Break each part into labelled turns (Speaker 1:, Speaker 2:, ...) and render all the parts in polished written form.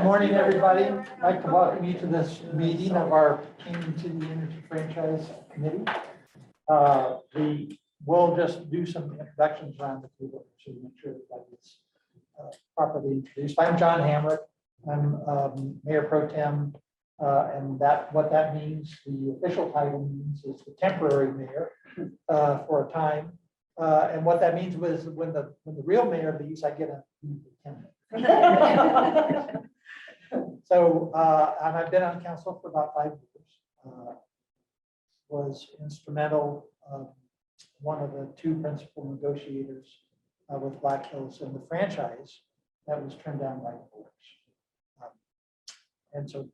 Speaker 1: morning, everybody. I'd like to welcome you to this meeting of our Kingman City Energy Franchise Committee. We will just do some introductions around the table to make sure everybody's properly introduced. I'm John Hamrick. I'm Mayor Pro Tem, and what that means, the official title means is the temporary mayor for a time. And what that means was when the real mayor leaves, I get a lieutenant. So, and I've been on council for about 5 years. Was instrumental, one of the 2 principal negotiators with Black Hills and the franchise that was turned down by the boards. And so,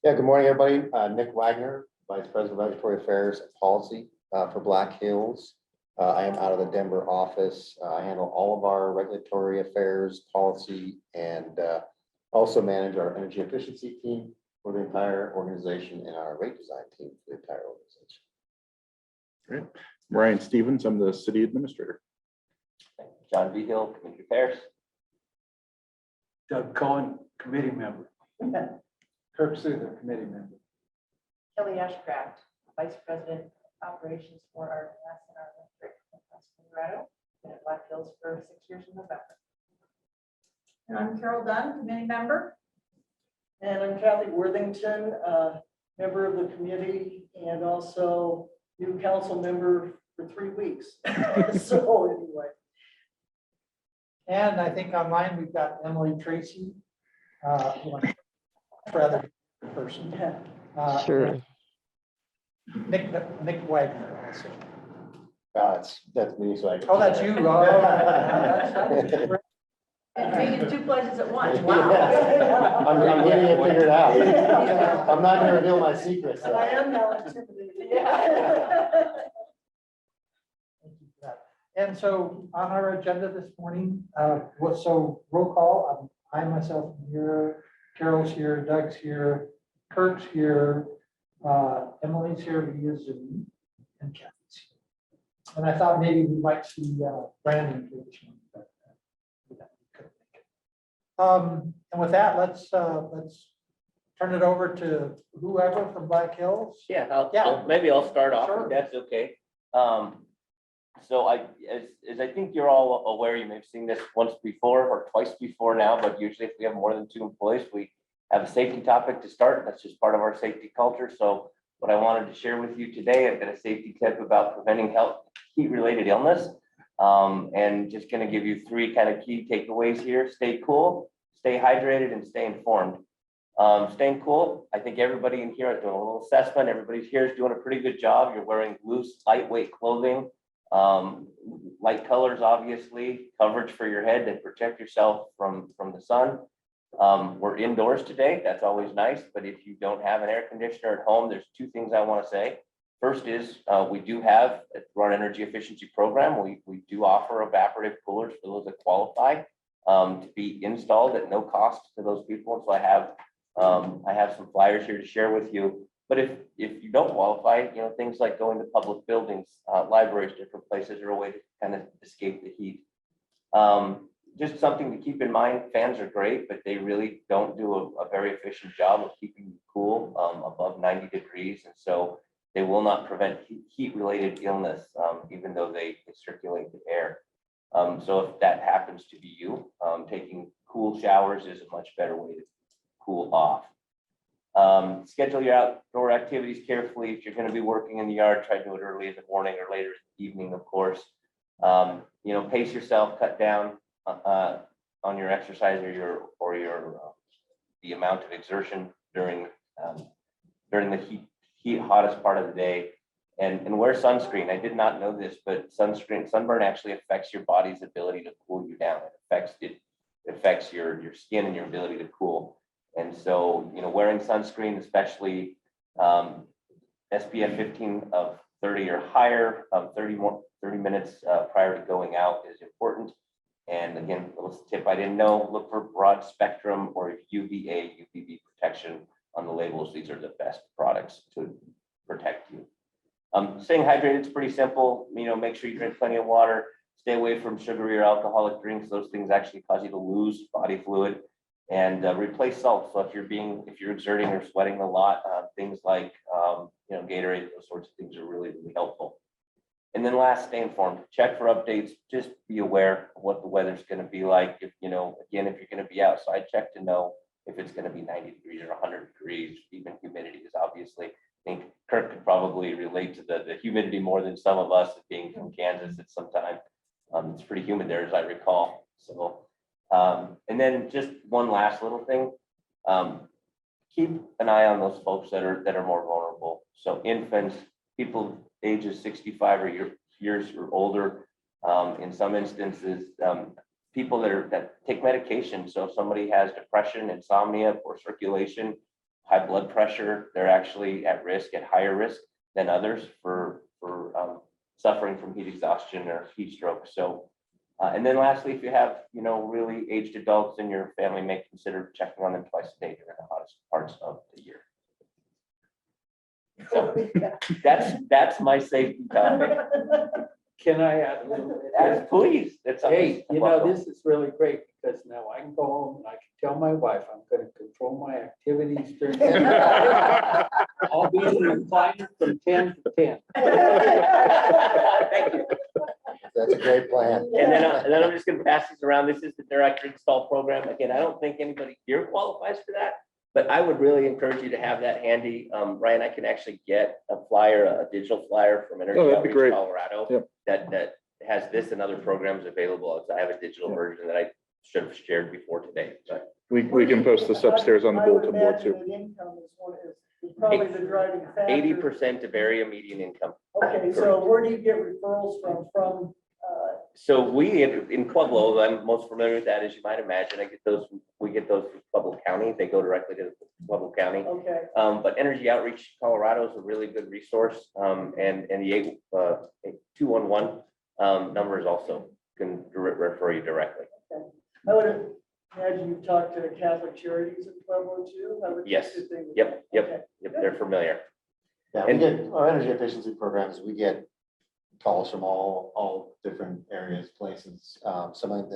Speaker 2: yeah, good morning, everybody. Nick Wagner, Vice President of Regulatory Affairs and Policy for Black Hills. I am out of the Denver office. I handle all of our regulatory affairs, policy, and also manage our energy efficiency team for the entire organization and our rate design team for the entire organization.
Speaker 3: Great. Ryan Stevens, I'm the city administrator.
Speaker 4: John V. Hill, Community Affairs.
Speaker 5: Doug Cohen, committee member. Kirk Souther, committee member.
Speaker 6: Kelly Ashcraft, Vice President of Operations for our gas and our electric in Colorado, been at Black Hills for 6 years in November.
Speaker 7: And I'm Carol Dunn, committee member.
Speaker 8: And I'm Kathy Worthington, member of the committee and also new council member for 3 weeks. So anyway.
Speaker 1: and I think online we've got Emily Tracy, rather person.
Speaker 9: Sure.
Speaker 1: Nick Wagner also.
Speaker 2: That's me. So I.
Speaker 1: Oh, that's you. Oh,
Speaker 7: And being in 2 places at once,
Speaker 2: Wow.
Speaker 7: wow.
Speaker 2: I'm getting it figured out. I'm not going to reveal my secrets.
Speaker 8: I am now intimidated.
Speaker 1: Thank you for that. And so on our agenda this morning, so roll call, I myself am here, Carol's here, Doug's here, Kirk's here, Emily's here via Zoom, and Kathy's here. And I thought maybe we might see Brandon here this morning, but we couldn't make it. And with that, let's turn it over to whoever from Black Hills.
Speaker 4: Yeah, maybe I'll start off,
Speaker 1: Sure.
Speaker 4: if that's okay. So as I think you're all aware, you may have seen this once before or twice before now, but usually if we have more than 2 employees, we have a safety topic to start. That's just part of our safety culture. So what I wanted to share with you today, I've got a safety tip about preventing heat-related illness. And just going to give you 3 kind of key takeaways here. Stay cool, stay hydrated, and stay informed. Staying cool, I think everybody in here is doing a little assessment. Everybody here is doing a pretty good job. You're wearing loose, lightweight clothing, light colors, obviously, coverage for your head to protect yourself from the sun. We're indoors today. That's always nice. But if you don't have an air conditioner at home, there's 2 things I want to say. First is we do have, through our energy efficiency program, we do offer evaporative coolers for those that qualify to be installed at no cost to those people. And so I have some flyers here to share with you. But if you don't qualify, things like going to public buildings, libraries, different places are a way to kind of escape the heat. Just something to keep in mind, fans are great, but they really don't do a very efficient job of keeping you cool above 90 degrees. And so they will not prevent heat-related illness, even though they circulate the air. So if that happens to be you, taking cool showers is a much better way to cool off. Schedule your outdoor activities carefully. If you're going to be working in the yard, try to do it early in the morning or later in the evening, of course. Pace yourself, cut down on your exercise or the amount of exertion during the hottest part of the day, and wear sunscreen. I did not know this, but sunburn actually affects your body's ability to cool you down. It affects your skin and your ability to cool. And so, wearing sunscreen, especially SPF 15 of 30 or higher, 30 minutes prior to going out is important. And again, a little tip I didn't know, look for broad spectrum or UVA, UVB protection on the labels. These are the best products to protect you. Staying hydrated is pretty simple. Make sure you drink plenty of water, stay away from sugary or alcoholic drinks. Those things actually cause you to lose body fluid. And replace salt. So if you're exerting or sweating a lot, things like, Gatorade, those sorts of things are really, really helpful. And then last, stay informed, check for updates, just be aware of what the weather's gonna be like. If, again, if you're gonna be outside, check to know if it's gonna be 90 degrees or 100 degrees, even humidity is obviously. I think Kirk could probably relate to the humidity more than some of us being from Kansas at some time. It's pretty humid there, as I recall. So, and then just one last little thing. Keep an eye on those folks that are more vulnerable. So infants, people ages 65 or years or older. In some instances, people that take medication. So if somebody has depression, insomnia, poor circulation, high blood pressure, they're actually at higher risk than others for suffering from heat exhaustion or heat stroke. So, and then lastly, if you have, really aged adults in your family, may consider checking on them twice a day during the hottest parts of the year. So that's my safety topic.
Speaker 5: Can I add a little bit?
Speaker 4: Yes, please. That's
Speaker 5: Hey, this is really great because now I can go home and I can tell my wife I'm gonna control my activities during. I'll be in the recliner from 10 to 10.
Speaker 4: Thank you.
Speaker 2: That's a great plan.
Speaker 4: And then I'm just gonna pass these around. This is the direct install program. Again, I don't think anybody here qualifies for that, but I would really encourage you to have that handy. Ryan, I can actually get a flyer, a digital flyer from Energy
Speaker 3: Oh, that'd be
Speaker 4: Outreach
Speaker 3: great.
Speaker 4: Colorado
Speaker 3: Yep.
Speaker 4: that has this and other programs available. I have a digital version that I should have shared before today, but
Speaker 3: We can post this upstairs on the
Speaker 8: I would
Speaker 3: bulletin board too.
Speaker 8: imagine that income is probably the driving factor.
Speaker 4: 80% of area median income.
Speaker 8: Okay, so where do you get referrals from,
Speaker 4: So we, in Pueblo, I'm most familiar with that, as you might imagine. We get those from Pueblo County. They go directly to Pueblo County.
Speaker 8: okay,
Speaker 4: But Energy Outreach Colorado is a really good resource. And the 211 number is also can refer you directly.
Speaker 8: I would imagine you've talked to Catholic Charities in Pueblo too? I would think
Speaker 4: Yes.
Speaker 8: that they would-
Speaker 4: Yep,
Speaker 8: Okay.
Speaker 4: they're familiar.
Speaker 2: Yeah, we get our energy efficiency programs, we get calls from all different areas, places. Sometimes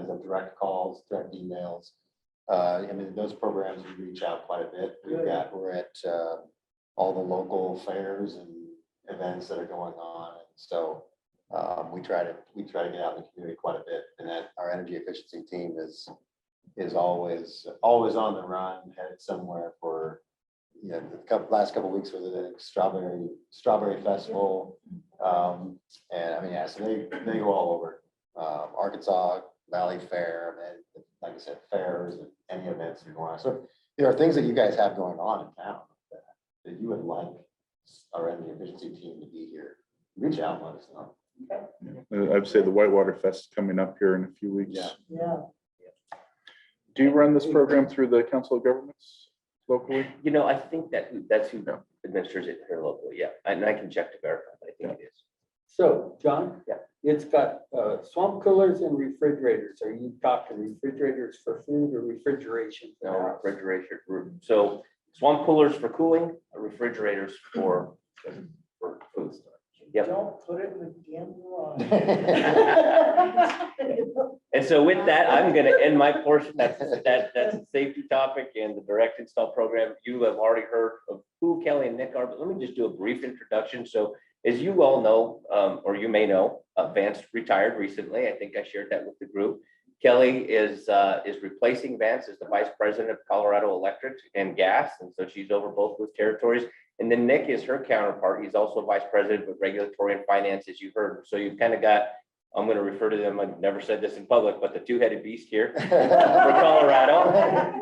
Speaker 2: they're direct calls, direct emails. Those programs, we reach out quite a bit. We're at all the local fairs and events that are going on. And so we try to get out in the community quite a bit. And that our energy efficiency team is always on the run, headed somewhere for, last couple of weeks was the strawberry festival. So they go all over, Arkansas Valley Fair, and like I said, fairs and any events that are going on. So there are things that you guys have going on in town that you would like our energy efficiency team to be here. Reach out and let us know.
Speaker 3: I'd say the Whitewater Fest is coming up here in a few weeks.
Speaker 2: Yeah.
Speaker 8: Yeah.
Speaker 3: Do you run this program through the Council of Governments locally?
Speaker 4: I think that's who administers it here locally. Yeah, and I can check to verify, but I think it is.
Speaker 5: So, John?
Speaker 4: Yeah.
Speaker 5: It's got swamp coolers and refrigerators. Are you talking refrigerators for food or refrigeration? for
Speaker 4: No
Speaker 5: the house?
Speaker 4: refrigeration. So swamp coolers for cooling, refrigerators for food. Yep.
Speaker 8: Don't put it in the damn garage.
Speaker 4: And so with that, I'm going to end my portion. That's the safety topic and the direct install program. You have already heard of who Kelly and Nick are, but let me just do a brief introduction. So as you all know, or you may know, Vance retired recently. I think I shared that with the group. Kelly is replacing Vance as the Vice President of Colorado Electric and Gas. And so she's over both those territories. And then Nick is her counterpart. He's also Vice President of Regulatory and Finance, as you heard. So you've kind of got, I'm going to refer to them, I've never said this in public, but the two-headed beast here for Colorado.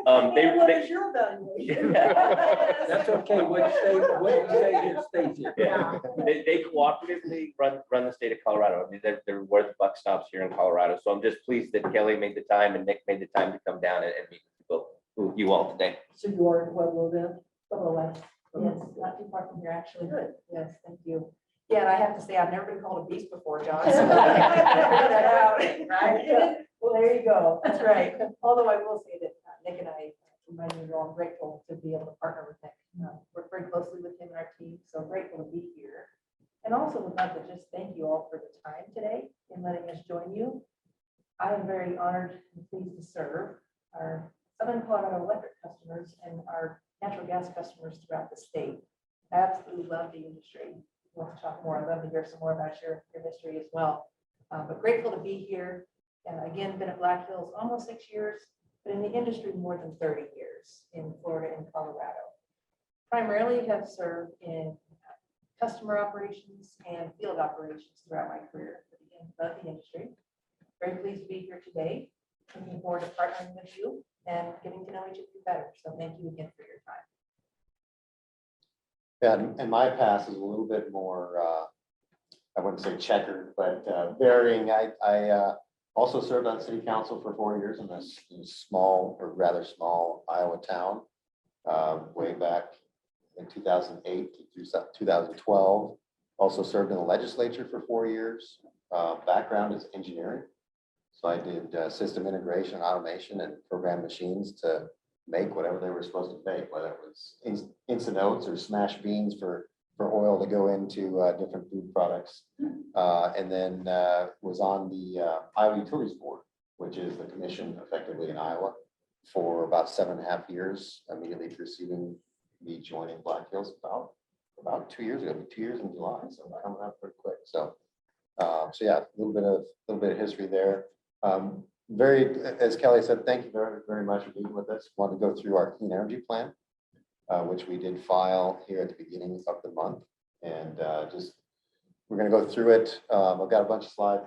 Speaker 8: What is your evaluation?
Speaker 5: That's okay. What you say here stays here.
Speaker 4: Yeah. They cooperatively run the state of Colorado. I mean, they're where the buck stops here in Colorado. So I'm just pleased that Kelly made the time and Nick made the time to come down and meet with you all today.
Speaker 8: So you are in Pueblo then?
Speaker 6: Pueblo West. Yes, not too far from here, actually. Good. Yes, thank you. Yeah, and I have to say, I've never been called a beast before, John. So I figured that out, right? Well, there you go. That's right. Although I will say that Nick and I, remind me, I'm grateful to be able to partner with Nick. Work very closely with him and our team, so grateful to be here. And also would like to just thank you all for the time today in letting us join you. I am very honored and pleased to serve our Southern Colorado electric customers and our natural gas customers throughout the state. Absolutely love the industry. We'll talk more. I'd love to hear some more about your history as well. But grateful to be here. And again, been at Black Hills almost 6 years, but in the industry more than 30 years in Florida and Colorado. Primarily have served in customer operations and field operations throughout my career. But again, love the industry. Very pleased to be here today. Looking forward to partnering with you and getting to know each of you better. So thank you again for your time.
Speaker 2: Yeah, and my past is a little bit more, I wouldn't say checkered, but varying. I also served on city council for 4 years in a small or rather small Iowa town, way back in 2008 through 2012. Also served in the legislature for 4 years. Background is engineering. So I did system integration, automation, and program machines to make whatever they were supposed to make, whether it was instant oats or smashed beans for oil to go into different food products. And then was on the Iowa Utilities Board, which is the commission effectively in Iowa, for about 7.5 years, immediately preceding me joining Black Hills about 2 years ago, 2 years in July, so coming up pretty quick. So yeah, a little bit of history there. As Kelly said, thank you very, very much for being with us. Want to go through our clean energy plan, which we did file here at the beginning of the month. And we're going to go through it. I've got a bunch of slides.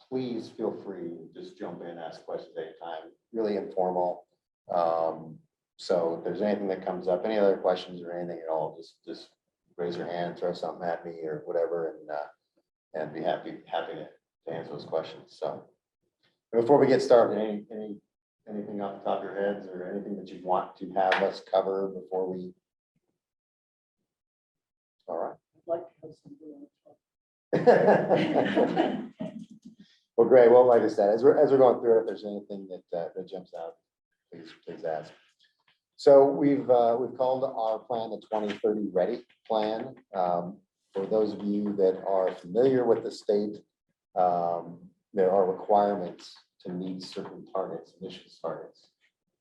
Speaker 2: Please feel free to just jump in, ask questions anytime, really informal. So if there's anything that comes up, any other questions or anything at all, just raise your hand, throw something at me or whatever, and be happy to answer those questions. So before we get started, anything off the top of your heads or anything that you want to have us cover before we? All right.
Speaker 8: I'd like to have some.
Speaker 2: Well, great. Well, like I said, as we're going through it, if there's anything that jumps out, please ask. So we've called our plan the 2030 Ready Plan. For those of you that are familiar with the state, there are requirements to meet certain targets, emissions targets.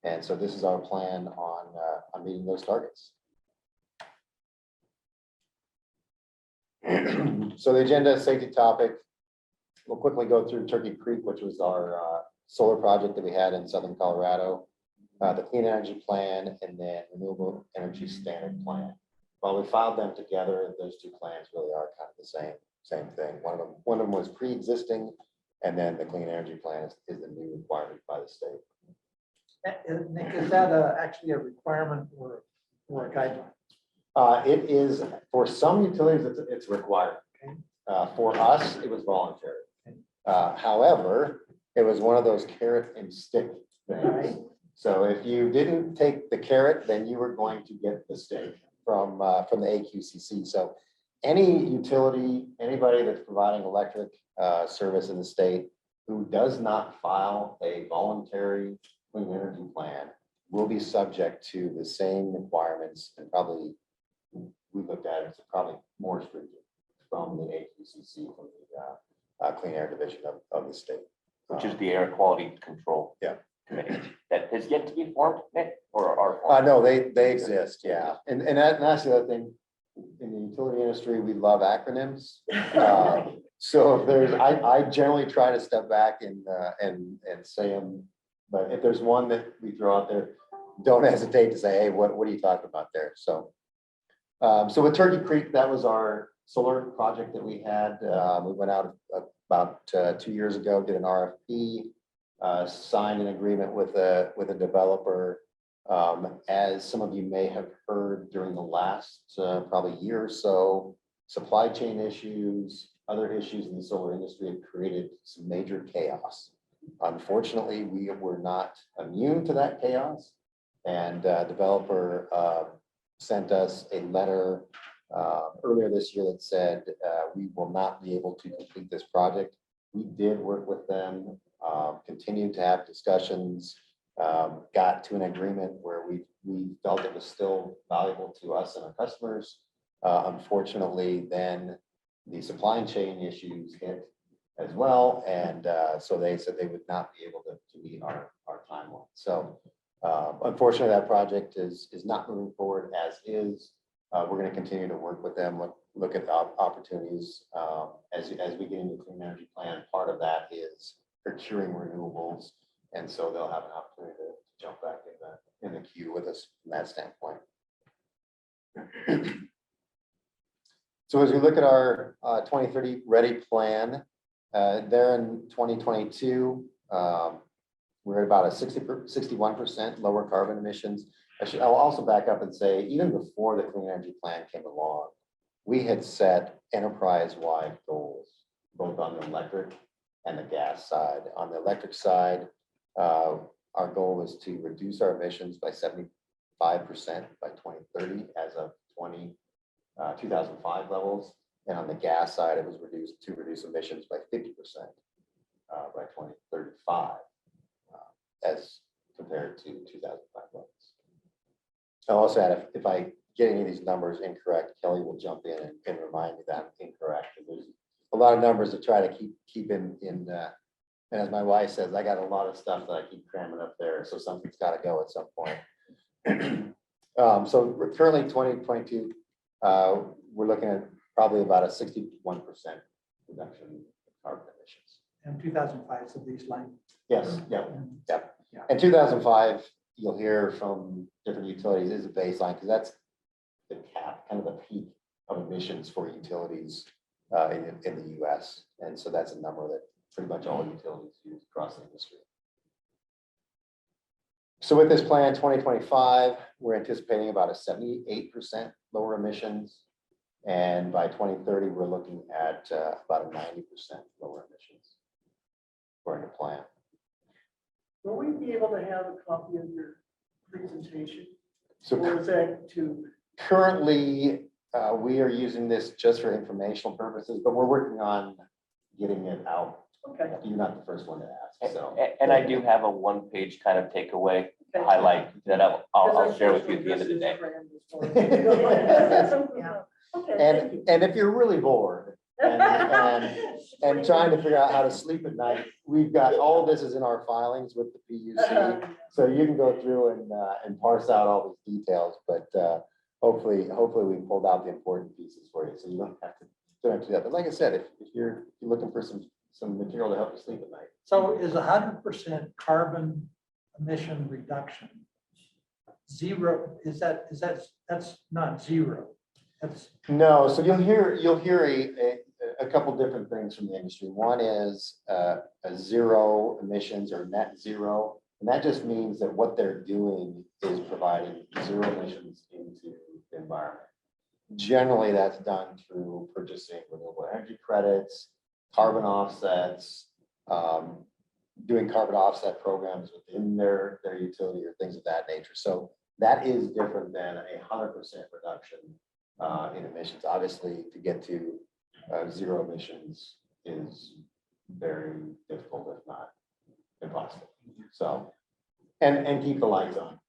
Speaker 2: And so this is our plan on meeting those targets. So the agenda, safety topic, we'll quickly go through Turkey Creek, which was our solar project that we had in Southern Colorado, the clean energy plan, and then renewable energy standard plan. While we filed them together, those two plans really are kind of the same thing. One of them was pre-existing, and then the clean energy plan is the new requirement by the state.
Speaker 1: Nick, is that actually a requirement or a guideline?
Speaker 2: It is, for some utilities, it's required.
Speaker 1: Okay.
Speaker 2: For us, it was voluntary. However, it was one of those carrot and stick things.
Speaker 1: Right.
Speaker 2: So if you didn't take the carrot, then you were going to get the stick from the AQCC. So any utility, anybody that's providing electric service in the state who does not file a voluntary clean energy plan will be subject to the same requirements, and probably we looked at it, it's probably more stringent from the AQCC, from the Clean Air Division of the state.
Speaker 4: Which is the air quality control.
Speaker 2: Yeah.
Speaker 4: Committee that has yet to be formed, Nick, or are.
Speaker 2: No, they exist, yeah. And that's the other thing. In the utility industry, we love acronyms. So if there's, I generally try to step back and say them, but if there's one that we throw out there, don't hesitate to say, hey, what are you talking about there? So, so with Turkey Creek, that was our solar project that we had. We went out about 2 years ago, did an RFP, signed an agreement with a developer. As some of you may have heard during the last probably year or so, supply chain issues, other issues in the solar industry have created some major chaos. Unfortunately, we were not immune to that chaos, and developer sent us a letter earlier this year that said we will not be able to complete this project. We did work with them, continued to have discussions, got to an agreement where we felt it was still valuable to us and our customers. Unfortunately, then the supply chain issues hit as well, and so they said they would not be able to meet our timeline. So Unfortunately, that project is not moving forward as is. We're going to continue to work with them, look at opportunities as we get into the clean energy plan. Part of that is procuring renewables, and so they'll have an opportunity to jump back in the queue with us from that standpoint. So as we look at our 2030 ready plan, there in 2022, we're at about a 61% lower carbon emissions. I'll also back up and say, even before the clean energy plan came along, we had set enterprise-wide goals, both on the electric and the gas side. On the electric side, our goal is to reduce our emissions by 75% by 2030 as of 2005 levels. And on the gas side, it was reduce emissions by 50% by 2035 as compared to 2005 levels. I'll also add, if I get any of these numbers incorrect, Kelly will jump in and remind me that I'm incorrect. There's a lot of numbers to try to keep in. And as my wife says, I got a lot of stuff that I keep cramming up there, so something's got to go at some point. So we're currently 2022, we're looking at probably about a 61% reduction in carbon emissions.
Speaker 1: And 2005 is the baseline.
Speaker 2: Yes, yep.
Speaker 1: Yeah.
Speaker 2: And 2005, you'll hear from different utilities is a baseline because that's the cap, kind of the peak of emissions for utilities in the US. And so that's a number that pretty much all utilities use across the industry. So with this plan 2025, we're anticipating about a 78% lower emissions. And by 2030, we're looking at about a 90% lower emissions according to plan.
Speaker 8: Will we be able to have a copy of your presentation?
Speaker 2: So
Speaker 8: Or is that to,
Speaker 2: currently, we are using this just for informational purposes, but we're working on getting it out.
Speaker 8: okay.
Speaker 2: You're not the first one to ask, so.
Speaker 4: And I do have a one-page kind of takeaway highlight that I'll share with you at the end of the day.
Speaker 8: Okay.
Speaker 2: And if you're really bored and trying to figure out how to sleep at night, we've got, all this is in our filings with the PUC. So you can go through and parse out all these details, but hopefully we pulled out the important pieces for you, so you don't have to do that. But like I said, if you're looking for some material to help you sleep at night.
Speaker 1: So is 100% carbon emission reduction zero? That's not zero. That's
Speaker 2: No, so you'll hear a couple different things from the industry. One is a zero emissions or net zero. And that just means that what they're doing is providing zero emissions into the environment. Generally, that's done through purchasing renewable energy credits, carbon offsets, doing carbon offset programs within their utility or things of that nature. So that is different than 100% reduction in emissions. Obviously, to get to zero emissions is very difficult, if not impossible. So, and keep the lights on.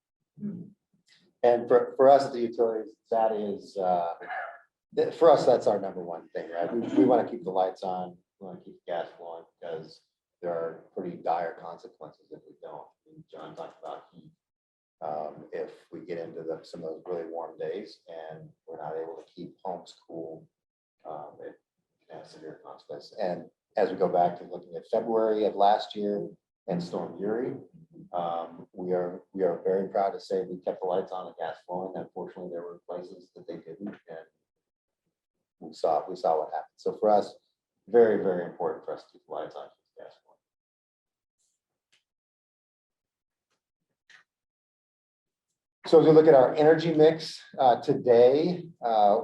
Speaker 2: And for us at the utilities, that is, for us, that's our number one thing, right? We want to keep the lights on, we want to keep the gas flowing because there are pretty dire consequences if we don't. I mean, John talked about heat. If we get into some of those really warm days and we're not able to keep homes cool, it can have severe consequences. And as we go back to looking at February of last year and Storm Uri, we are very proud to say we kept the lights on and gas flowing. Unfortunately, there were places that they didn't, and we saw what happened. So for us, very, very important for us to keep the lights on and keep the gas flowing. So as we look at our energy mix today,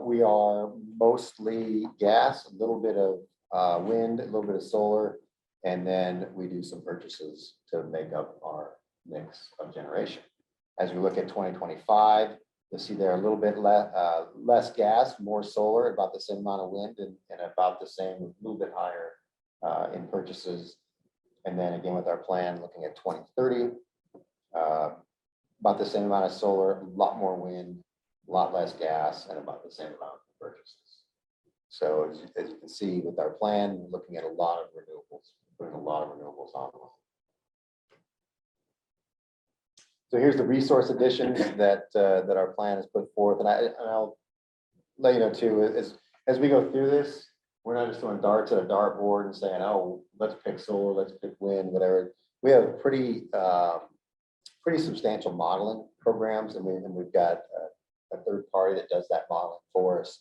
Speaker 2: we are mostly gas, a little bit of wind, a little bit of solar, and then we do some purchases to make up our mix of generation. As we look at 2025, you'll see there a little bit less gas, more solar, about the same amount of wind, and about the same, a little bit higher in purchases. And then again, with our plan, looking at 2030, about the same amount of solar, a lot more wind, a lot less gas, and about the same amount of purchases. So as you can see with our plan, we're looking at a lot of renewables, putting a lot of renewables on. So here's the resource additions that, that our plan has put forth, and I'll let you know too, as we go through this, we're not just throwing darts at a dartboard and saying, oh, let's pick solar, let's pick wind, whatever. We have pretty substantial modeling programs, and we've got a third party that does that modeling for us,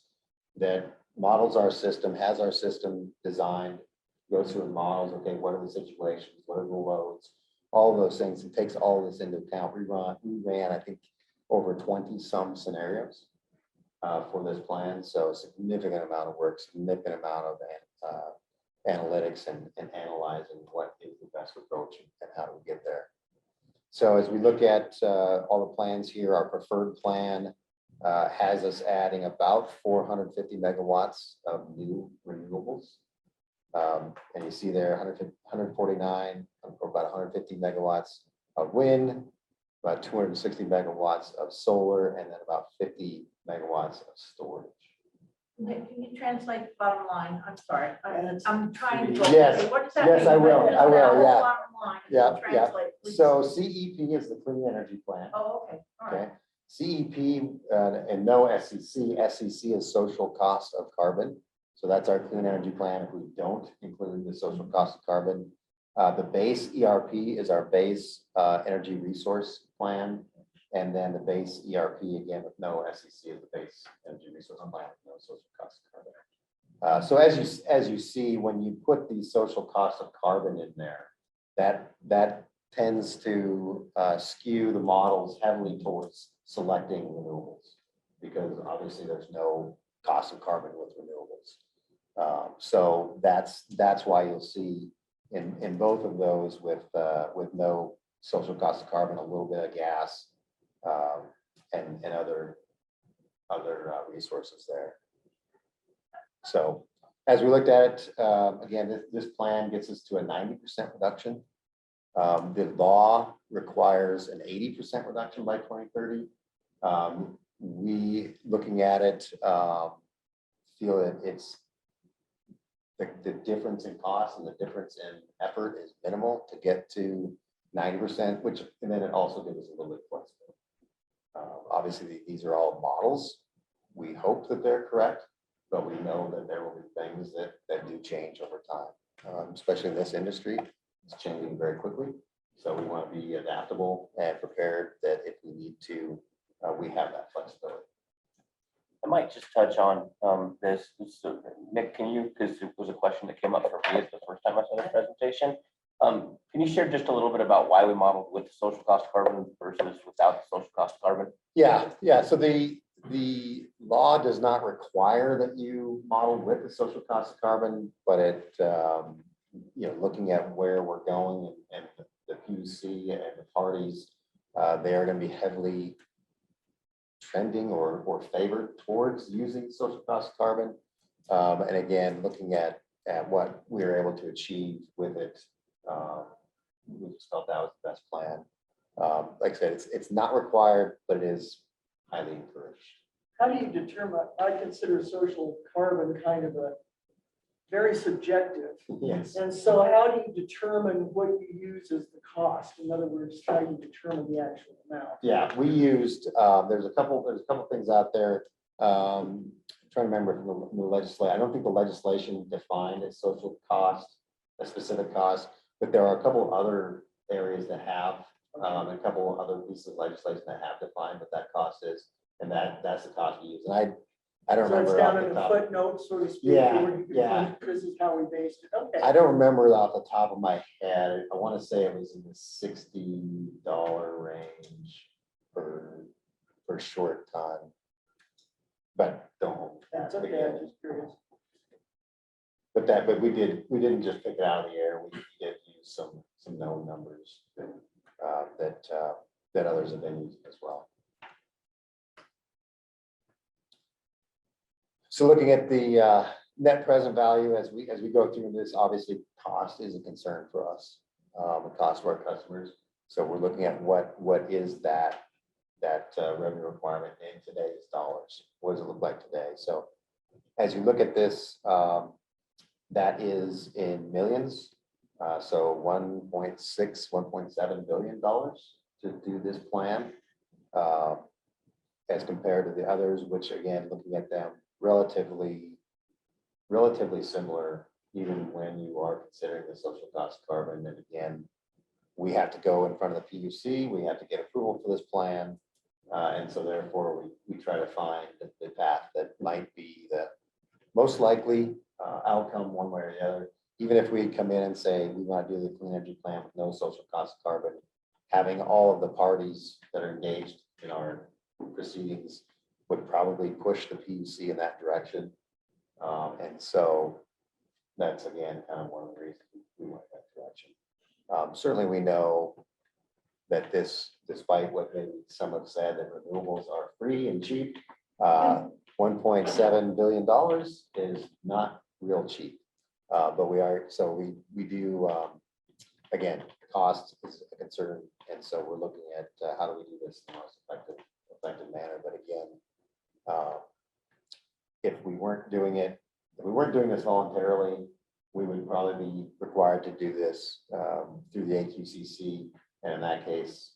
Speaker 2: that models our system, has our system designed, goes through and models, okay, what are the situations, what are the loads, all of those things, and takes all of this into account. We ran, I think, over 20 some scenarios for this plan. So a significant amount of work, significant amount of analytics and analyzing what is the best approach and how do we get there. So as we look at all the plans here, our preferred plan has us adding about 450 megawatts of new renewables. And you see there 149, or about 150 megawatts of wind, about 260 megawatts of solar, and then about 50 megawatts of storage.
Speaker 7: Can you translate the bottom line? I'm sorry.
Speaker 8: That's-
Speaker 7: I'm trying to go.
Speaker 2: Yes,
Speaker 7: okay, what does that mean?
Speaker 2: yes, I will,
Speaker 7: That
Speaker 2: I will,
Speaker 7: whole
Speaker 2: yeah.
Speaker 7: bottom line, can you
Speaker 2: Yeah, yeah.
Speaker 7: translate, please?
Speaker 2: So CEP is the Clean Energy Plan.
Speaker 7: Oh, okay, all right.
Speaker 2: Okay, CEP and no SCC. SCC is social cost of carbon. So that's our clean energy plan. If we don't include the social cost of carbon, the base ERP is our base energy resource plan. And then the base ERP, again, with no SCC, is the base energy resource plan, no social cost of carbon. So as you see, when you put the social cost of carbon in there, that tends to skew the models heavily towards selecting renewables, because obviously there's no cost of carbon with renewables. So that's why you'll see in both of those with no social cost of carbon, a little bit of gas and other resources there. So as we looked at it, again, this plan gets us to a 90% reduction. The law requires an 80% reduction by 2030. We, looking at it, feel that it's the difference in cost and the difference in effort is minimal to get to 90%, which, and then it also gives us a little bit of flexibility. Obviously, these are all models. We hope that they're correct, but we know that there will be things that do change over time, especially in this industry. It's changing very quickly. So we want to be adaptable and prepared that if we need to, we have that flexibility.
Speaker 4: I might just touch on this. So, Nick, can you, because it was a question that came up for me the first time I saw the presentation. Can you share just a little bit about why we modeled with the social cost of carbon versus without the social cost of carbon?
Speaker 2: Yeah. So the law does not require that you model with the social cost of carbon, but it, looking at where we're going and the PUC and the parties, they are going to be heavily trending or favored towards using social cost of carbon. And again, looking at what we were able to achieve with it, we just felt that was the best plan. Like I said, it's not required, but it is highly encouraged.
Speaker 8: How do you determine, I consider social carbon kind of a very subjective.
Speaker 2: Yes.
Speaker 8: And so how do you determine what you use as the cost? In other words, how you determine the actual amount?
Speaker 2: Yeah, we used, there's a couple things out there. I'm trying to remember from the legislation. I don't think the legislation defined a social cost, a specific cost, but there are a couple of other areas that have, a couple of other pieces of legislation that have defined what that cost is, and that's the cost we use. And I don't
Speaker 8: So it's
Speaker 2: remember.
Speaker 8: down
Speaker 2: off
Speaker 8: in
Speaker 2: the
Speaker 8: the
Speaker 2: top.
Speaker 8: footnote, so to speak.
Speaker 2: Yeah,
Speaker 8: where you can
Speaker 2: yeah.
Speaker 8: put, this is how we based it. Okay.
Speaker 2: I don't remember off the top of my head. I want to say it was in the $60 range per short ton. But don't.
Speaker 8: That's okay, I'm just curious.
Speaker 2: But we didn't just pick it out of the air. We did use some known numbers that others have been using as well. So looking at the net present value as we go through this, obviously cost is a concern for us, the cost to our customers. So we're looking at what is that revenue requirement in today's dollars. What does it look like today? So as you look at this, that is in millions. So $1.6, $1.7 billion to do this plan as compared to the others, which again, looking at them relatively similar, even when you are considering the social cost of carbon. And again, we have to go in front of the PUC, we have to get approval for this plan. And so therefore, we try to find the path that might be the most likely outcome one way or the other. Even if we come in and say, we want to do the clean energy plan with no social cost of carbon, having all of the parties that are engaged in our proceedings would probably push the PUC in that direction. And so that's again, kind of one of the reasons we went that direction. Certainly we know that despite what maybe some have said, that renewables are free and cheap, $1.7 billion is not real cheap. But we do, again, cost is a concern. And so we're looking at how do we do this in the most effective manner. But again, if we weren't doing this voluntarily, we would probably be required to do this through the AQCC. And in that case,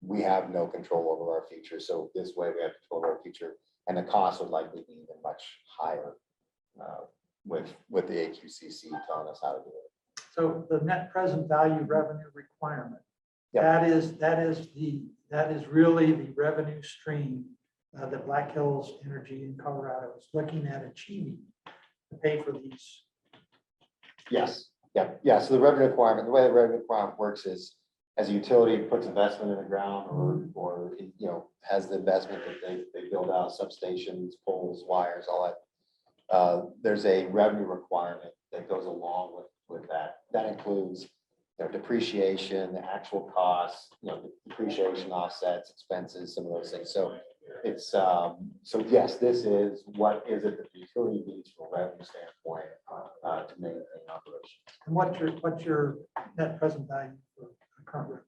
Speaker 2: we have no control over our future. So this way we have control over our future, and the cost would likely be even much higher with the AQCC telling us how to do it.
Speaker 1: So the net present value revenue requirement,
Speaker 2: Yep.
Speaker 1: that is really the revenue stream that Black Hills Energy in Colorado is looking at achieving to pay for these.
Speaker 2: Yes, yeah. So the revenue requirement, the way the revenue requirement works is, as a utility puts investment in the ground or has the investment that they build out substations, poles, wires, all that. There's a revenue requirement that goes along with that. That includes depreciation, the actual costs, depreciation offsets, expenses, some of those things. So it's so yes, this is what is it that the utility needs from a revenue standpoint to maintain operations.
Speaker 1: And what's your net present value for the current revenues?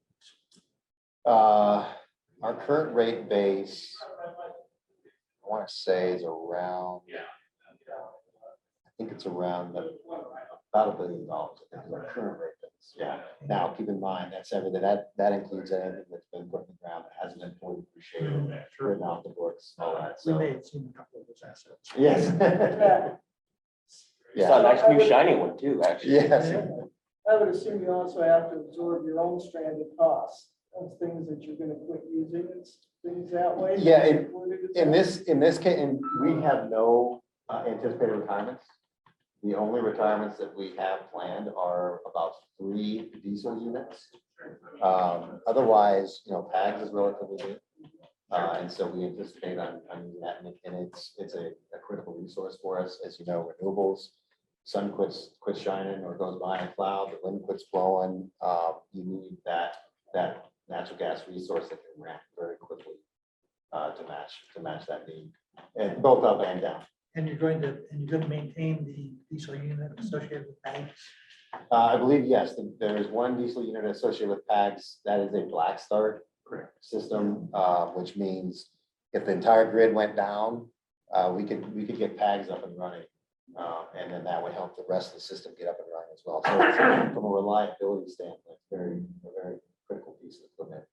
Speaker 2: Our current rate base, I want to say, is around, I think it's around about $1 billion. I think is our current rate base. Yeah. Now, keep in mind, that's everything, that includes anything that's been put in the ground that hasn't been fully depreciated, written off the books, all that.
Speaker 1: We
Speaker 2: So,
Speaker 1: may have seen a couple of those assets.
Speaker 2: yes.
Speaker 4: It's a
Speaker 2: Yeah.
Speaker 4: nice new shiny one too, actually.
Speaker 2: Yes.
Speaker 8: I would assume you also have to absorb your own stranded costs, those things that you're gonna quit using, and things that way.
Speaker 2: Yeah,
Speaker 8: Included
Speaker 2: In
Speaker 8: that?
Speaker 2: this case, and we have no anticipated retirements. The only retirements that we have planned are about 3 diesel units. Otherwise, PAGS is relatively new. And so we anticipate on using that, and it's a critical resource for us. As you know, renewables, sun quits shining or goes behind a cloud, the wind quits blowing. You need that natural gas resource that can ramp very quickly to match that need, and both up and down.
Speaker 1: And you're going to maintain the diesel unit associated with PAGS?
Speaker 2: I believe, yes, there is one diesel unit associated with PAGS. That is a black start system, which means if the entire grid went down, we could get PAGS up and running. And then that would help the rest of the system get up and running as well. So from a reliability standpoint, a very critical piece of equipment.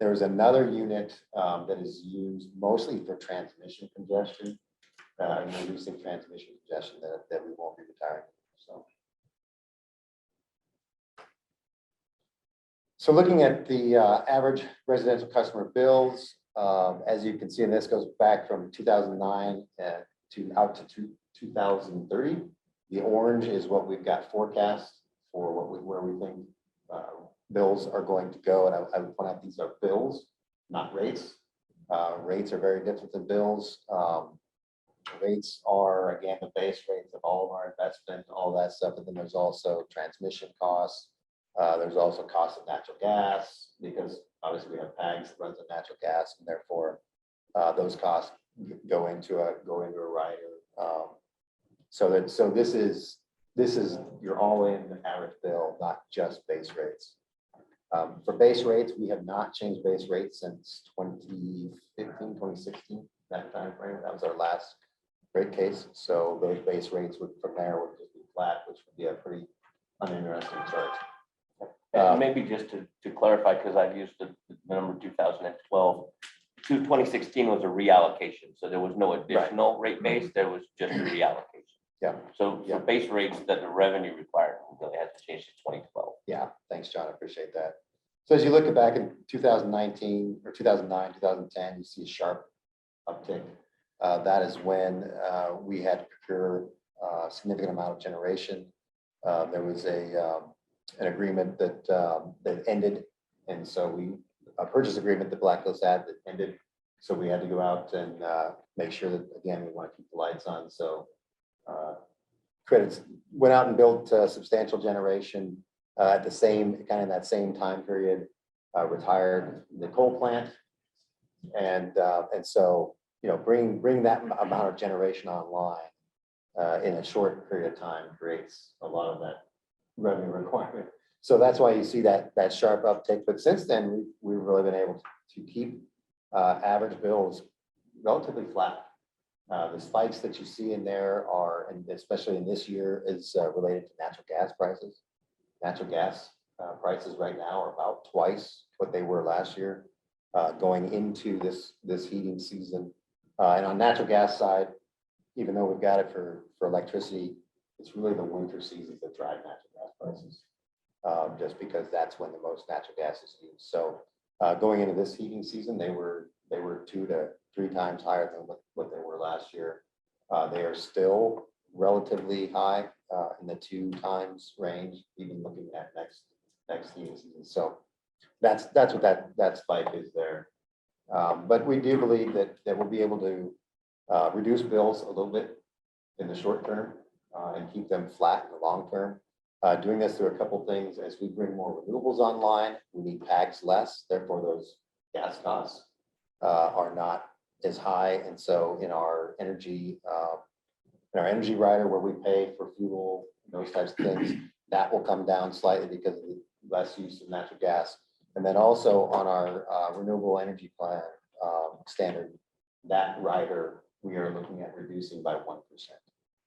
Speaker 2: There's another unit that is used mostly for transmission congestion, reducing transmission congestion that we won't be retiring. So looking at the average residential customer bills, as you can see, and this goes back from 2009 out to 2030. The orange is what we've got forecast for where we think bills are going to go. And I would point out these are bills, not rates. Rates are very different than bills. Rates are, again, the base rates of all of our investment, all that stuff. And then there's also transmission costs. There's also cost of natural gas, because obviously we have PAGS that runs on natural gas, and therefore those costs go into a rider. So this is your all-in average bill, not just base rates. For base rates, we have not changed base rates since 2015, 2016, that time frame. That was our last rate case. So those base rates would from there would just be flat, which would be a pretty uninteresting chart.
Speaker 4: And maybe just to clarify, because I've used the number 2012. 2016 was a reallocation, so there was no additional rate base, there was just a reallocation.
Speaker 2: Yeah.
Speaker 4: So
Speaker 2: Yeah.
Speaker 4: for base rates that the revenue required, really had to change to 2012.
Speaker 2: Yeah, thanks, John. I appreciate that. So as you look back in 2019 or 2009, 2010, you see a sharp uptick. That is when we had to procure a significant amount of generation. There was an agreement that ended. And so a purchase agreement that Black Hills had that ended. So we had to go out and make sure that, again, we want to keep the lights on. So credits went out and built substantial generation at the same, kind of that same time period, retired the coal plant. And so, you know, bring that amount of generation online in a short period of time creates a lot of that revenue requirement. So that's why you see that sharp uptick. But since then, we've really been able to keep average bills relatively flat. The spikes that you see in there are, and especially in this year, is related to natural gas prices. Natural gas prices right now are about twice what they were last year, going into this heating season. And on natural gas side, even though we've got it for electricity, it's really the winter seasons that drive natural gas prices, just because that's when the most natural gas is used. So going into this heating season, they were 2 to 3 times higher than what they were last year. They are still relatively high in the 2 times range, even looking at next heating season. So that's what that spike is there. But we do believe that we'll be able to reduce bills a little bit in the short term and keep them flat in the long term. Doing this through a couple things. As we bring more renewables online, we need PAGs less, therefore those gas costs are not as high. And so in our energy rider where we pay for fuel, those types of things, that will come down slightly because of the less use of natural gas. And then also on our renewable energy plan standard, that rider we are looking at reducing by 1%.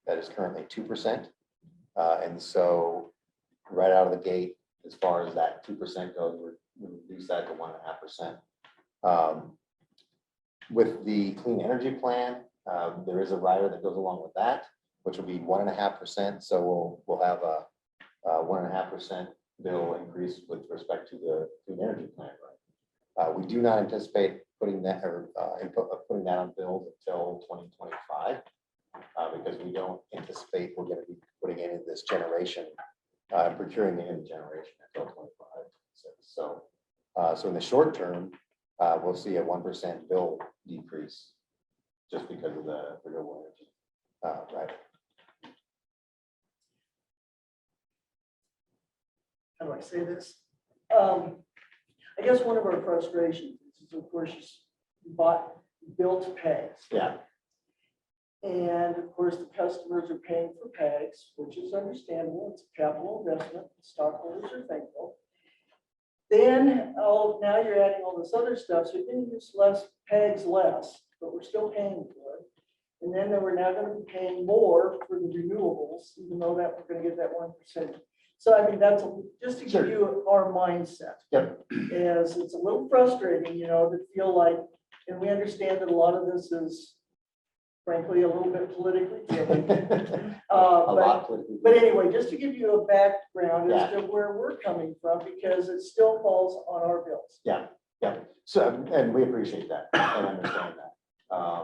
Speaker 2: That is currently 2%. And so right out of the gate, as far as that 2% goes, we reduce that to 1.5%. With the clean energy plan, there is a rider that goes along with that, which will be 1.5%. So we'll have a 1.5% bill increase with respect to the clean energy plan. Right? We do not anticipate putting that putting that on bills until 2025 because we don't anticipate we're going to be putting in this generation, procuring the end generation until 25. So in the short term, we'll see a 1% bill decrease just because of the renewable energy. Right.
Speaker 8: How do I say this? I guess one of our frustrations is, of course, you built PAGs.
Speaker 2: Yeah.
Speaker 8: And of course, the customers are paying for PAGs, which is understandable. It's a capital investment. Stockholders are thankful. Then, now you're adding all this other stuff. So you're going to use less PAGs less, but we're still paying for it. And then we're now going to be paying more for the renewables, even though that we're going to get that 1%. So I mean, that's just to give you our mindset.
Speaker 2: Yep.
Speaker 8: Is it's a little frustrating, you know, to feel like, and we understand that a lot of this is frankly a little bit politically driven. But anyway, just to give you a background as to where we're coming from, because it still falls on our bills.
Speaker 2: Yeah. So, and we appreciate that and understand that.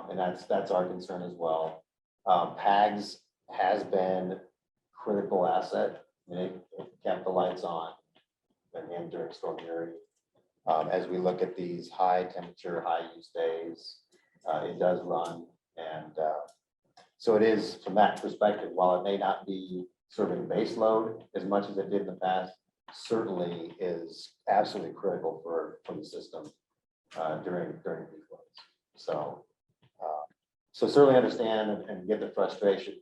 Speaker 2: And that's our concern as well. PAGs has been a critical asset. It kept the lights on and during extraordinary. As we look at these high temperature, high use days, it does run. And so it is, from that perspective, while it may not be serving base load as much as it did in the past, certainly is absolutely critical for the system during these loads. So certainly understand and get the frustration.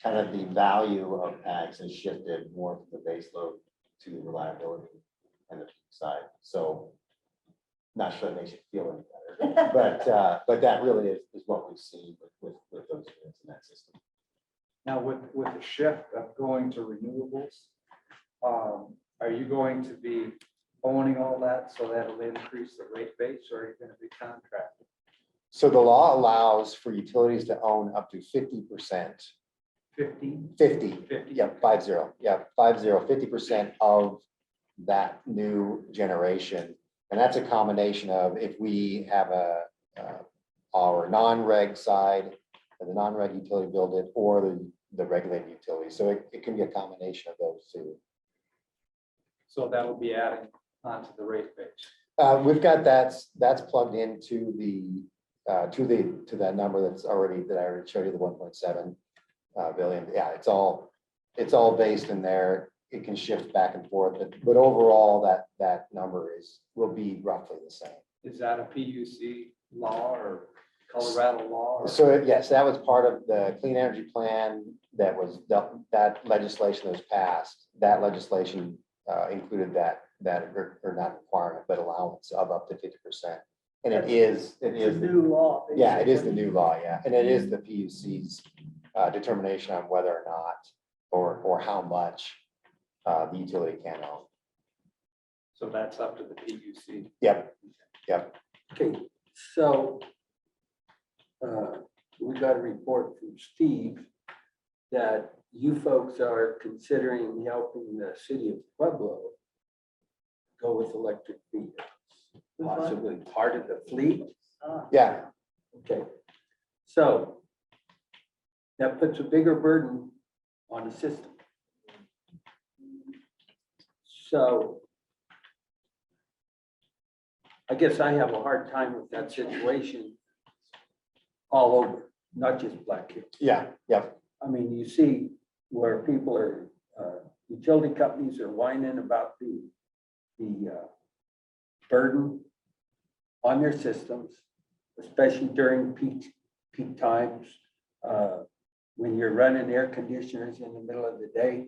Speaker 2: Kind of the value of PAGs has shifted more from the base load to reliability and the peak side. So not sure that makes you feel any better, but that really is what we've seen with those units in that system.
Speaker 9: Now, with the shift of going to renewables, are you going to be
Speaker 5: owning all that, so that'll increase the rate base, or are you gonna be contracted?
Speaker 2: So the law allows for utilities to own up to 50%,
Speaker 5: 50?
Speaker 2: 50, yeah, 50% of that new generation. And that's a combination of if we have our non-reg side, the non-reg utility build it, or the regulated utility. So it can be a combination of those two.
Speaker 5: So that'll be adding onto the rate base.
Speaker 2: We've got that's plugged into to that number that I already showed you, the 1.7 billion. Yeah, it's all based in there. It can shift back and forth, but overall that number will be roughly the same.
Speaker 5: Is that a PUC law or Colorado law? or-
Speaker 2: So yes, that was part of the clean energy plan that legislation that was passed. That legislation included that or not requirement, but allowance of up to 50%. And it is
Speaker 8: It's a new law.
Speaker 2: yeah, it is the new law, yeah, and it is the PUC's determination on whether or not or how much the utility can own.
Speaker 5: So that's up to the PUC.
Speaker 2: Yep.
Speaker 5: Okay, so we got a report from Steve that you folks are considering helping the city of Pueblo go with electric vehicles, possibly part of the fleet.
Speaker 2: Yeah,
Speaker 5: Okay, so that puts a bigger burden on the system. So I guess I have a hard time with that situation all over, not just Black Hills.
Speaker 2: yeah.
Speaker 5: I mean, you see where people are, utility companies are whining about the burden on their systems, especially during peak times. When you're running air conditioners in the middle of the day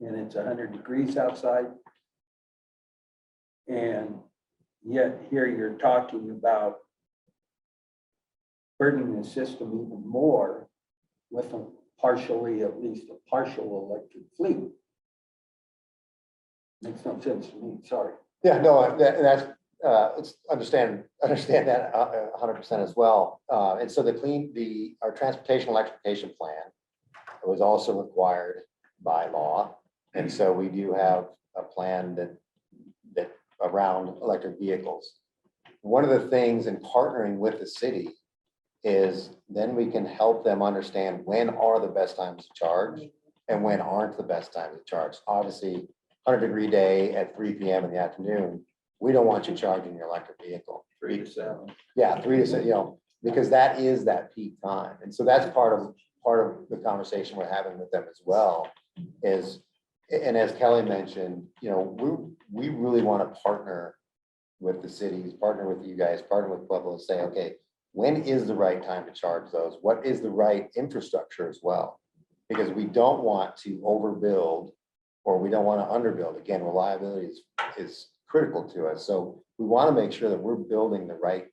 Speaker 5: and it's 100 degrees outside. And yet here you're talking about burdening the system even more with at least a partial electric fleet. Makes no sense to me, sorry.
Speaker 2: Yeah, no, that's, it's understand that 100% as well. And so our transportation electrification plan was also required by law. And so we do have a plan that around electric vehicles. One of the things in partnering with the city is then we can help them understand when are the best times to charge and when aren't the best times to charge. Obviously, 100-degree day at 3 p.m. in the afternoon, we don't want you charging your electric vehicle.
Speaker 5: 3 to 7.
Speaker 2: Yeah, 3 to 7, because that is that peak time. And so that's part of the conversation we're having with them as well is, and as Kelly mentioned, we really want to partner with the cities, partner with you guys, partner with Pueblo to say, okay, when is the right time to charge those? What is the right infrastructure as well? Because we don't want to overbuild or we don't want to underbuild. Again, reliability is critical to us. So we want to make sure that we're building the right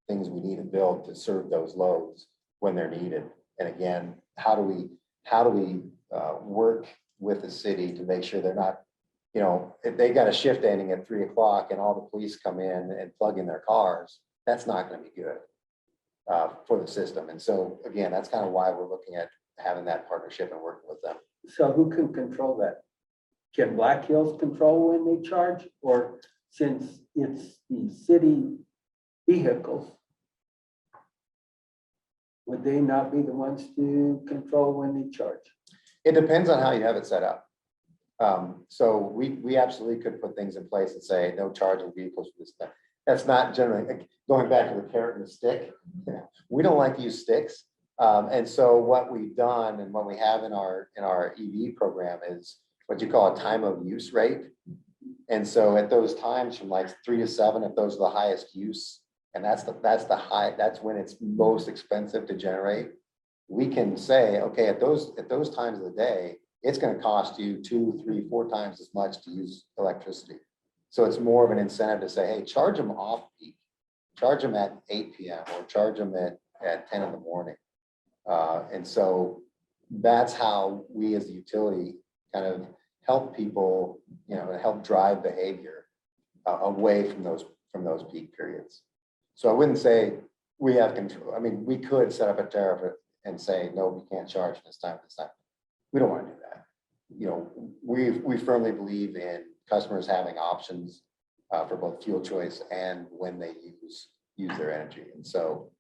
Speaker 2: things we need to build to serve those loads when they're needed. And again, how do we work with the city to make sure they're not, if they got a shift ending at 3 o'clock and all the police come in and plug in their cars, that's not going to be good for the system. And so again, that's kind of why we're looking at having that partnership and working with them.
Speaker 5: So who can control that? Can Black Hills control when they charge? Or since it's the city vehicles, would they not be the ones to control when they charge?
Speaker 2: It depends on how you have it set up. So we absolutely could put things in place and say no charging vehicles for this thing. That's not generally, going back to the carrot and the stick. We don't like to use sticks. And so what we've done and what we have in our EV program is what you call a time of use rate. And so at those times from like 3 to 7, if those are the highest use, and that's when it's most expensive to generate, we can say, okay, at those times of the day, it's going to cost you 2, 3, 4 times as much to use electricity. So it's more of an incentive to say, hey, charge them off peak, charge them at 8 p.m. or charge them at 10 in the morning. And so that's how we as a utility kind of help people, help drive behavior. away from those peak periods. So I wouldn't say we have control. I mean, we could set up a tariff and say, no, we can't charge this time, this time. We don't want to do that. You know, we firmly believe in customers having options for both fuel choice and when they use their energy. And so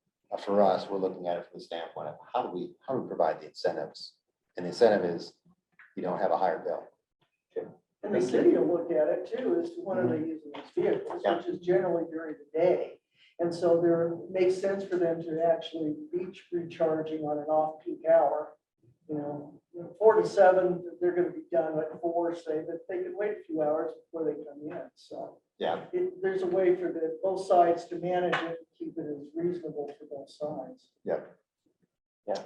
Speaker 2: for us, we're looking at it from the standpoint of how do we provide the incentives? And the incentive is you don't have a higher bill.
Speaker 8: And the city will look at it too, as to when are they using these vehicles,
Speaker 2: Yeah.
Speaker 8: which is generally during the day. And so it makes sense for them to actually be recharging on an off-peak hour. You know, 4 to 7, they're gonna be done at 4, say, but they can wait a few hours before they come in, so.
Speaker 2: Yeah.
Speaker 8: There's a way for both sides to manage it, and keep it as reasonable for both sides.
Speaker 4: Yeah,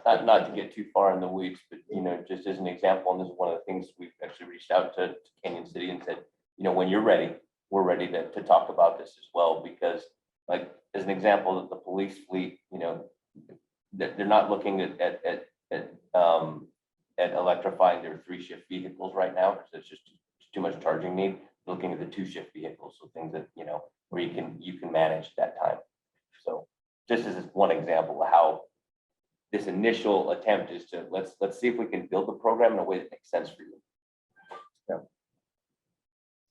Speaker 4: not to get too far in the weeds, but you know, just as an example, and this is one of the things we've actually reached out to Canyon City and said, you know, when you're ready, we're ready to talk about this as well, because like, as an example, the police fleet, you know, they're not looking at electrifying their 3-shift vehicles right now, because it's just too much charging need. Looking at the 2-shift vehicles, so things that, you know, where you can manage that time. So just as one example of how this initial attempt is to let's see if we can build the program in a way that makes sense for you.
Speaker 2: Yeah.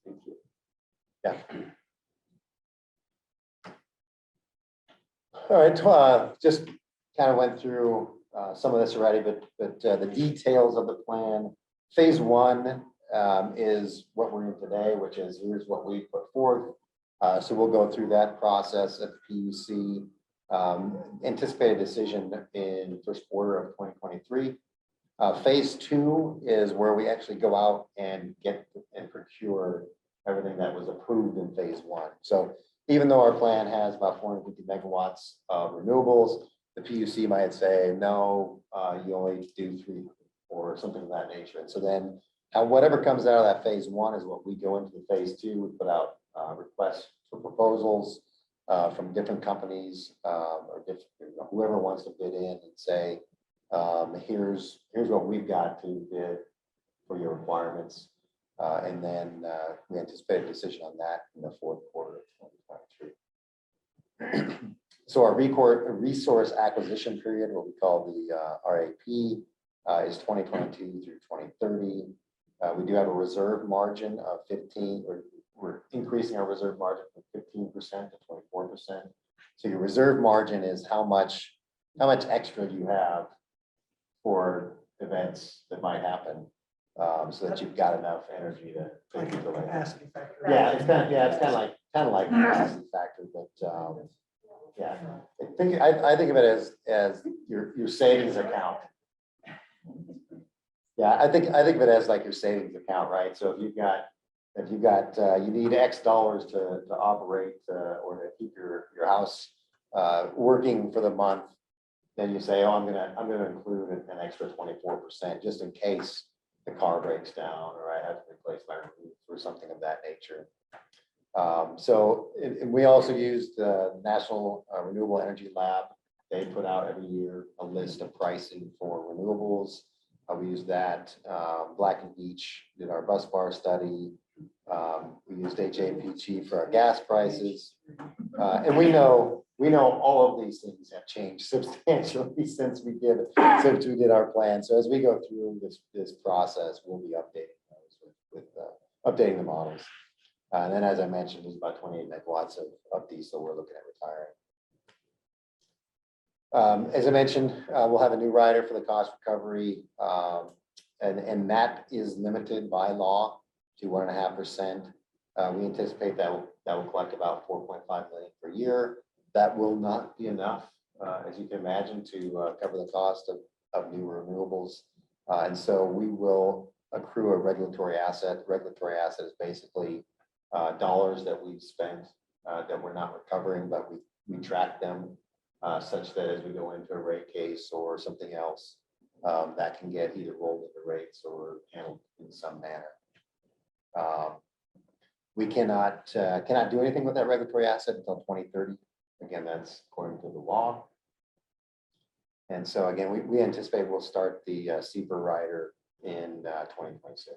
Speaker 4: Thank you.
Speaker 2: Yeah. All right, just kind of went through some of this already, but the details of the plan. Phase 1 is what we're in today, which is here's what we put forth. So we'll go through that process at the PUC. Anticipated decision in first quarter of 2023. Phase 2 is where we actually go out and get and procure everything that was approved in phase 1. So even though our plan has about 450 megawatts of renewables, the PUC might say, no, you only do 3 or something of that nature. And so then whatever comes out of that phase 1 is what we go into the phase 2. We put out requests for proposals from different companies or whoever wants to bid in and say, here's what we've got to bid for your requirements. And then we anticipate a decision on that in the fourth quarter of 2023. So our resource acquisition period, what we call the RAP, is 2022 through 2030. We do have a reserve margin of 15, or we're increasing our reserve margin from 15% to 24%. So your reserve margin is how much extra you have for events that might happen, so that you've got enough energy to
Speaker 1: Like a
Speaker 2: to like.
Speaker 1: capacity factor.
Speaker 2: Yeah, it's kind of like capacity factor, but yeah, I think of it as your savings account. Yeah, I think of it as like your savings account, right? So if you've got you need X dollars to operate or to keep your house working for the month, then you say, oh, I'm gonna include an extra 24% just in case the car breaks down or I have to replace my roof or something of that nature. And we also use the National Renewable Energy Lab. They put out every year a list of pricing for renewables. We use that. Black and Beach did our bus bar study. We used HAPG for our gas prices. And we know all of these things have changed substantially since we did our plan. So as we go through this process, we'll be updating those with updating the models. And then, as I mentioned, there's about 28 megawatts of diesel we're looking at retiring. As I mentioned, we'll have a new rider for the cost recovery, and that is limited by law to 1.5%. We anticipate that will collect about 4.5 million per year. That will not be enough, as you can imagine, to cover the cost of new renewables. And so we will accrue a regulatory asset. Regulatory asset is basically dollars that we've spent that we're not recovering, but we track them such that as we go into a rate case or something else, that can get either rolled into rates or handled in some manner. We cannot do anything with that regulatory asset until 2030. Again, that's according to the law. And so again, we anticipate we'll start the SEPR rider in 2026.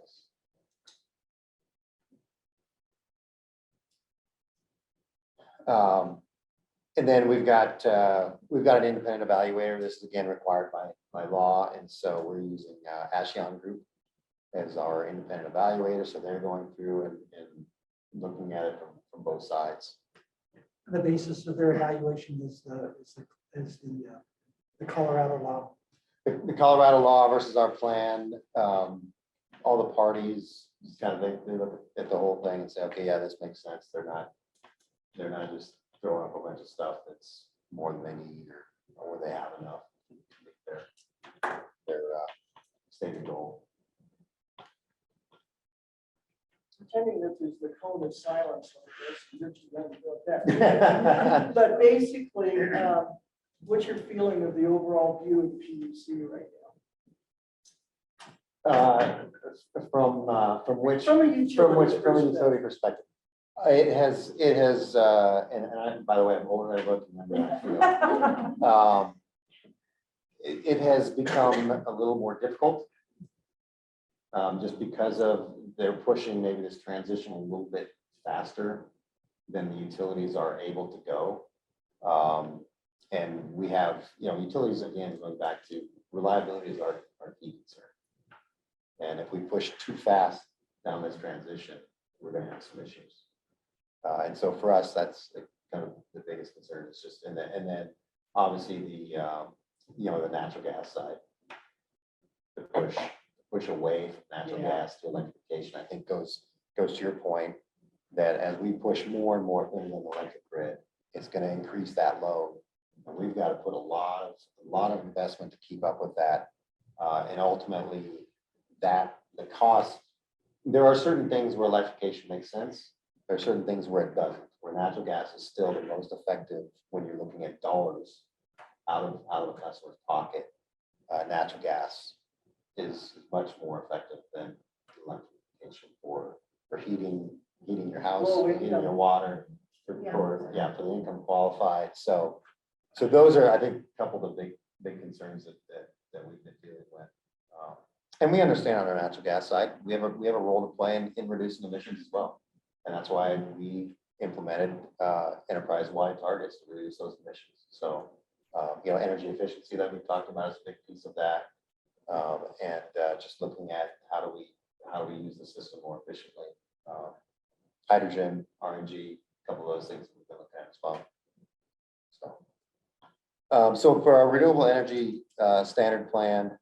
Speaker 2: And then we've got an independent evaluator. This is again required by law. And so we're using Ashion Group as our independent evaluator. So they're going through and looking at it from both sides.
Speaker 1: The basis of their evaluation is the Colorado law.
Speaker 2: The Colorado law versus our plan, all the parties kind of, they look at the whole thing and say, okay, yeah, this makes sense. They're not just throwing up a bunch of stuff that's more than they need or they have enough to meet their stated goal.
Speaker 8: Pretending that there's the cone of silence on this, Richard doesn't know that. But basically, what's your feeling of the overall view of PUC right
Speaker 2: From which,
Speaker 8: now? From a utility
Speaker 2: utility perspective. It has, and I, by the way, I'm older than I look. It has become a little more difficult. Just because of they're pushing maybe this transition a little bit faster than the utilities are able to go. And we have, utilities again, going back to reliability is our key concern. And if we push too fast down this transition, we're going to have some issues. And so for us, that's kind of the biggest concern. It's just, and then obviously the natural gas side, the push away from natural gas to electrification, I think goes to your point that as we push more and more things on the electric grid, it's going to increase that load. And we've got to put a lot of investment to keep up with that. And ultimately the cost, there are certain things where electrification makes sense. There are certain things where it doesn't, where natural gas is still the most effective when you're looking at dollars out of a customer's pocket. Natural gas is much more effective than electrification for heating your house, heating your water, for the income qualified. So those are, I think, a couple of the big concerns that we've been dealing with. And we understand on our natural gas side, we have a role to play in reducing emissions as well. And that's why we implemented enterprise-wide targets to reduce those emissions. So, energy efficiency that we've talked about is a big piece of that. And just looking at how do we use the system more efficiently. Hydrogen, RNG, a couple of those things we've been looking at as well. So for our renewable energy standard plan,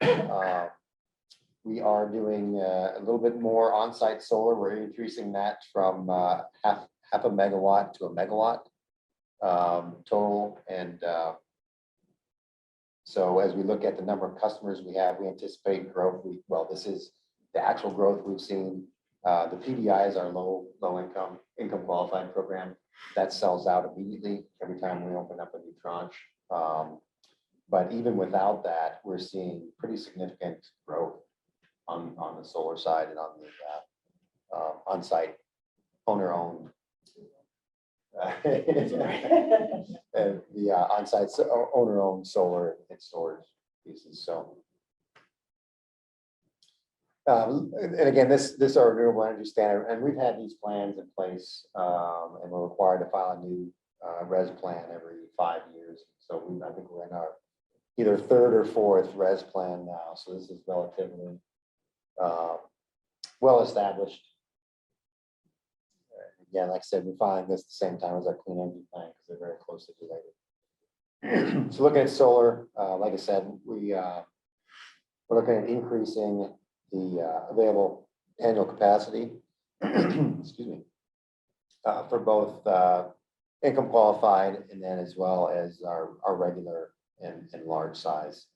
Speaker 2: we are doing a little bit more on-site solar. We're increasing that from half a megawatt to a megawatt total. And so as we look at the number of customers we have, we anticipate growth. This is the actual growth we've seen. The PDI is our low income qualified program that sells out immediately every time we open up a new tranche. But even without that, we're seeing pretty significant growth on the solar side and on the on-site owner-owned the on-site owner-owned solar and storage pieces. So, and again, this is our renewable energy standard, and we've had these plans in place, and we're required to file a new res plan every 5 years. So I think we're in our either third or fourth res plan now. So this is relatively well established. Again, like I said, we're filing this at the same time as our clean energy plan because they're very closely related. So looking at solar, like I said, we're looking at increasing the available annual capacity, excuse me, for both income qualified and then as well as our regular and large size.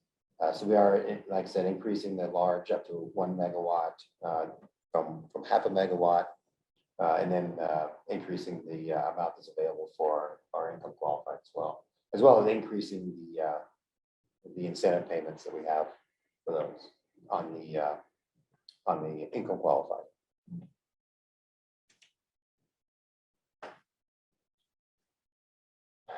Speaker 2: So we are, like I said, increasing the large up to 1 megawatt from half a megawatt, and then increasing the amount that's available for our income qualified as well as increasing the incentive payments that we have for those on the income qualified.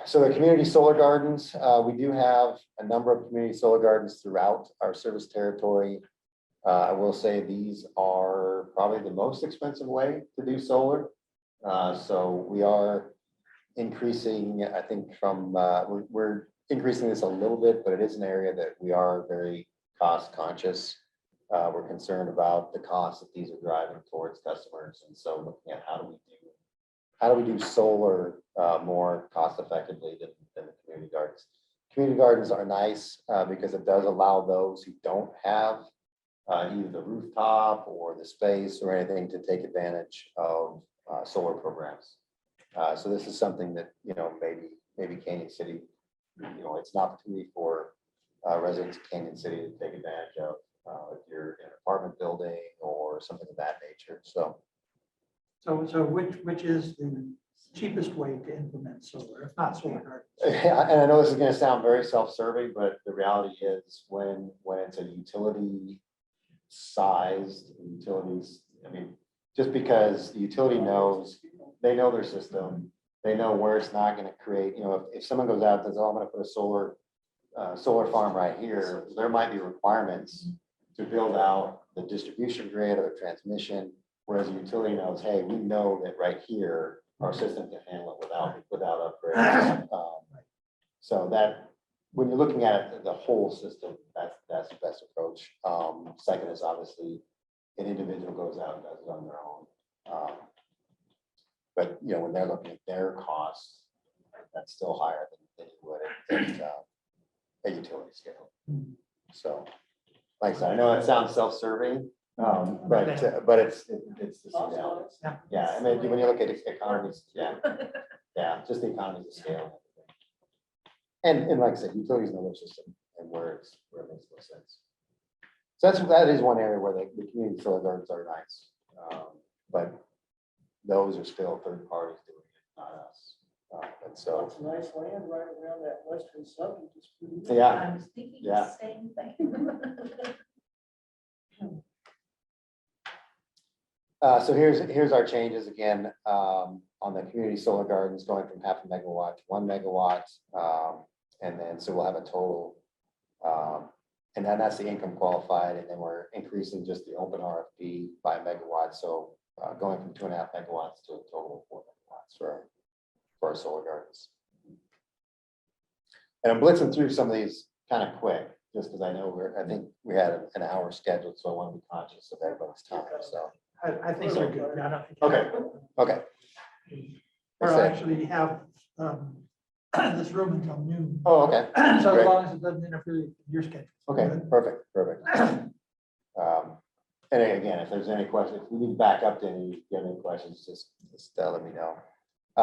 Speaker 2: So the community solar gardens, we do have a number of community solar gardens throughout our service territory. I will say these are probably the most expensive way to do solar. So we are increasing, I think from, we're increasing this a little bit, but it is an area that we are very cost conscious. We're concerned about the cost that these are driving towards customers. And so looking at how do we do solar more cost effectively than the community gardens. Community gardens are nice because it does allow those who don't have either the rooftop or the space or anything to take advantage of solar programs. So this is something that, you know, maybe Canyon City, you know, it's an opportunity for residents of Canyon City to take advantage of if you're in an apartment building or something of that nature. So
Speaker 1: So which is the cheapest way to implement solar, if not solar gardens?
Speaker 2: and I know this is going to sound very self-serving, but the reality is when it's a utility sized utilities, I mean, just because the utility knows, they know their system, they know where it's not going to create, you know, if someone goes out and says, oh, I'm going to put a solar farm right here, there might be requirements to build out the distribution grid or the transmission, whereas the utility knows, hey, we know that right here, our system can handle it without upgrades. So that, when you're looking at it, the whole system, that's the best approach. Second is obviously an individual goes out and does it on their own. But you know, when they're looking at their costs, that's still higher than you would at utility scale. So, like I said, I know it sounds self-serving, but it's the reality. Yeah, I mean, when you look at economies, yeah, just the economies of scale. And like I said, utilities know their system and where it makes most sense. So that is one area where the community solar gardens are nice. But those are still third parties doing it, not us. And so,
Speaker 8: Lots of nice land right around that western suburbs. It's pretty good.
Speaker 2: yeah,
Speaker 7: I was thinking
Speaker 2: Yeah.
Speaker 7: the same thing.
Speaker 2: so here's our changes again, on the community solar gardens going from 0.5 megawatt to 1 megawatt. And then, so we'll have a total, and then that's the income qualified, and then we're increasing just the open RFP by megawatt. So going from 2.5 megawatts to a total of 4 megawatts for our solar gardens. And I'm blitzing through some of these kind of quick, just because I know I think we had an hour scheduled, so I want to be conscious of everybody's time, so.
Speaker 1: I think they're good. I don't think-
Speaker 2: Okay.
Speaker 1: Or actually have this room until noon.
Speaker 2: Oh, okay.
Speaker 1: So
Speaker 2: Great.
Speaker 1: as long as it doesn't interfere with your schedule.
Speaker 2: Okay, perfect. And again, if there's any questions, if we need to back up to any, if you have any questions, just let me know.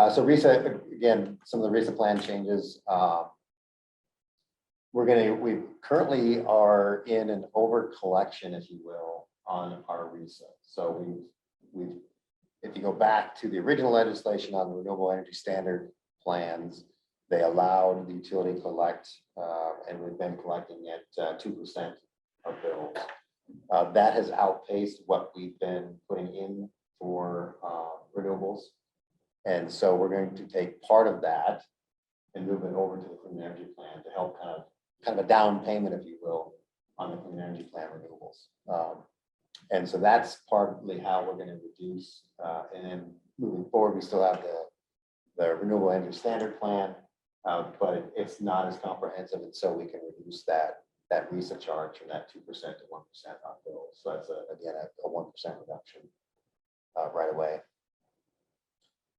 Speaker 2: So RISA, again, some of the RISA plan changes. We currently are in an over collection, if you will, on our RISA. So if you go back to the original legislation on the renewable energy standard plans, they allowed the utility to collect, and we've been collecting at 2% of bills. That has outpaced what we've been putting in for renewables. And so we're going to take part of that and move it over to the clean energy plan to help kind of a down payment, if you will, on the clean energy plan renewables. And so that's partly how we're going to reduce. And then moving forward, we still have the renewable energy standard plan, but it's not as comprehensive, and so we can reduce that RISA charge from that 2% to 1% on bills. So that's again a 1% reduction right away.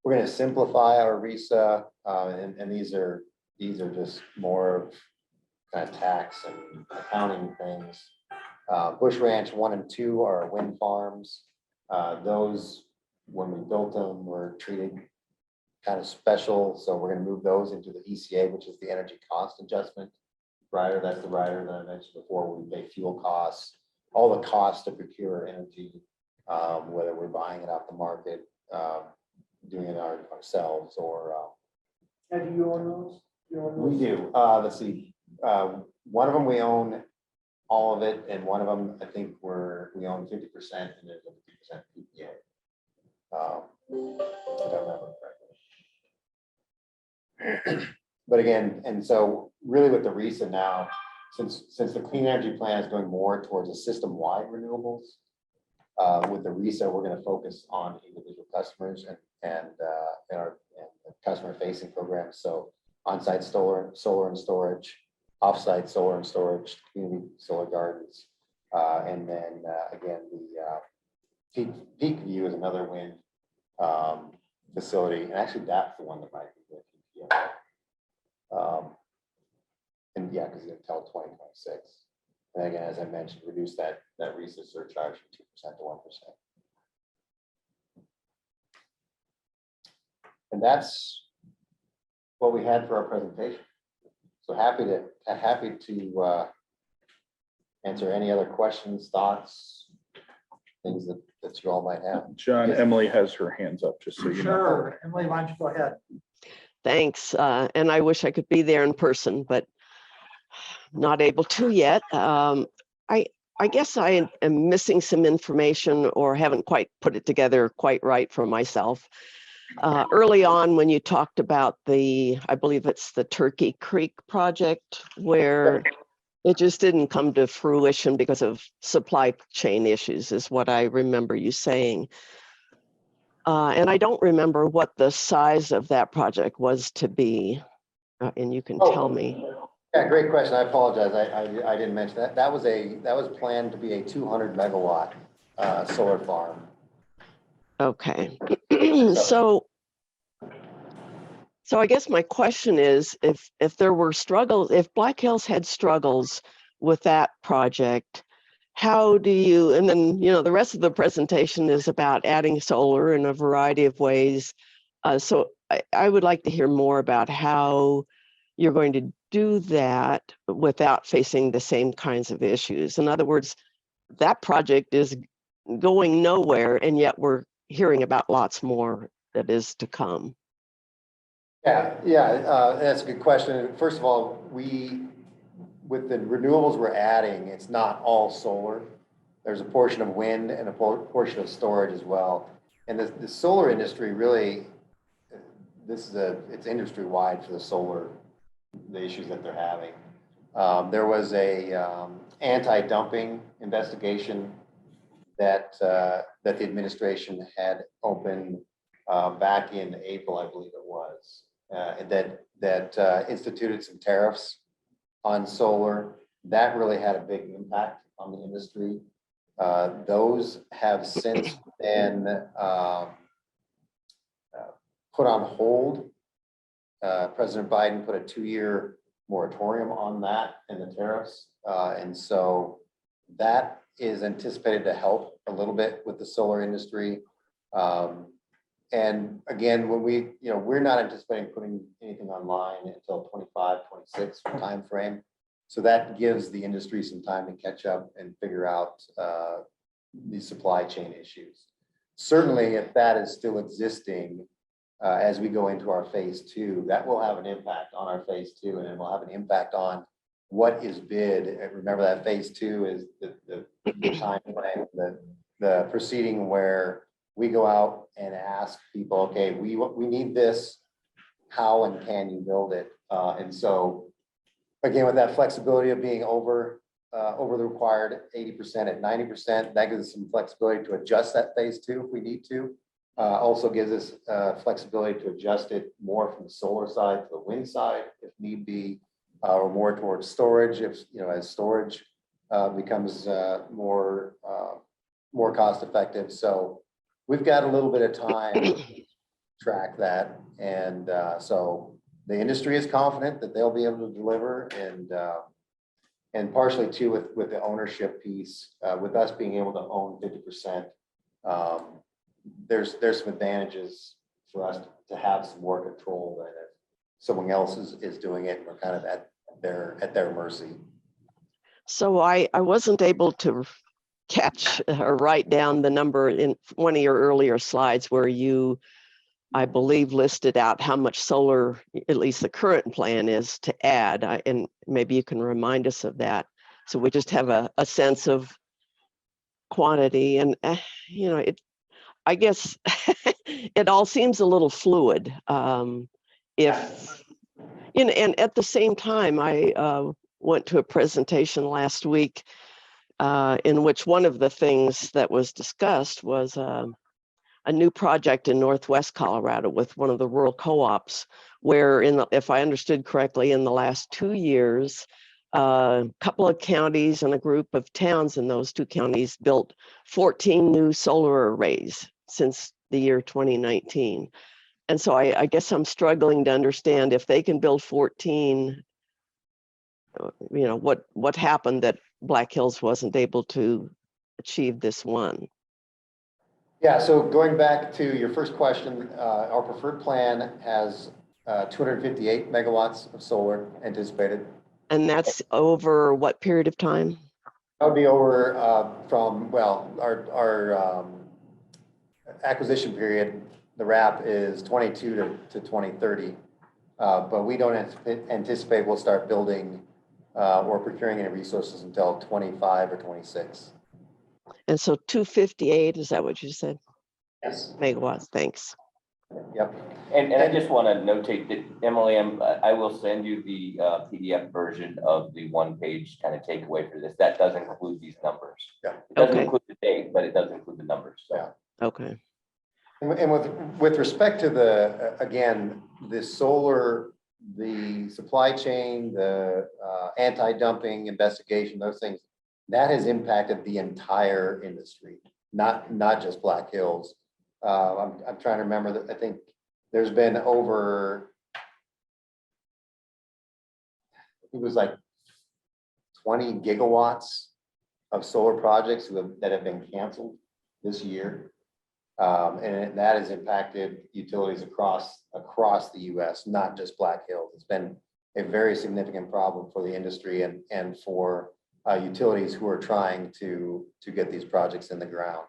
Speaker 2: We're going to simplify our RISA, and these are just more of kind of tax and accounting things. Bush Ranch 1 and 2 are wind farms. Those, when we built them, were treated kind of special. So we're going to move those into the ECA, which is the energy cost adjustment rider. That's the rider that I mentioned before, where we pay fuel costs, all the costs to procure energy, whether we're buying it off the market, doing it ourselves, or
Speaker 8: Now, do you own those? You own
Speaker 2: we
Speaker 8: those?
Speaker 2: do. Let's see. One of them we own all of it, and one of them I think we own 50%, and there's a 50% PPA. If I remember correctly. But again, and so really with the RISA now, since the clean energy plan is going more towards a system-wide renewables, With the RESA, we're going to focus on individual customers and our customer facing programs. So on-site solar and storage, off-site solar and storage, community solar gardens. And then again, the Peak View is another wind facility. And actually that's the one that might be with PPM. And yeah, because it's until 2026. And again, as I mentioned, reduce that RESA surcharge from 2% to 1%. And that's what we had for our presentation. So happy to answer any other questions, thoughts, things that you all might have.
Speaker 3: John,
Speaker 2: Yes.
Speaker 3: Emily has her hands up, just so you know.
Speaker 1: Sure, Emily, why don't you go ahead?
Speaker 9: Thanks. And I wish I could be there in person, but not able to yet. I guess I am missing some information or haven't quite put it together quite right for myself. Early on, when you talked about I believe it's the Turkey Creek project, where it just didn't come to fruition because of supply chain issues, is what I remember you saying. And I don't remember what the size of that project was to be, and you can tell me.
Speaker 2: Yeah, great question. I apologize. I didn't mention that. That was planned to be a 200 megawatt solar farm.
Speaker 9: Okay. So I guess my question is, if there were struggles, if Black Hills had struggles with that project, how do you, and then, the rest of the presentation is about adding solar in a variety of ways. So I would like to hear more about how you're going to do that without facing the same kinds of issues. In other words, that project is going nowhere, and yet we're hearing about lots more that is to come.
Speaker 2: Yeah, that's a good question. First of all, with the renewables we're adding, it's not all solar. There's a portion of wind and a portion of storage as well. And the solar industry really, it's industry wide for the issues that they're having. There was a anti-dumping investigation that the administration had opened back in April, I believe it was, that instituted some tariffs on solar. That really had a big impact on the industry. Those have since been put on hold. President Biden put a 2-year moratorium on that and the tariffs. And so that is anticipated to help a little bit with the solar industry. And again, when we're not anticipating putting anything online until 25, 26 timeframe. So that gives the industry some time to catch up and figure out the supply chain issues. Certainly, if that is still existing as we go into our phase 2, that will have an impact on our phase 2, and it will have an impact on what is bid. And remember that phase 2 is the time frame, the proceeding where we go out and ask people, okay, we need this, how and can you build it? And so again, with that flexibility of being over the required 80% at 90%, that gives us some flexibility to adjust that phase 2 if we need to. Also gives us flexibility to adjust it more from the solar side to the wind side if need be, or more towards storage if, as storage becomes more cost effective. So we've got a little bit of time to track that. And so the industry is confident that they'll be able to deliver, and partially too with the ownership piece, with us being able to own 50%, there's some advantages for us to have some more control than if someone else is doing it. We're kind of at their mercy.
Speaker 9: So I wasn't able to catch or write down the number in one of your earlier slides where you, I believe, listed out how much solar, at least the current plan is to add. And maybe you can remind us of that. So we just have a sense of quantity. And, I guess it all seems a little fluid. And at the same time, I went to a presentation last week in which one of the things that was discussed was a new project in Northwest Colorado with one of the rural co-ops, where if I understood correctly, in the last 2 years, a couple of counties and a group of towns in those 2 counties built 14 new solar arrays since the year 2019. And so I guess I'm struggling to understand if they can build 14, what happened that Black Hills wasn't able to achieve this one.
Speaker 2: Yeah, so going back to your first question, our preferred plan has 258 megawatts of solar anticipated.
Speaker 9: And that's over what period of time?
Speaker 2: That would be over from, well, our acquisition period, the wrap is 22 to 2030. But we don't anticipate we'll start building or procuring any resources until 25 or 26.
Speaker 9: And so 258, is that what you said?
Speaker 2: Yes.
Speaker 9: Megawatts, thanks.
Speaker 2: Yep.
Speaker 4: And I just want to notate that, Emily, I will send you the PDF version of the one-page kind of takeaway for this. That does include these numbers.
Speaker 2: Yeah.
Speaker 4: It doesn't
Speaker 9: Okay.
Speaker 4: include the date, but it does include the numbers. So.
Speaker 2: Yeah.
Speaker 9: Okay.
Speaker 2: And with respect to the, again, the solar, the supply chain, the anti-dumping investigation, those things, that has impacted the entire industry, not just Black Hills. I'm trying to remember that. I think there's been over, it was like 20 gigawatts of solar projects that have been canceled this year. And that has impacted utilities across the US, not just Black Hills. It's been a very significant problem for the industry and for utilities who are trying to get these projects in the ground.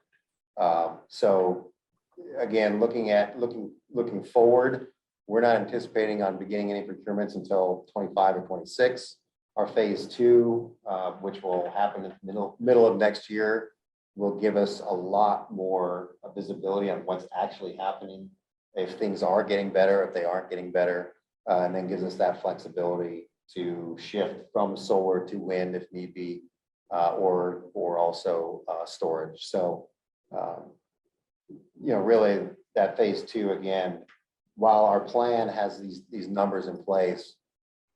Speaker 2: So again, looking forward, we're not anticipating on beginning any procurements until 25 or 26. Our phase 2, which will happen in the middle of next year, will give us a lot more visibility on what's actually happening, if things are getting better, if they aren't getting better, and then gives us that flexibility to shift from solar to wind if need be, or also storage. So, really that phase 2, again, while our plan has these numbers in place,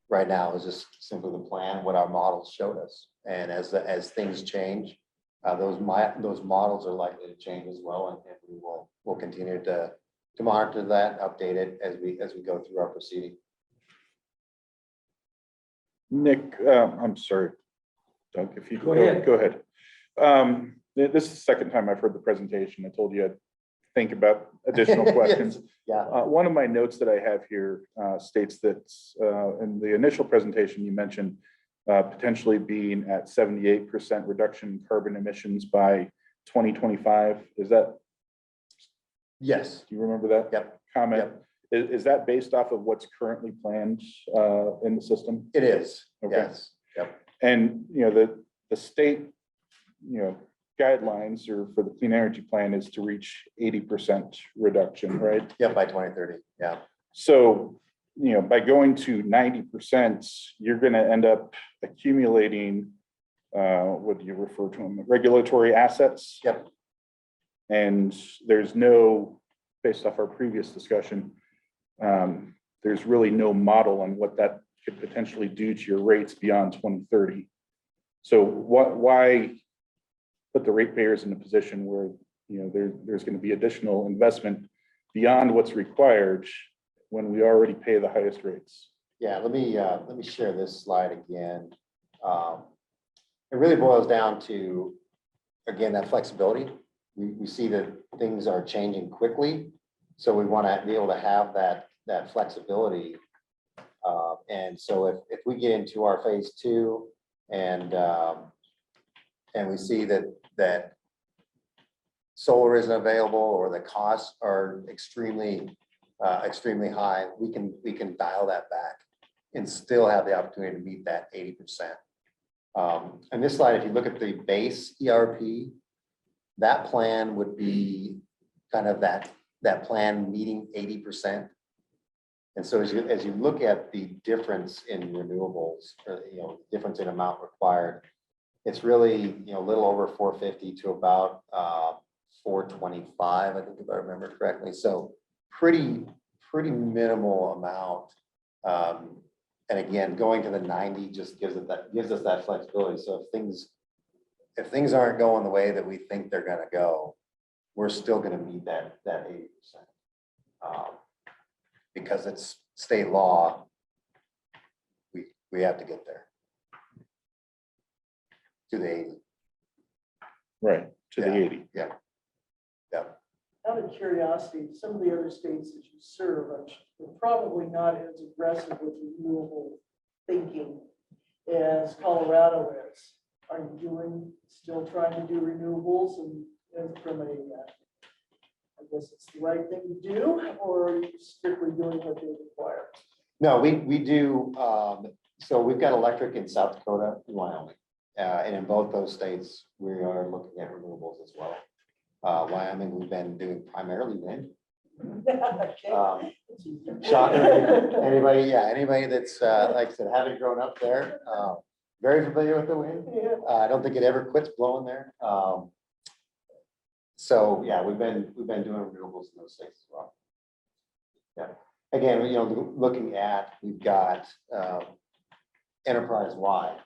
Speaker 2: right now is just simply the plan, what our models showed us. And as things change, those models are likely to change as well, and we'll continue to monitor that, update it as we go through our proceeding.
Speaker 3: Nick, I'm sorry, Doug, if you
Speaker 5: Go ahead.
Speaker 3: Go ahead. This is the second time I've heard the presentation. I told you I'd think about additional questions.
Speaker 2: Yeah.
Speaker 3: One of my notes that I have here states that in the initial presentation, you mentioned potentially being at 78% reduction in carbon emissions by 2025. Is that?
Speaker 2: Yes.
Speaker 3: Do you remember that?
Speaker 2: Yep.
Speaker 3: Comment?
Speaker 2: Yep.
Speaker 3: Is that based off of what's currently planned in the system?
Speaker 2: It is.
Speaker 3: Okay.
Speaker 2: Yes. Yep.
Speaker 3: And the state guidelines or for the clean energy plan is to reach 80% reduction, right?
Speaker 2: Yep. By 2030. Yeah.
Speaker 3: So by going to 90%, you're going to end up accumulating what do you refer to them, regulatory assets.
Speaker 2: Yep.
Speaker 3: And there's no, based off our previous discussion, there's really no model on what that could potentially do to your rates beyond 2030. So why put the ratepayers in a position where there's going to be additional investment beyond what's required when we already pay the highest rates?
Speaker 2: Yeah, let me share this slide again. It really boils down to, again, that flexibility. We see that things are changing quickly, so we want to be able to have that flexibility. And so if we get into our phase 2 and we see that solar isn't available or the costs are extremely high, we can dial that back and still have the opportunity to meet that 80%. And this slide, if you look at the base ERP, that plan would be kind of that plan meeting 80%. And so as you look at the difference in renewables, or difference in amount required, it's really, a little over 450 to about 425, I think, if I remember correctly. So pretty minimal amount. And again, going to the 90 just gives us that flexibility. So if things aren't going the way that we think they're gonna go, we're still gonna meet that 80%. Because it's state law, we have to get there. To the 80.
Speaker 3: Right, to the
Speaker 2: Yeah.
Speaker 3: 80.
Speaker 2: Yeah.
Speaker 8: Out of curiosity, some of the other states that you serve are probably not as aggressive with renewable thinking as Colorado is. Are you still trying to do renewables and from a, I guess it's the right thing to do, or are you strictly doing what they require?
Speaker 2: No, we do, so we've got electric in South Dakota and Wyoming. And in both those states, we are looking at renewables as well. Wyoming, we've been doing primarily wind.
Speaker 8: Okay.
Speaker 2: Shocker, anybody that's, like I said, having grown up there, very familiar with the wind.
Speaker 8: Yeah.
Speaker 2: I don't think it ever quits blowing there. So, yeah, we've been doing renewables in those states as well. Yeah, again, looking at, we've got enterprise-wide,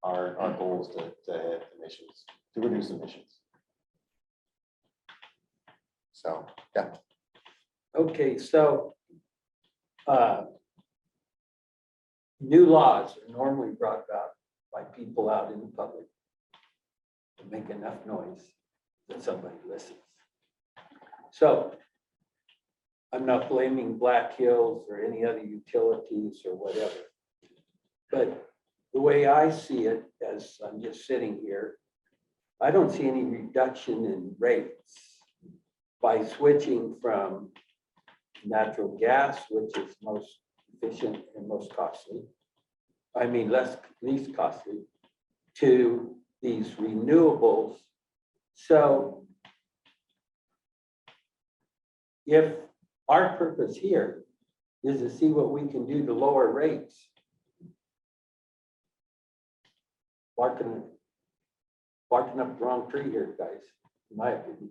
Speaker 2: our goals to hit emissions, to reduce emissions. So, yeah.
Speaker 5: Okay, so new laws are normally brought about by people out in the public to make enough noise that somebody listens. So I'm not blaming Black Hills or any other utilities or whatever. But the way I see it, as I'm just sitting here, I don't see any reduction in rates by switching from natural gas, which is most efficient and most costly, least costly, to these renewables. So if our purpose here is to see what we can do to lower rates, barking up the wrong tree here, guys, in my opinion.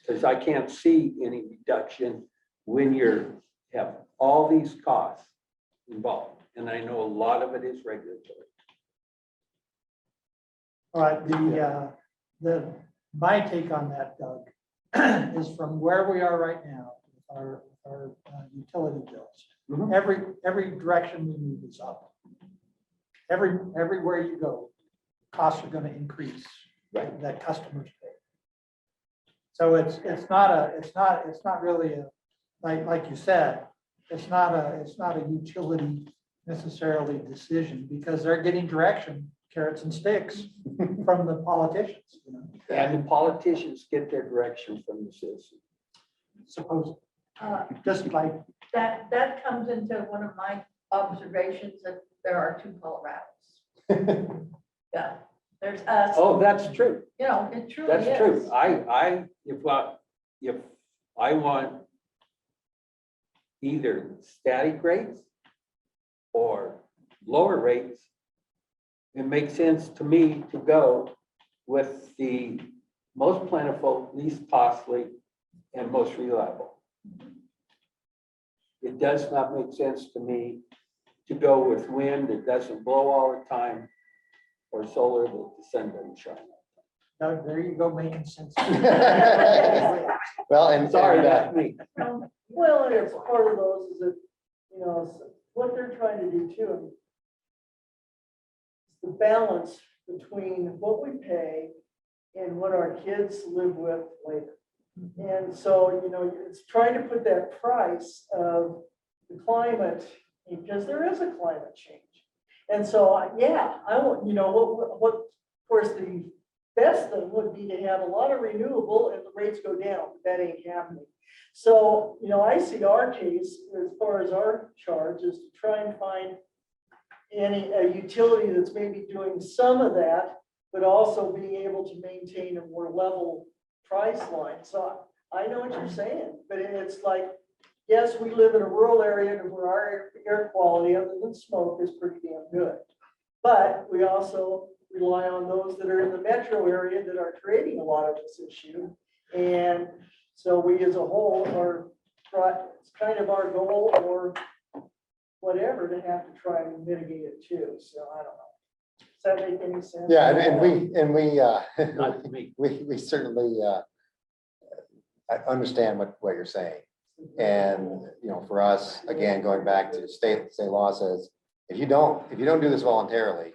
Speaker 5: Because I can't see any reduction when you have all these costs involved. And I know a lot of it is regulatory.
Speaker 1: All right, my take on that, Doug, is from where we are right now, with our utility bills.
Speaker 5: Mhm.
Speaker 1: Every direction we move is up. Everywhere you go, costs are gonna increase.
Speaker 5: Right.
Speaker 1: That customers pay. So it's not really a, like you said, it's not a utility necessarily decision, because they're getting direction, carrots and sticks from the politicians,
Speaker 5: And the politicians get their direction from the citizens.
Speaker 1: Suppose,
Speaker 7: Uh,
Speaker 1: just like,
Speaker 7: That comes into one of my observations that there are two Colorados. Yeah, there's us,
Speaker 5: Oh, that's true.
Speaker 7: it truly is.
Speaker 5: That's true. If I want either static rates or lower rates, it makes sense to me to go with the most plentiful, least costly, and most reliable. It does not make sense to me to go with wind that doesn't blow all the time, or solar that the sun doesn't shine.
Speaker 1: there you go, making sense.
Speaker 2: Well, and
Speaker 5: Sorry,
Speaker 2: and,
Speaker 5: that's me.
Speaker 8: Well, and it's part of those is that, what they're trying to do too. I mean, it's the balance between what we pay and what our kids live with later. And so, it's trying to put that price of the climate, because there is a climate change. And so, yeah, I want, what, of course, the best thing would be to have a lot of renewable and the rates go down, but that ain't happening. So, I see our case as far as our charge is to try and find a utility that's maybe doing some of that, but also being able to maintain a more level price line. So I know what you're saying, but it's like, yes, we live in a rural area where our air quality, other than smoke, is pretty damn good. But we also rely on those that are in the metro area that are creating a lot of this issue. And so we as a whole are, it's kind of our goal or whatever to have to try and mitigate it too. So I don't know. Does that make any sense?
Speaker 2: Yeah, and we,
Speaker 5: Not to me.
Speaker 2: we certainly, I understand what you're saying. And, you know, for us, again, going back to state law says, if you don't do this voluntarily,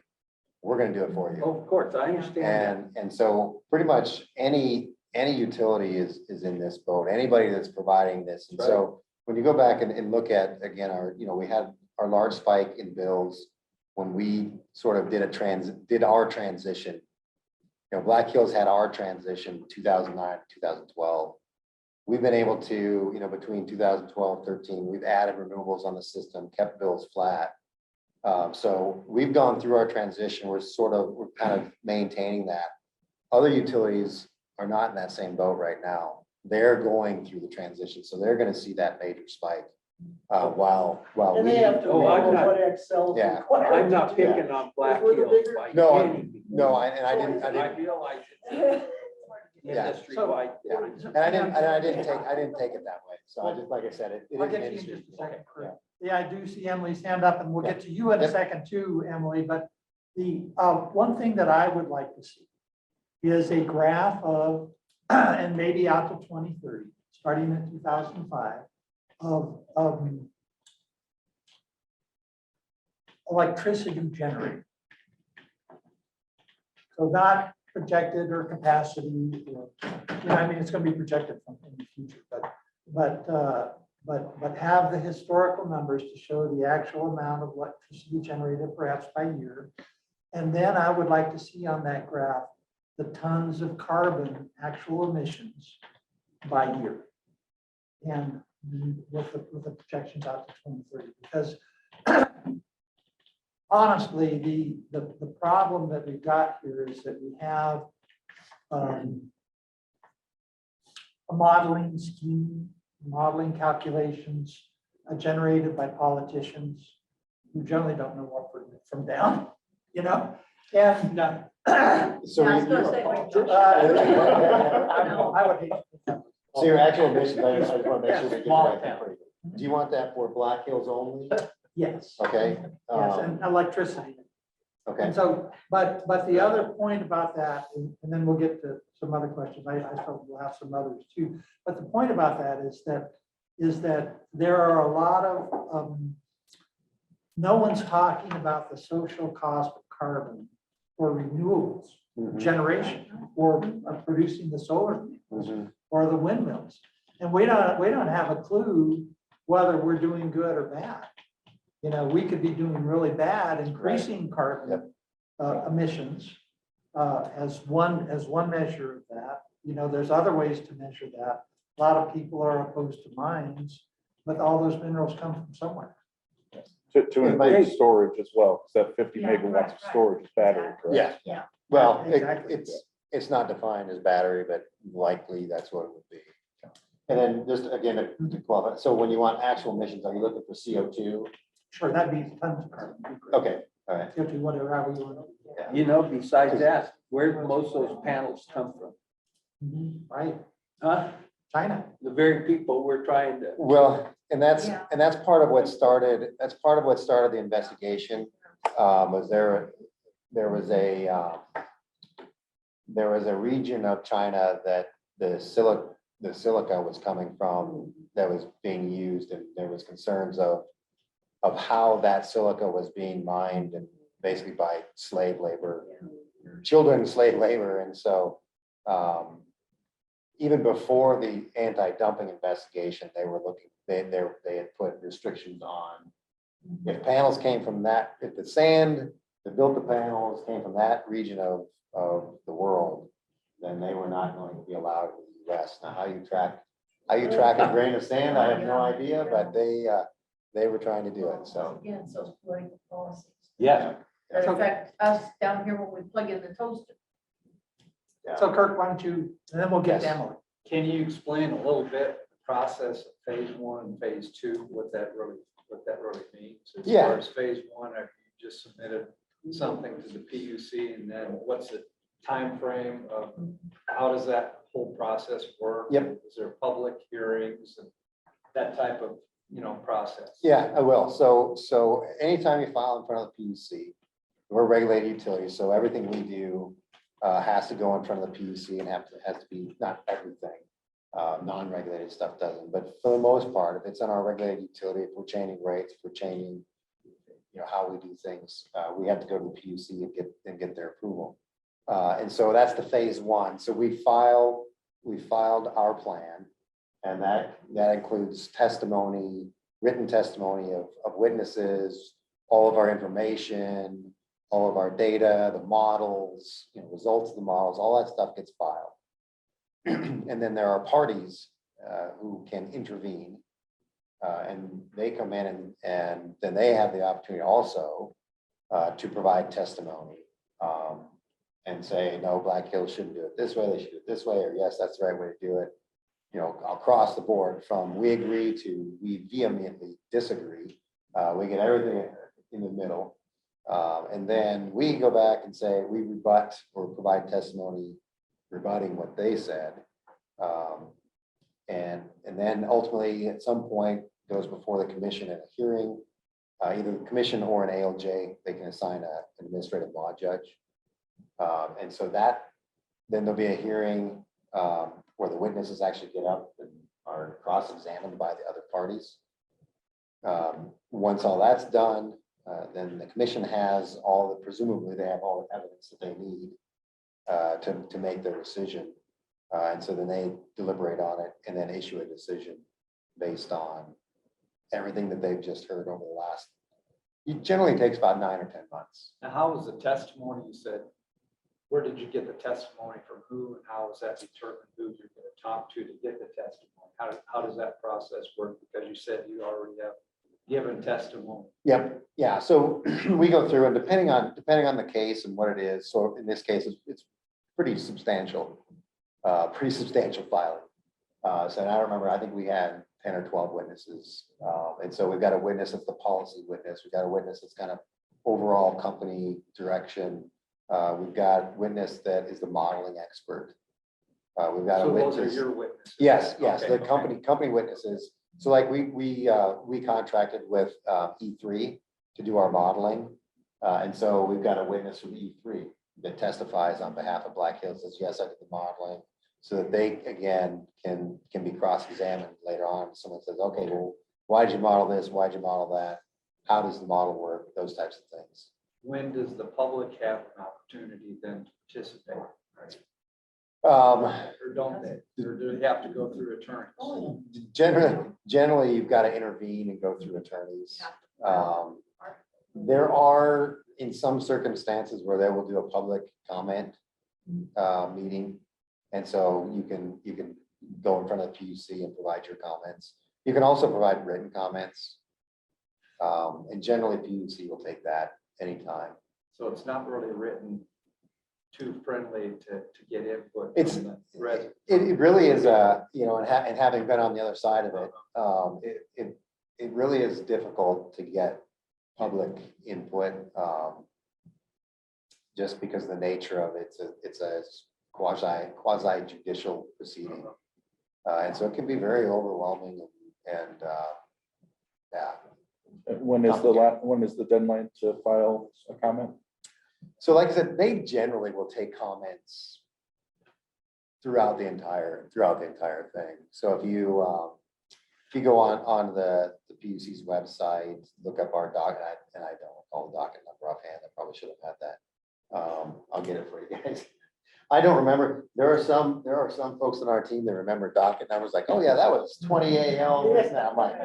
Speaker 2: we're gonna do it for you.
Speaker 5: Of course, I understand
Speaker 2: And so pretty much any utility is in this boat, anybody that's providing this. And so when you go back and look at, again, we had our large spike in bills when we sort of did our transition. You know, Black Hills had our transition 2009, 2012. We've been able to, between 2012, 13, we've added renewables on the system, kept bills flat. So we've gone through our transition. We're kind of maintaining that. Other utilities are not in that same boat right now. They're going through the transition, so they're going to see that major spike. While
Speaker 8: And
Speaker 2: we,
Speaker 8: they have to
Speaker 5: Oh, I'm
Speaker 8: know
Speaker 5: not-
Speaker 8: what Excel.
Speaker 2: Yeah.
Speaker 5: I'm not picking on Black
Speaker 8: We're the
Speaker 5: Hills
Speaker 8: bigger-
Speaker 5: by
Speaker 2: No,
Speaker 5: any means.
Speaker 2: no, I didn't.
Speaker 5: I realize it's
Speaker 2: Yeah.
Speaker 5: industry-wide.
Speaker 2: Yeah. And I didn't take it that way. So I just, like I said, it
Speaker 1: I'll
Speaker 2: is
Speaker 1: get
Speaker 2: an
Speaker 1: to you in
Speaker 2: industry.
Speaker 1: just a second, Chris.
Speaker 2: Yeah.
Speaker 1: Yeah, I do see Emily's hand up, and we'll get to you in a
Speaker 2: Yep.
Speaker 1: second too, Emily, but the one thing that I would like to see is a graph of, and maybe out to 2030, starting in 2005, of electricity generated. So not projected or capacity, or, I mean, it's gonna be projected from in the future, but have the historical numbers to show the actual amount of electricity generated perhaps by year. And then I would like to see on that graph the tons of carbon actual emissions by year. And with the projections out to 2030, because honestly, the problem that we've got here is that we have a modeling scheme, modeling calculations generated by politicians who generally don't know up from down, and
Speaker 2: So
Speaker 7: Yeah, I was
Speaker 2: we-
Speaker 7: gonna say, wait,
Speaker 1: I would hate. to-
Speaker 2: So your actual emissions, I just want to make sure we get that right for you. Do you want that for Black Hills only?
Speaker 1: Yes.
Speaker 2: Okay.
Speaker 1: Yes, and electricity.
Speaker 2: Okay.
Speaker 1: And so, but the other point about that, and then we'll get to some other questions, I thought we'll have some others too. But the point about that is that there are a lot of, no one's talking about the social cost of carbon for renewables, generation, or producing the solar panels,
Speaker 2: Mhm.
Speaker 1: or the windmills. And we don't have a clue whether we're doing good or bad. We could be doing really bad, increasing carbon emissions as one measure of that. There's other ways to measure that. A lot of people are opposed to mines, but all those minerals come from somewhere.
Speaker 3: To include storage as well, because that 50
Speaker 7: Yeah,
Speaker 3: megawatts
Speaker 7: right,
Speaker 3: of storage is battery, correct?
Speaker 2: Yeah.
Speaker 7: Yeah.
Speaker 2: Well,
Speaker 1: Exactly.
Speaker 2: it's not defined as battery, but likely that's what it would be. And then just again, to qualify, so when you want actual emissions, are you looking for CO2?
Speaker 1: Sure, that'd be tons of carbon.
Speaker 2: Okay, all right.
Speaker 1: CO2, whatever, however you want.
Speaker 5: Besides that, where do most of those panels come from?
Speaker 1: Right,
Speaker 5: Huh?
Speaker 1: China.
Speaker 5: The very people we're trying to.
Speaker 2: Well, and that's
Speaker 7: Yeah.
Speaker 2: part of what started, the investigation. Was there was a region of China that the silica was coming from that was being used, and there was concerns of how that silica was being mined and basically by slave labor, children slave labor. And so even before the anti-dumping investigation, they were looking, they had put restrictions on if panels came from that, if the sand that built the panels came from that region of the world, then they were not going to be allowed in the US. Now, how you track a grain of sand, I have no idea, but they were trying to do it, so.
Speaker 7: Again, so political policies.
Speaker 5: Yeah.
Speaker 7: That affect us down here when we plug in the toaster.
Speaker 1: So Kirk, why don't you, and then we'll get to
Speaker 2: Yes.
Speaker 1: Emily.
Speaker 10: Can you explain a little bit the process of phase one and phase two, what that really means? As
Speaker 2: Yeah.
Speaker 10: far as phase one, after you just submitted something to the PUC, and then what's the time frame of, how does that whole process work?
Speaker 2: Yep.
Speaker 10: Is there public hearings and that type of, process?
Speaker 2: Yeah, I will. So anytime you file in front of the PUC, we're a regulated utility, so everything we do has to go in front of the PUC and has to be, not everything. Non-regulated stuff doesn't, but for the most part, if it's on our regulated utility, if we're changing rates, if we're changing, how we do things, we have to go to the PUC and get their approval. And so that's the phase one. So we filed our plan, and that includes testimony, written testimony of witnesses, all of our information, all of our data, the models, results of the models, all that stuff gets filed. And then there are parties who can intervene, and they come in and then they have the opportunity also to provide testimony and say, no, Black Hills shouldn't do it this way, they should do it this way, or yes, that's the right way to do it. Across the board, from we agree to we vehemently disagree. We get everything in the middle. And then we go back and say we rebut or provide testimony rebutting what they said. And then ultimately, at some point, goes before the commission in a hearing, either the commission or an ALJ, they can assign an administrative law judge. And so then there'll be a hearing where the witnesses actually get up and are cross-examined by the other parties. Once all that's done, then the commission has presumably they have all the evidence that they need to make their decision. And so then they deliberate on it and then issue a decision based on everything that they've just heard over the last, it generally takes about 9 or 10 months.
Speaker 10: Now, how was the testimony? You said, where did you get the testimony from who, and how was that determined who you're going to talk to get the testimony? How does that process work? Because you said you already have given testimony.
Speaker 2: Yep, yeah, so we go through and depending on the case and what it is, so in this case, it's pretty substantial filing. So I remember, I think we had 10 or 12 witnesses. And so we've got a witness that's the policy witness. We've got a witness that's kind of overall company direction. We've got witness that is the modeling expert. We've got a
Speaker 10: So those
Speaker 2: witness.
Speaker 10: are your witnesses?
Speaker 2: Yes,
Speaker 10: Okay,
Speaker 2: the company witnesses. So like we contracted with E3 to do our modeling. And so we've got a witness from E3 that testifies on behalf of Black Hills, says, yes, I did the modeling. So that they, again, can be cross-examined later on. Someone says, okay, well, why'd you model this? Why'd you model that? How does the model work? Those types of things.
Speaker 10: When does the public have an opportunity then to participate?
Speaker 2: Um,
Speaker 10: Or don't they? Or do they have to go through attorneys?
Speaker 2: Generally, you've got to intervene and go through attorneys. There are, in some circumstances, where they will do a public comment meeting. And so you can go in front of the PUC and provide your comments. You can also provide written comments. And generally PUC will take that anytime.
Speaker 10: So it's not really written too friendly to get input.
Speaker 2: It's,
Speaker 10: from the residents.
Speaker 2: it really is, and having been on the other side of it, it really is difficult to get public input. Just because of the nature of it, it's a quasi judicial proceeding. And so it can be very overwhelming and yeah.
Speaker 3: When is the deadline to file a comment?
Speaker 2: So like I said, they generally will take comments throughout the entire thing. So if you go on the PUC's website, look up our docket, and I don't recall the docket number offhand, I probably should have had that. I'll get it for you guys. I don't remember. There are some folks on our team that remember docket numbers, like, oh yeah, that was 20 AL. This and that. I'm like,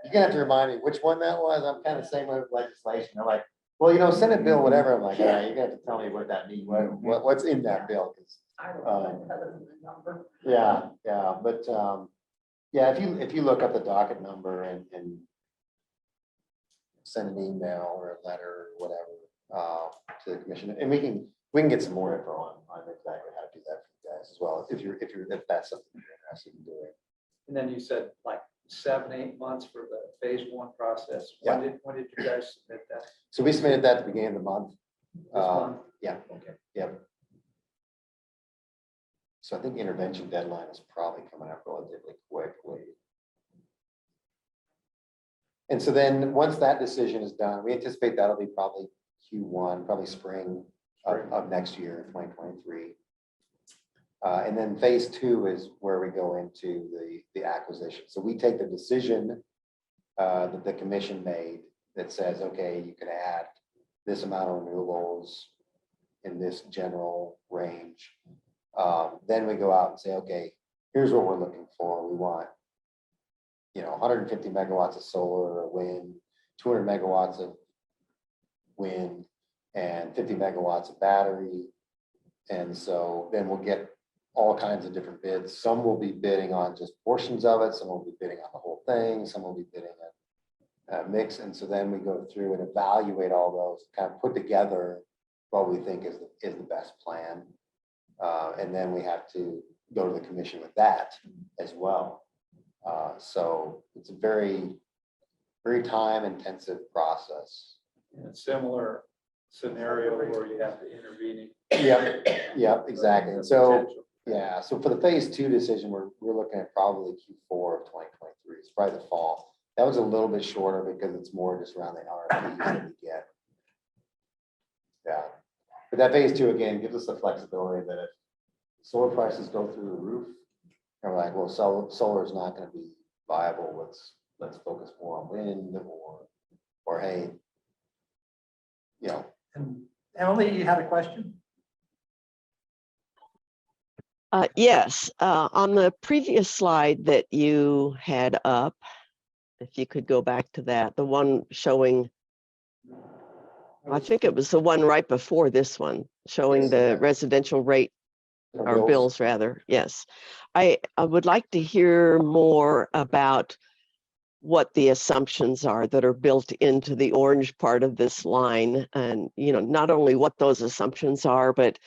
Speaker 2: you're gonna have to remind me which one that was. I'm kind of the same with legislation. I'm like, well, Senate bill, whatever. I'm like, all right, you're gonna have to tell me what that means, what's in that bill. 'Cause,
Speaker 7: I don't know, other than the number.
Speaker 2: yeah, but yeah, if you look up the docket number and send an email or a letter or whatever to the commission, and we can get some more info on exactly how to do that for you guys as well, if that's something you're interested in doing.
Speaker 10: And then you said like 7-8 months for the phase one process.
Speaker 2: Yeah.
Speaker 10: When did you guys submit that?
Speaker 2: So we submitted that at the beginning of the month.
Speaker 10: month?
Speaker 2: Yeah.
Speaker 10: Okay.
Speaker 2: Yep. So I think intervention deadline is probably coming up relatively quickly. And so then, once that decision is done, we anticipate that'll be probably Q1, probably spring of next year, 2023. And then phase 2 is where we go into the acquisition. So we take the decision that the commission made that says, okay, you can add this amount of renewables in this general range. Then we go out and say, okay, here's what we're looking for. We want, 150 megawatts of solar or wind, 200 megawatts of wind, and 50 megawatts of battery. And so then we'll get all kinds of different bids. Some will be bidding on just portions of it. Some will be bidding on the whole thing. Some will be bidding on a mix. And so then we go through and evaluate all those, kind of put together what we think is the best plan. And then we have to go to the commission with that as well. So it's a very, very time intensive process.
Speaker 10: In a similar scenario where you have to intervene.
Speaker 2: Yep, exactly. And so, yeah, so for the phase 2 decision, we're looking at probably Q4 of 2023. It's probably the fall. That was a little bit shorter because it's more just around the RFPs that we get. Yeah, but that phase 2 again gives us the flexibility that if solar prices go through the roof, and we're like, well, solar is not going to be viable. Let's focus more on wind, or hey,
Speaker 1: And Emily, you had a question?
Speaker 9: Yes, on the previous slide that you had up, if you could go back to that, the one showing, I think it was the one right before this one, showing the residential rate or bills rather. Yes. I would like to hear more about what the assumptions are that are built into the orange part of this line. And, not only what those assumptions are, but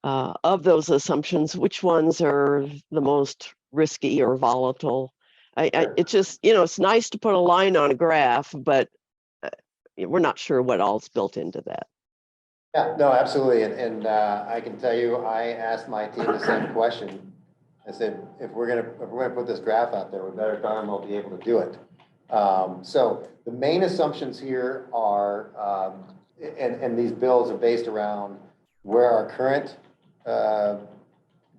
Speaker 9: of those assumptions, which ones are the most risky or volatile? It's just, it's nice to put a line on a graph, but we're not sure what all's built into that.
Speaker 2: Yeah, no, absolutely. And I can tell you, I asked my team the same question. I said, if we're gonna put this graph out there, we better darn well be able to do it. So the main assumptions here are, and these bills are based around where our current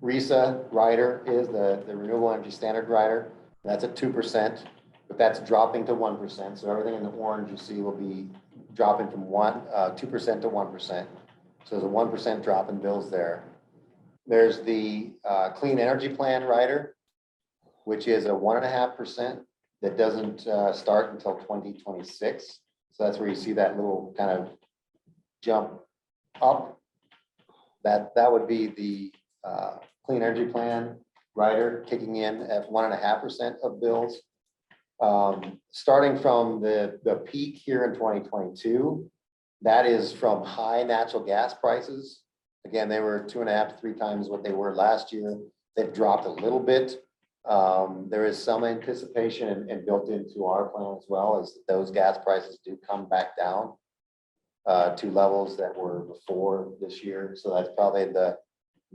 Speaker 2: RESA rider is, the Renewable Energy Standard rider. That's at 2%, but that's dropping to 1%. So everything in the orange you see will be dropping from 2% to 1%. So there's a 1% drop in bills there. There's the Clean Energy Plan rider, which is a 1.5% that doesn't start until 2026. So that's where you see that little kind of jump up. That would be the Clean Energy Plan rider kicking in at 1.5% of bills. Starting from the peak here in 2022, that is from high natural gas prices. Again, they were 2.5 to 3 times what they were last year. They've dropped a little bit. There is some anticipation and built into our plan as well as those gas prices do come back down to levels that were before this year. So that's probably the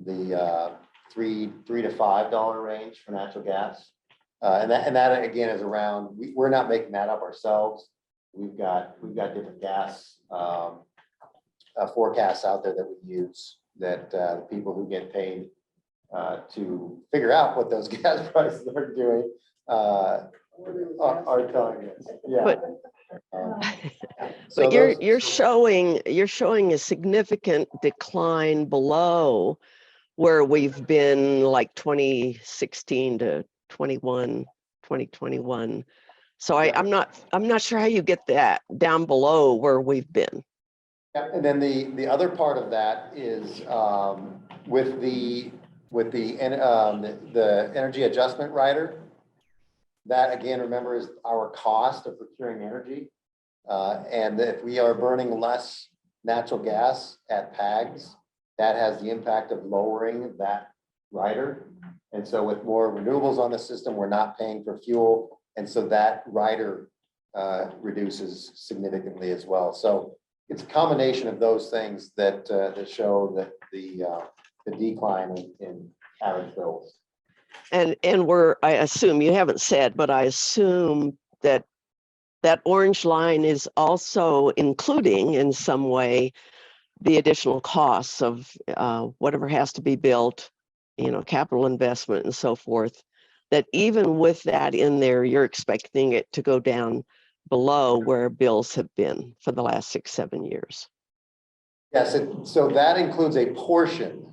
Speaker 2: $3 to $5 range for natural gas. And that again is around, we're not making that up ourselves. We've got different gas forecasts out there that we use that the people who get paid to figure out what those gas prices are doing are telling us. Yeah.
Speaker 9: But you're showing a significant decline below where we've been like 2016 to 2021. So I'm not sure how you get that down below where we've been.
Speaker 2: Yeah, and then the other part of that is with the energy adjustment rider. That again, remember, is our cost of procuring energy. And if we are burning less natural gas at PAGs, that has the impact of lowering that rider. And so with more renewables on the system, we're not paying for fuel. And so that rider reduces significantly as well. So it's a combination of those things that, that show that the decline in average bills.
Speaker 9: And I assume, you haven't said, but I assume that that orange line is also including in some way the additional costs of whatever has to be built, capital investment and so forth, that even with that in there, you're expecting it to go down below where bills have been for the last 6-7 years.
Speaker 2: Yes, so that includes a portion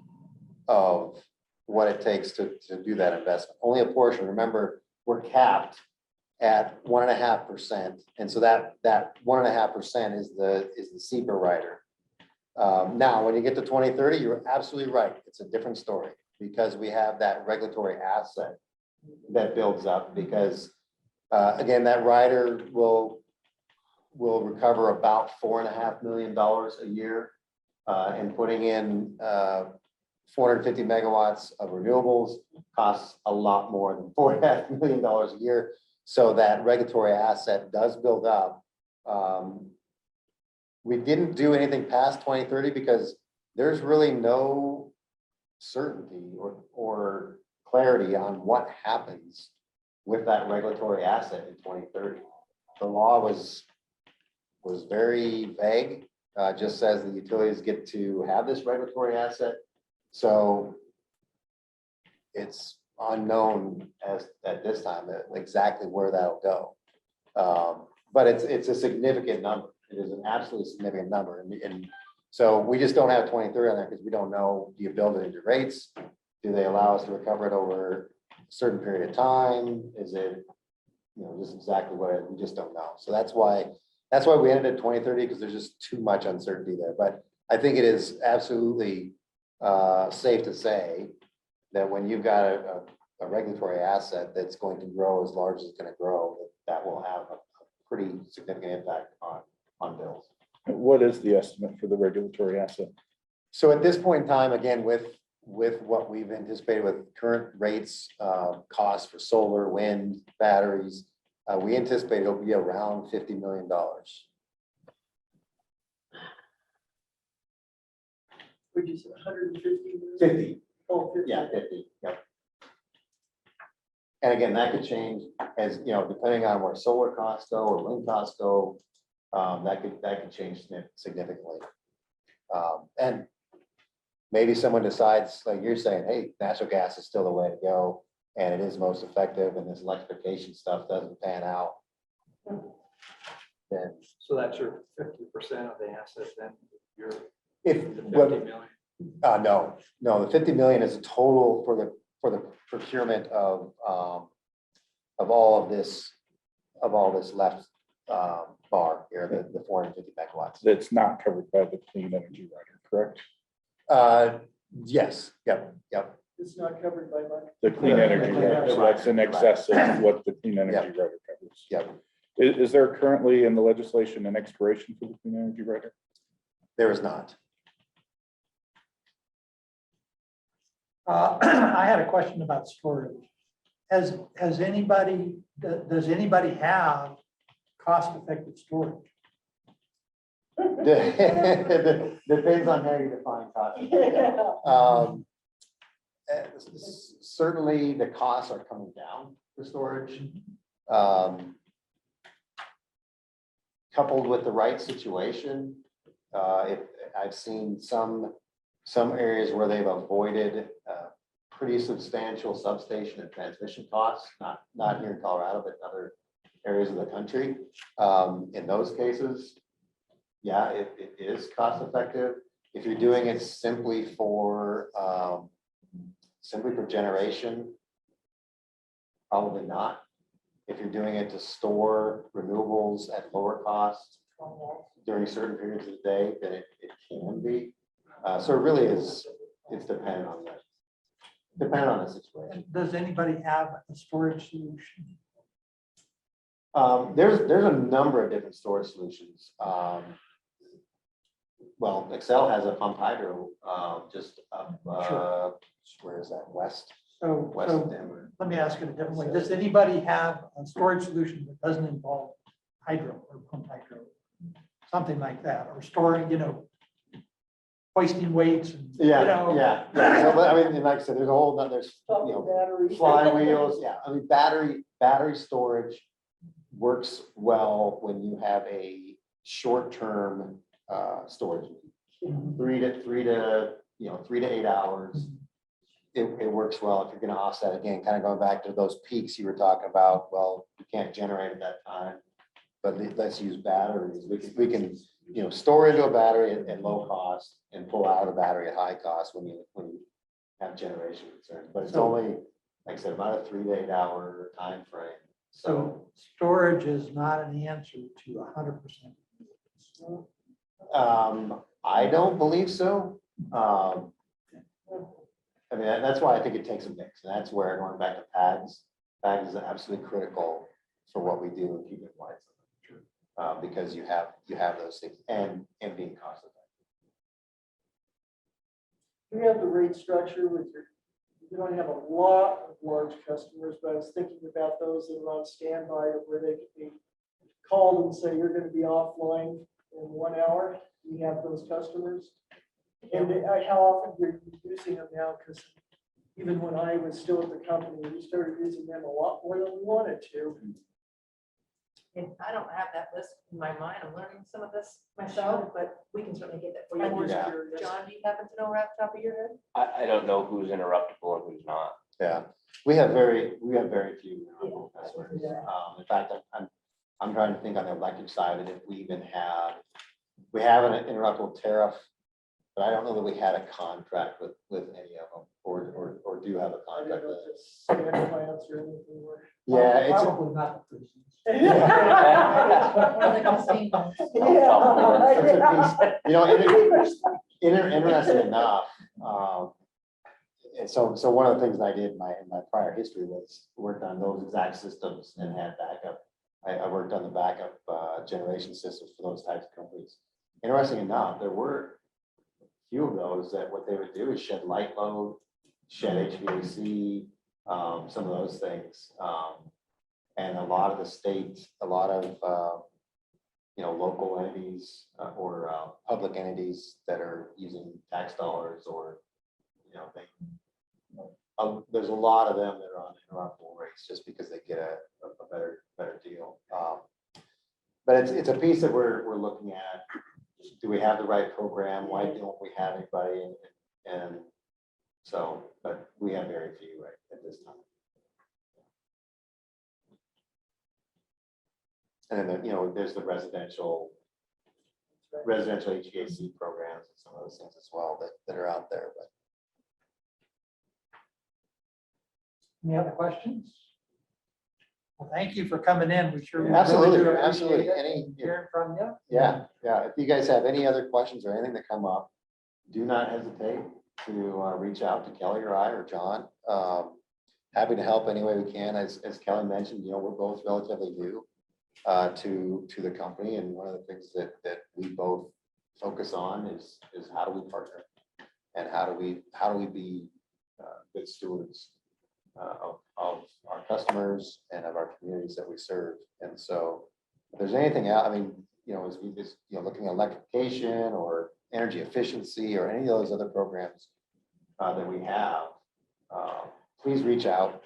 Speaker 2: of what it takes to do that investment, only a portion. Remember, we're capped at 1.5%. And so that 1.5% is the SEPA rider. Now, when you get to 2030, you're absolutely right. It's a different story because we have that regulatory asset that builds up because again, that rider will recover about $4.5 million a year and putting in 450 megawatts of renewables costs a lot more than $4.5 million a year. So that regulatory asset does build up. We didn't do anything past 2030 because there's really no certainty or clarity on what happens with that regulatory asset in 2030. The law was very vague, just says the utilities get to have this regulatory asset. So it's unknown at this time exactly where that'll go. But it's a significant number. It is an absolutely significant number. And so we just don't have 2030 on there because we don't know, do you build it into rates? Do they allow us to recover it over a certain period of time? Is it, just exactly what we just don't know. So that's why we ended at 2030 because there's just too much uncertainty there. But I think it is absolutely safe to say that when you've got a regulatory asset that's going to grow as large as it's going to grow, that will have a pretty significant impact on bills.
Speaker 3: What is the estimate for the regulatory asset?
Speaker 2: So at this point in time, again, with what we've anticipated with current rates, costs for solar, wind, batteries, we anticipate it'll be around $50 million.
Speaker 8: Would you say 150?
Speaker 2: 50.
Speaker 8: Oh, 50.
Speaker 2: Yeah, 50, yep. And again, that could change as, depending on where solar costs go or wind costs go, that could change significantly. And maybe someone decides, like you're saying, hey, natural gas is still the way to go, and it is most effective, and this electrification stuff doesn't pan out. Then
Speaker 10: So that's your 50% of the asset, then you're
Speaker 2: if,
Speaker 10: the 50
Speaker 2: well,
Speaker 10: million.
Speaker 2: no, the 50 million is a total for the procurement of all of this left bar here, the 450 megawatts.
Speaker 3: That's not covered by the clean energy rider, correct?
Speaker 2: Yes, yep.
Speaker 8: It's not covered by my.
Speaker 3: The clean energy rider, so that's in excess of what the clean energy rider covers.
Speaker 2: Yep.
Speaker 3: Is there currently in the legislation an expiration for the clean energy rider?
Speaker 2: There is not.
Speaker 1: I had a question about storage. Does anybody have cost-effective storage?
Speaker 2: Depends on how you define cost. Certainly the costs are coming down for storage. Coupled with the right situation, I've seen some areas where they've avoided pretty substantial substation and transmission costs, not here in Colorado, but in other areas of the country. In those cases, yeah, it is cost effective. If you're doing it simply for generation, probably not. If you're doing it to store renewables at lower cost during certain periods of the day, then it can be. So it really is, it's dependent on the situation.
Speaker 1: Does anybody have a storage solution?
Speaker 2: There's a number of different storage solutions. Well, Excel has a pump hydro just up, where is that, west of Denver.
Speaker 1: Let me ask it a different way. Does anybody have a storage solution that doesn't involve hydro or pump hydro? something like that, or storing, hoisting weights and,
Speaker 2: Yeah. So, but I mean, and like I said, there's a whole, there's,
Speaker 8: Talking batteries.
Speaker 2: flywheels, yeah. I mean, battery storage works well when you have a short-term storage. 3 to 8 hours. It works well if you're gonna offset again, kind of going back to those peaks you were talking about. Well, you can't generate at that time, but let's use batteries. We can store into a battery at low cost and pull out of the battery at high cost when you have generation concerns. But it's only, like I said, about a 3 to 8 hour time frame. So
Speaker 1: so storage is not an answer to 100%.
Speaker 2: I don't believe so. I mean, that's why I think it takes a mix, and that's where going back to pads is absolutely critical for what we do and keeping lights on. Because you have those things and being cost effective.
Speaker 8: You have the rate structure with you don't have a lot of large customers, but I was thinking about those that are on standby where they could be called and say, you're gonna be offline in 1 hour. You have those customers. And how often you're using them now, because even when I was still at the company, we started using them a lot more than we wanted to.
Speaker 6: And I don't have that list in my mind. I'm learning some of this myself, but we can certainly get that for
Speaker 8: I
Speaker 6: you.
Speaker 8: was
Speaker 2: Yeah.
Speaker 8: curious.
Speaker 6: John, do you happen to know right off the top of your head?
Speaker 4: I don't know who's interruptible and who's not.
Speaker 2: Yeah, we have very few customers.
Speaker 8: Yeah.
Speaker 2: In fact, I'm trying to think on the electric side, and if we even have, we have an interruptible tariff, but I don't know that we had a contract with any of them, or do have a
Speaker 8: I don't
Speaker 2: contract
Speaker 8: know
Speaker 2: with.
Speaker 8: if it's sand plants or anything. where-
Speaker 2: Yeah, it's,
Speaker 1: Probably not the prisons.
Speaker 7: Or the casinos.
Speaker 2: Interesting enough, and so one of the things I did in my prior history was worked on those exact systems and had backup. I worked on the backup generation systems for those types of companies. Interesting enough, there were a few of those that what they would do is shed light load, shed HVAC, some of those things. And a lot of the states, a lot of local entities or public entities that are using tax dollars or there's a lot of them that are on interruptible rates just because they get a better deal. But it's a piece that we're looking at. Do we have the right program? Why don't we have anybody? And so, but we have very few right at this time. And then, there's the residential HVAC programs and some of those things as well that are out there, but.
Speaker 1: Any other questions? Well, thank you for coming in. We sure. really
Speaker 2: Absolutely,
Speaker 1: do appreciate
Speaker 2: absolutely.
Speaker 1: it. Hearing from you.
Speaker 2: Yeah. If you guys have any other questions or anything that come up, do not hesitate to reach out to Kelly or I or John. Happy to help any way we can. As Kelly mentioned, we're both relatively new to the company, and one of the things that we both focus on is how do we partner and how do we be good stewards of our customers and of our communities that we serve. And so if there's anything out, as we just, looking at electrification or energy efficiency or any of those other programs that we have, please reach out.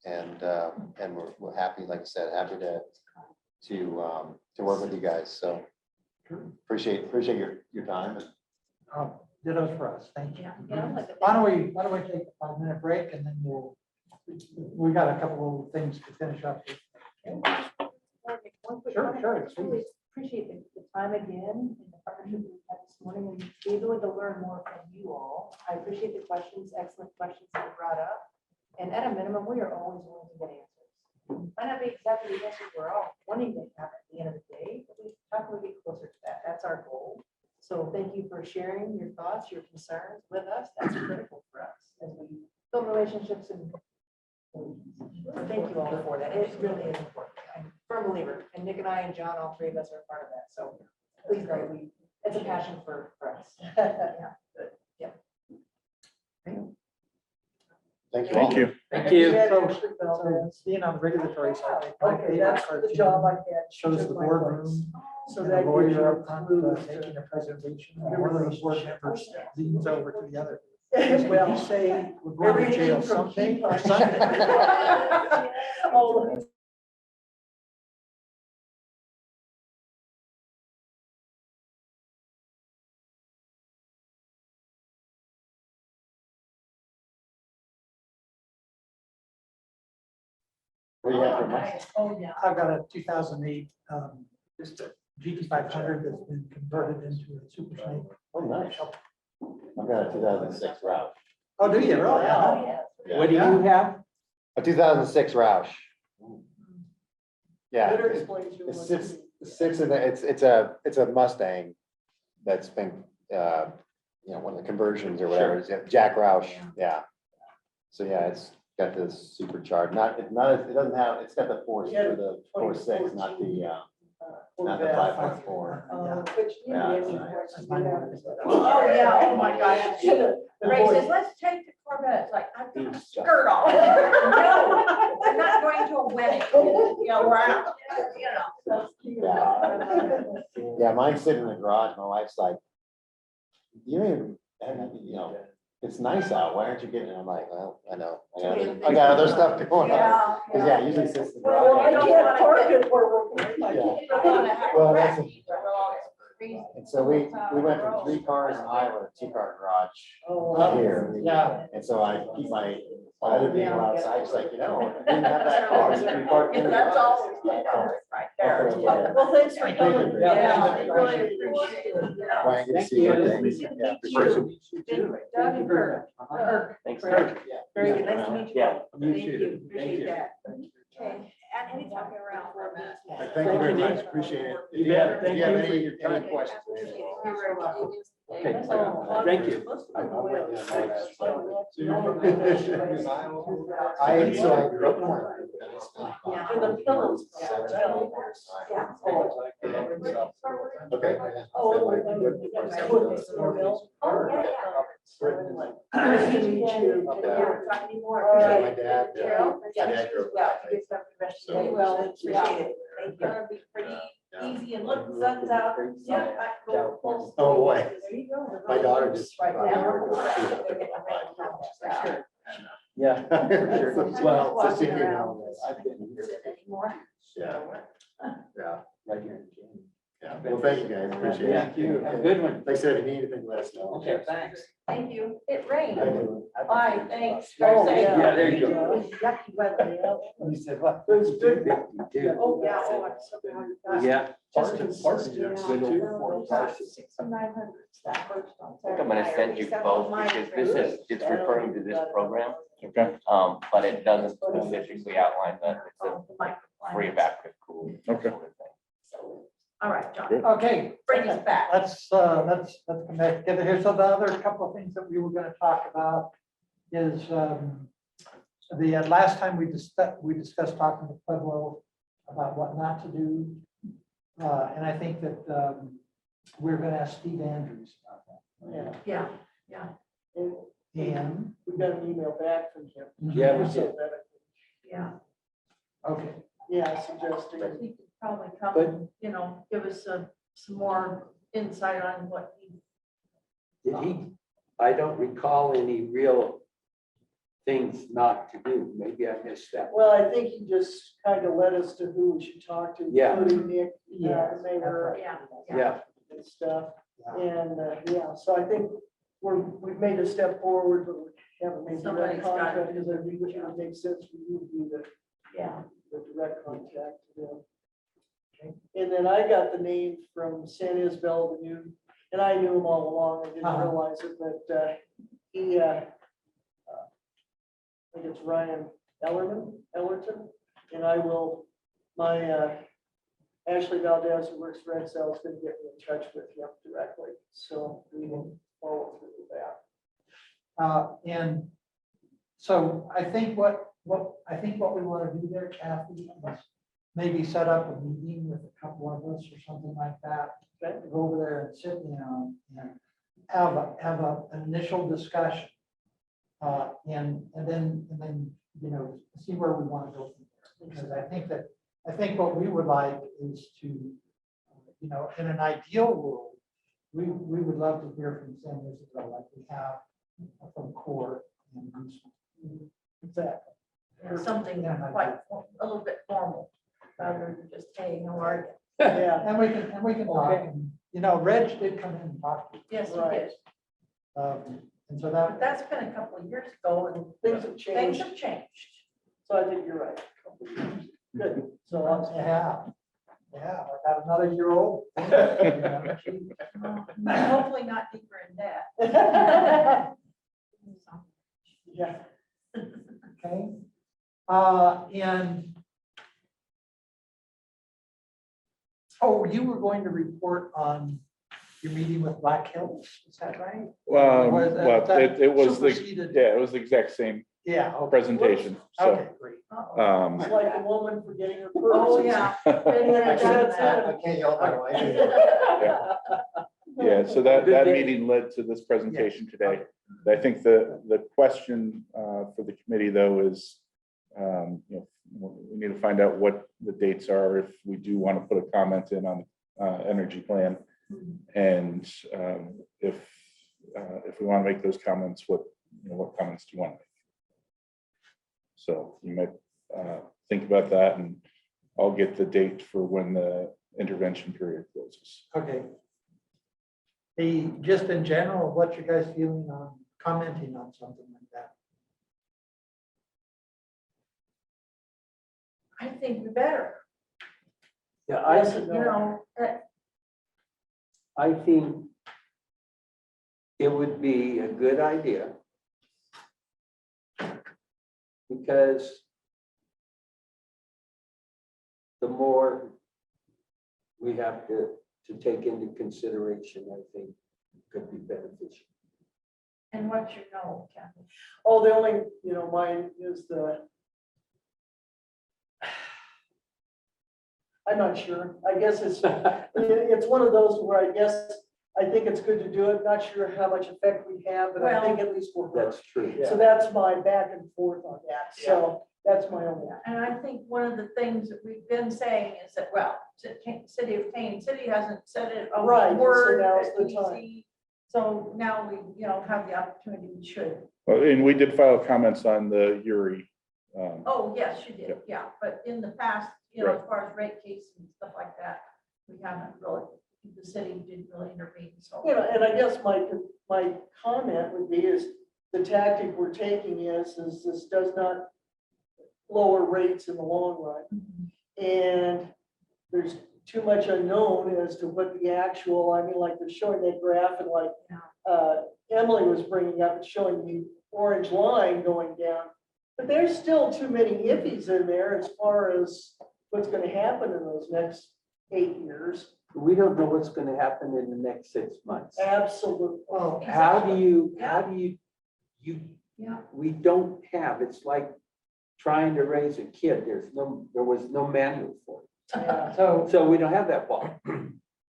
Speaker 2: And we're happy, like I said, happy to work with you guys. So appreciate your time.
Speaker 1: Dittos for us. Thank you.
Speaker 6: Yeah, I'd like to
Speaker 1: Why don't we take a 5-minute break and then we got a couple of things to finish up.
Speaker 6: One quick
Speaker 1: Sure,
Speaker 6: comment.
Speaker 1: sure,
Speaker 6: I just really appreciate the time again and the partnership we've had this morning, and the ability to learn more from you all. I appreciate the questions, excellent questions that you brought up. And at a minimum, we are always willing to get answers. Might not be exactly the answers we're all wanting to have at the end of the day, but how can we get closer to that? That's our goal. So thank you for sharing your thoughts, your concerns with us. That's critical for us as we build relationships and thank you all for that. It really is important. I'm a firm believer, and Nick and I and John, all three of us are a part of that. So please know it's a passion for us. Yeah. Good. Yeah.
Speaker 2: Thank you all.
Speaker 3: Thank you.
Speaker 5: Thank you.
Speaker 1: So being on the regulatory side. my
Speaker 8: Okay,
Speaker 1: favorite
Speaker 8: that's the job I
Speaker 1: cartoon
Speaker 8: had.
Speaker 1: Shows
Speaker 8: Took
Speaker 1: the
Speaker 8: my
Speaker 1: boardroom.
Speaker 8: place. So
Speaker 1: And the
Speaker 8: that gives you
Speaker 1: lawyer
Speaker 8: a
Speaker 1: up front
Speaker 8: clue as
Speaker 1: taking
Speaker 8: to-
Speaker 1: a presentation, and one of the board members leans over to the other.
Speaker 8: Well,
Speaker 1: You say, we're going to jail
Speaker 8: everything from
Speaker 1: someday
Speaker 8: key
Speaker 1: or
Speaker 8: punch.
Speaker 1: Sunday.
Speaker 8: Oh,
Speaker 2: What do you have for Mike?
Speaker 7: Oh, yeah.
Speaker 1: I've got a 2008 just a GT500 that's been converted into a Super Snake.
Speaker 2: Oh, nice. I've got a 2006 Roush.
Speaker 1: Oh, do you really?
Speaker 7: Oh,
Speaker 1: Yeah.
Speaker 7: yeah.
Speaker 2: Yeah.
Speaker 5: What do you have?
Speaker 2: A 2006 Roush. Yeah,
Speaker 8: better
Speaker 2: it
Speaker 8: explain to you
Speaker 2: it
Speaker 8: what
Speaker 2: sits,
Speaker 8: you mean.
Speaker 2: it sits in the, it's a Mustang that's been, one of the conversions or whatever, it's Jack Roush, yeah. So, yeah, it's got this supercharged, it doesn't have, it's got the four,
Speaker 8: Yeah,
Speaker 2: the 4.6, not the
Speaker 8: Corvette.
Speaker 2: 5.4.
Speaker 8: Which, you
Speaker 2: Yeah,
Speaker 8: know,
Speaker 2: it's
Speaker 8: any
Speaker 2: nice.
Speaker 8: questions you have.
Speaker 7: Oh, yeah, oh my gosh.
Speaker 8: The
Speaker 7: Ray
Speaker 8: voice.
Speaker 7: says, let's take the Corvette. It's like, I've got a
Speaker 2: He's-
Speaker 7: skirt on. No, I'm not going to a wedding. You know, we're out, you know.
Speaker 2: Yeah. Yeah, mine's sitting in the garage, my wife's like, it's nice out, why aren't you getting it? I'm like, well, I know, I got other stuff going on.
Speaker 7: Yeah.
Speaker 2: Cause yeah, it usually sits in the
Speaker 8: Well, I
Speaker 2: garage.
Speaker 8: can't park it where we're.
Speaker 2: Yeah.
Speaker 7: You don't wanna have a
Speaker 2: Well,
Speaker 7: wreck
Speaker 2: that's a-
Speaker 7: either. Crazy.
Speaker 2: And so we went from 3 cars in Iowa to 2-car garage
Speaker 8: Oh,
Speaker 2: here.
Speaker 1: Yeah.
Speaker 2: And so I keep my other vehicle outside, it's like, if you didn't have that car, you'd be parked in the
Speaker 7: That's
Speaker 2: garage.
Speaker 7: all right there.
Speaker 2: Yeah.
Speaker 7: Well, thanks for coming.
Speaker 5: Yeah.
Speaker 7: Yeah, I really appreciate it. Yeah.
Speaker 2: Well, I get to see you. Yeah, appreciate it.
Speaker 7: Doug and Kurt.
Speaker 4: Thanks.
Speaker 6: Very good, nice to meet you.
Speaker 4: Yeah.
Speaker 6: Thank you, appreciate that. Okay, and anytime you're around for a minute.
Speaker 2: Thank you very much, appreciate it.
Speaker 5: You bet.
Speaker 2: If you have
Speaker 5: Thank you
Speaker 2: any
Speaker 5: for your time.
Speaker 2: questions.
Speaker 6: You're very welcome.
Speaker 5: Okay, thank you.
Speaker 2: I grew up in
Speaker 6: Yeah.
Speaker 8: For the pillows.
Speaker 6: Yeah.
Speaker 2: Okay.
Speaker 6: Oh, yeah,
Speaker 8: Nice to meet you.
Speaker 6: Yeah, talk to you more.
Speaker 2: My
Speaker 6: Appreciate it.
Speaker 2: dad,
Speaker 6: Carol?
Speaker 2: my dad grew up.
Speaker 6: Yeah, good stuff for the rest of the day. Well, appreciate it. Thank
Speaker 7: It's
Speaker 6: you.
Speaker 7: gonna be pretty easy and look, the sun's out. Yeah. I go full
Speaker 2: Oh, boy.
Speaker 6: There you go.
Speaker 2: My daughter just.
Speaker 6: Right now.
Speaker 5: Yeah.
Speaker 2: Well, so she can know that I've been here.
Speaker 6: Anymore.
Speaker 2: Yeah, yeah,
Speaker 5: Right here.
Speaker 2: yeah. Well, thank you guys, appreciate it.
Speaker 5: Thank you. Have a good one.
Speaker 2: Like I said, if you need anything, let us know.
Speaker 5: Okay, thanks.
Speaker 7: Thank you. It rained.
Speaker 2: Thank you.
Speaker 7: Bye, thanks.
Speaker 8: Oh,
Speaker 7: Drive safe.
Speaker 5: Yeah, there you go.
Speaker 8: Yucky weather, yeah.
Speaker 2: You said what?
Speaker 8: It was good.
Speaker 6: Oh, yeah, oh, I'm so glad.
Speaker 5: Yeah.
Speaker 8: Just consistent.
Speaker 5: Good old Parsons.
Speaker 7: 6,900 staff first on
Speaker 4: I think I'm gonna send you both because it's referring to this program,
Speaker 3: Okay,
Speaker 4: but it doesn't specifically outline that it's a free evaporative cooling.
Speaker 3: Okay.
Speaker 7: All right, John,
Speaker 3: Good.
Speaker 1: Okay,
Speaker 7: bring us back.
Speaker 1: let's come back together here. So the other couple of things that we were gonna talk about is, the last time we discussed talking to Pueblo about what not to do. And I think that, we're gonna ask Steve Andrews about that.
Speaker 8: Yeah.
Speaker 7: Yeah,
Speaker 1: And,
Speaker 8: We got an email back from him.
Speaker 5: Yeah, we did.
Speaker 7: yeah.
Speaker 1: okay,
Speaker 8: Yeah, suggesting.
Speaker 7: But he could probably come,
Speaker 5: But-
Speaker 7: and, you know, give us some more insight on what he.
Speaker 5: Did he, I don't recall any real things not to do. Maybe I missed that.
Speaker 8: Well, I think he just kind of led us to who we should talk to,
Speaker 5: Yeah.
Speaker 8: including Nick,
Speaker 1: Yeah.
Speaker 8: the mayor,
Speaker 7: Yeah.
Speaker 5: Yeah,
Speaker 8: and stuff. And, yeah, so I think we've made a step forward, but we haven't made direct
Speaker 7: Somebody's got to
Speaker 8: contact,
Speaker 7: do
Speaker 8: because I think it would make sense for you to be
Speaker 7: Yeah.
Speaker 8: the direct contact to them. And then I got the name from San Isabel, the new, and I knew him all along, I didn't
Speaker 1: Uh-huh.
Speaker 8: realize it, but, he, I think it's Ryan Ellerton, and I will, my, Ashley Valdez, who works for Excel, is gonna get me in touch with you directly, so we will follow through with that.
Speaker 1: and so I think what we want to do there, Kathy, is maybe set up a meeting with a couple of us or something like that.
Speaker 8: Okay.
Speaker 1: Go over there and sit down and have an initial discussion And then, you know, see where we want to go from there. Because I think what we would like is to, you know, in an ideal world, we would love to hear from San Isabel like we have from Core and Gooseman.
Speaker 8: Exactly.
Speaker 7: Something quite, a little bit formal, rather than just, hey, how are
Speaker 8: Yeah,
Speaker 1: And we can talk,
Speaker 8: Okay.
Speaker 1: and, you know, Reg did come in and talk to
Speaker 7: you? Yes, you
Speaker 8: Right.
Speaker 7: did.
Speaker 1: and so
Speaker 7: But
Speaker 1: that,
Speaker 7: that's been a couple of years ago and
Speaker 8: things have
Speaker 7: things
Speaker 8: changed,
Speaker 7: have changed.
Speaker 8: so I think you're right. Good, so I'm
Speaker 1: yeah, I got another year old.
Speaker 7: Hopefully not deeper in debt.
Speaker 8: yeah.
Speaker 1: Okay, and oh, you were going to report on your meeting with Black Hills, is that right? Was that-
Speaker 3: Well,
Speaker 1: that
Speaker 3: it was the,
Speaker 1: superseded?
Speaker 3: yeah, it was the exact same
Speaker 1: Yeah, okay.
Speaker 3: presentation,
Speaker 1: Okay,
Speaker 3: so.
Speaker 1: great.
Speaker 7: Uh-oh.
Speaker 8: It's like a woman forgetting her purse.
Speaker 7: Oh, yeah. Been there, done that.
Speaker 2: I can't help my wife.
Speaker 3: Yeah, so that meeting led to this presentation today. I think the question for the committee, though, is, you know, we need to find out what the dates are if we do want to put a comment in on energy plan. And if we want to make those comments, what comments do you want to make? So you might think about that, and I'll get the date for when the intervention period closes.
Speaker 1: Okay. Just in general, what's your guys feeling on commenting on something like that?
Speaker 7: I think we better,
Speaker 5: Yeah,
Speaker 8: Yes and
Speaker 7: you
Speaker 8: no.
Speaker 7: know,
Speaker 5: I think it would be a good idea because the more we have to take into consideration, I think could be beneficial.
Speaker 7: and what you know, Kathy.
Speaker 8: Oh, the only, you know, mine is I'm not sure. I guess it's one of those where I think it's good to do it. Not sure how much effect we have, but I think at least we're.
Speaker 5: That's true.
Speaker 8: So that's my back and forth on that. So that's my only.
Speaker 7: And I think one of the things that we've been saying is that, well, City of Kane City hasn't said it a
Speaker 8: Right, so
Speaker 7: word.
Speaker 8: now's the
Speaker 7: that
Speaker 8: time.
Speaker 7: we see. So now we, you know, have the opportunity, we should.
Speaker 3: Well, and we did file comments on the URI.
Speaker 7: Oh, yes, you did, yeah, but in the past, you know,
Speaker 3: Right.
Speaker 7: as far as rate case and stuff like that, we haven't really, the city didn't really intervene, so.
Speaker 8: You know, and I guess my comment would be is the tactic we're taking is this does not lower rates in the long run.
Speaker 7: Mhm.
Speaker 8: And there's too much unknown as to what the actual, I mean, like they're showing that graph and like Emily was bringing up, it's showing the orange line going down. But there's still too many iffies in there as far as what's going to happen in those next 8 years.
Speaker 5: We don't know what's going to happen in the next 6 months.
Speaker 8: Absolutely.
Speaker 1: Well,
Speaker 5: How do you,
Speaker 7: Yeah.
Speaker 5: we don't have, it's like trying to raise a kid. There was no manual for it.
Speaker 8: Yeah.
Speaker 5: So we don't have that ball,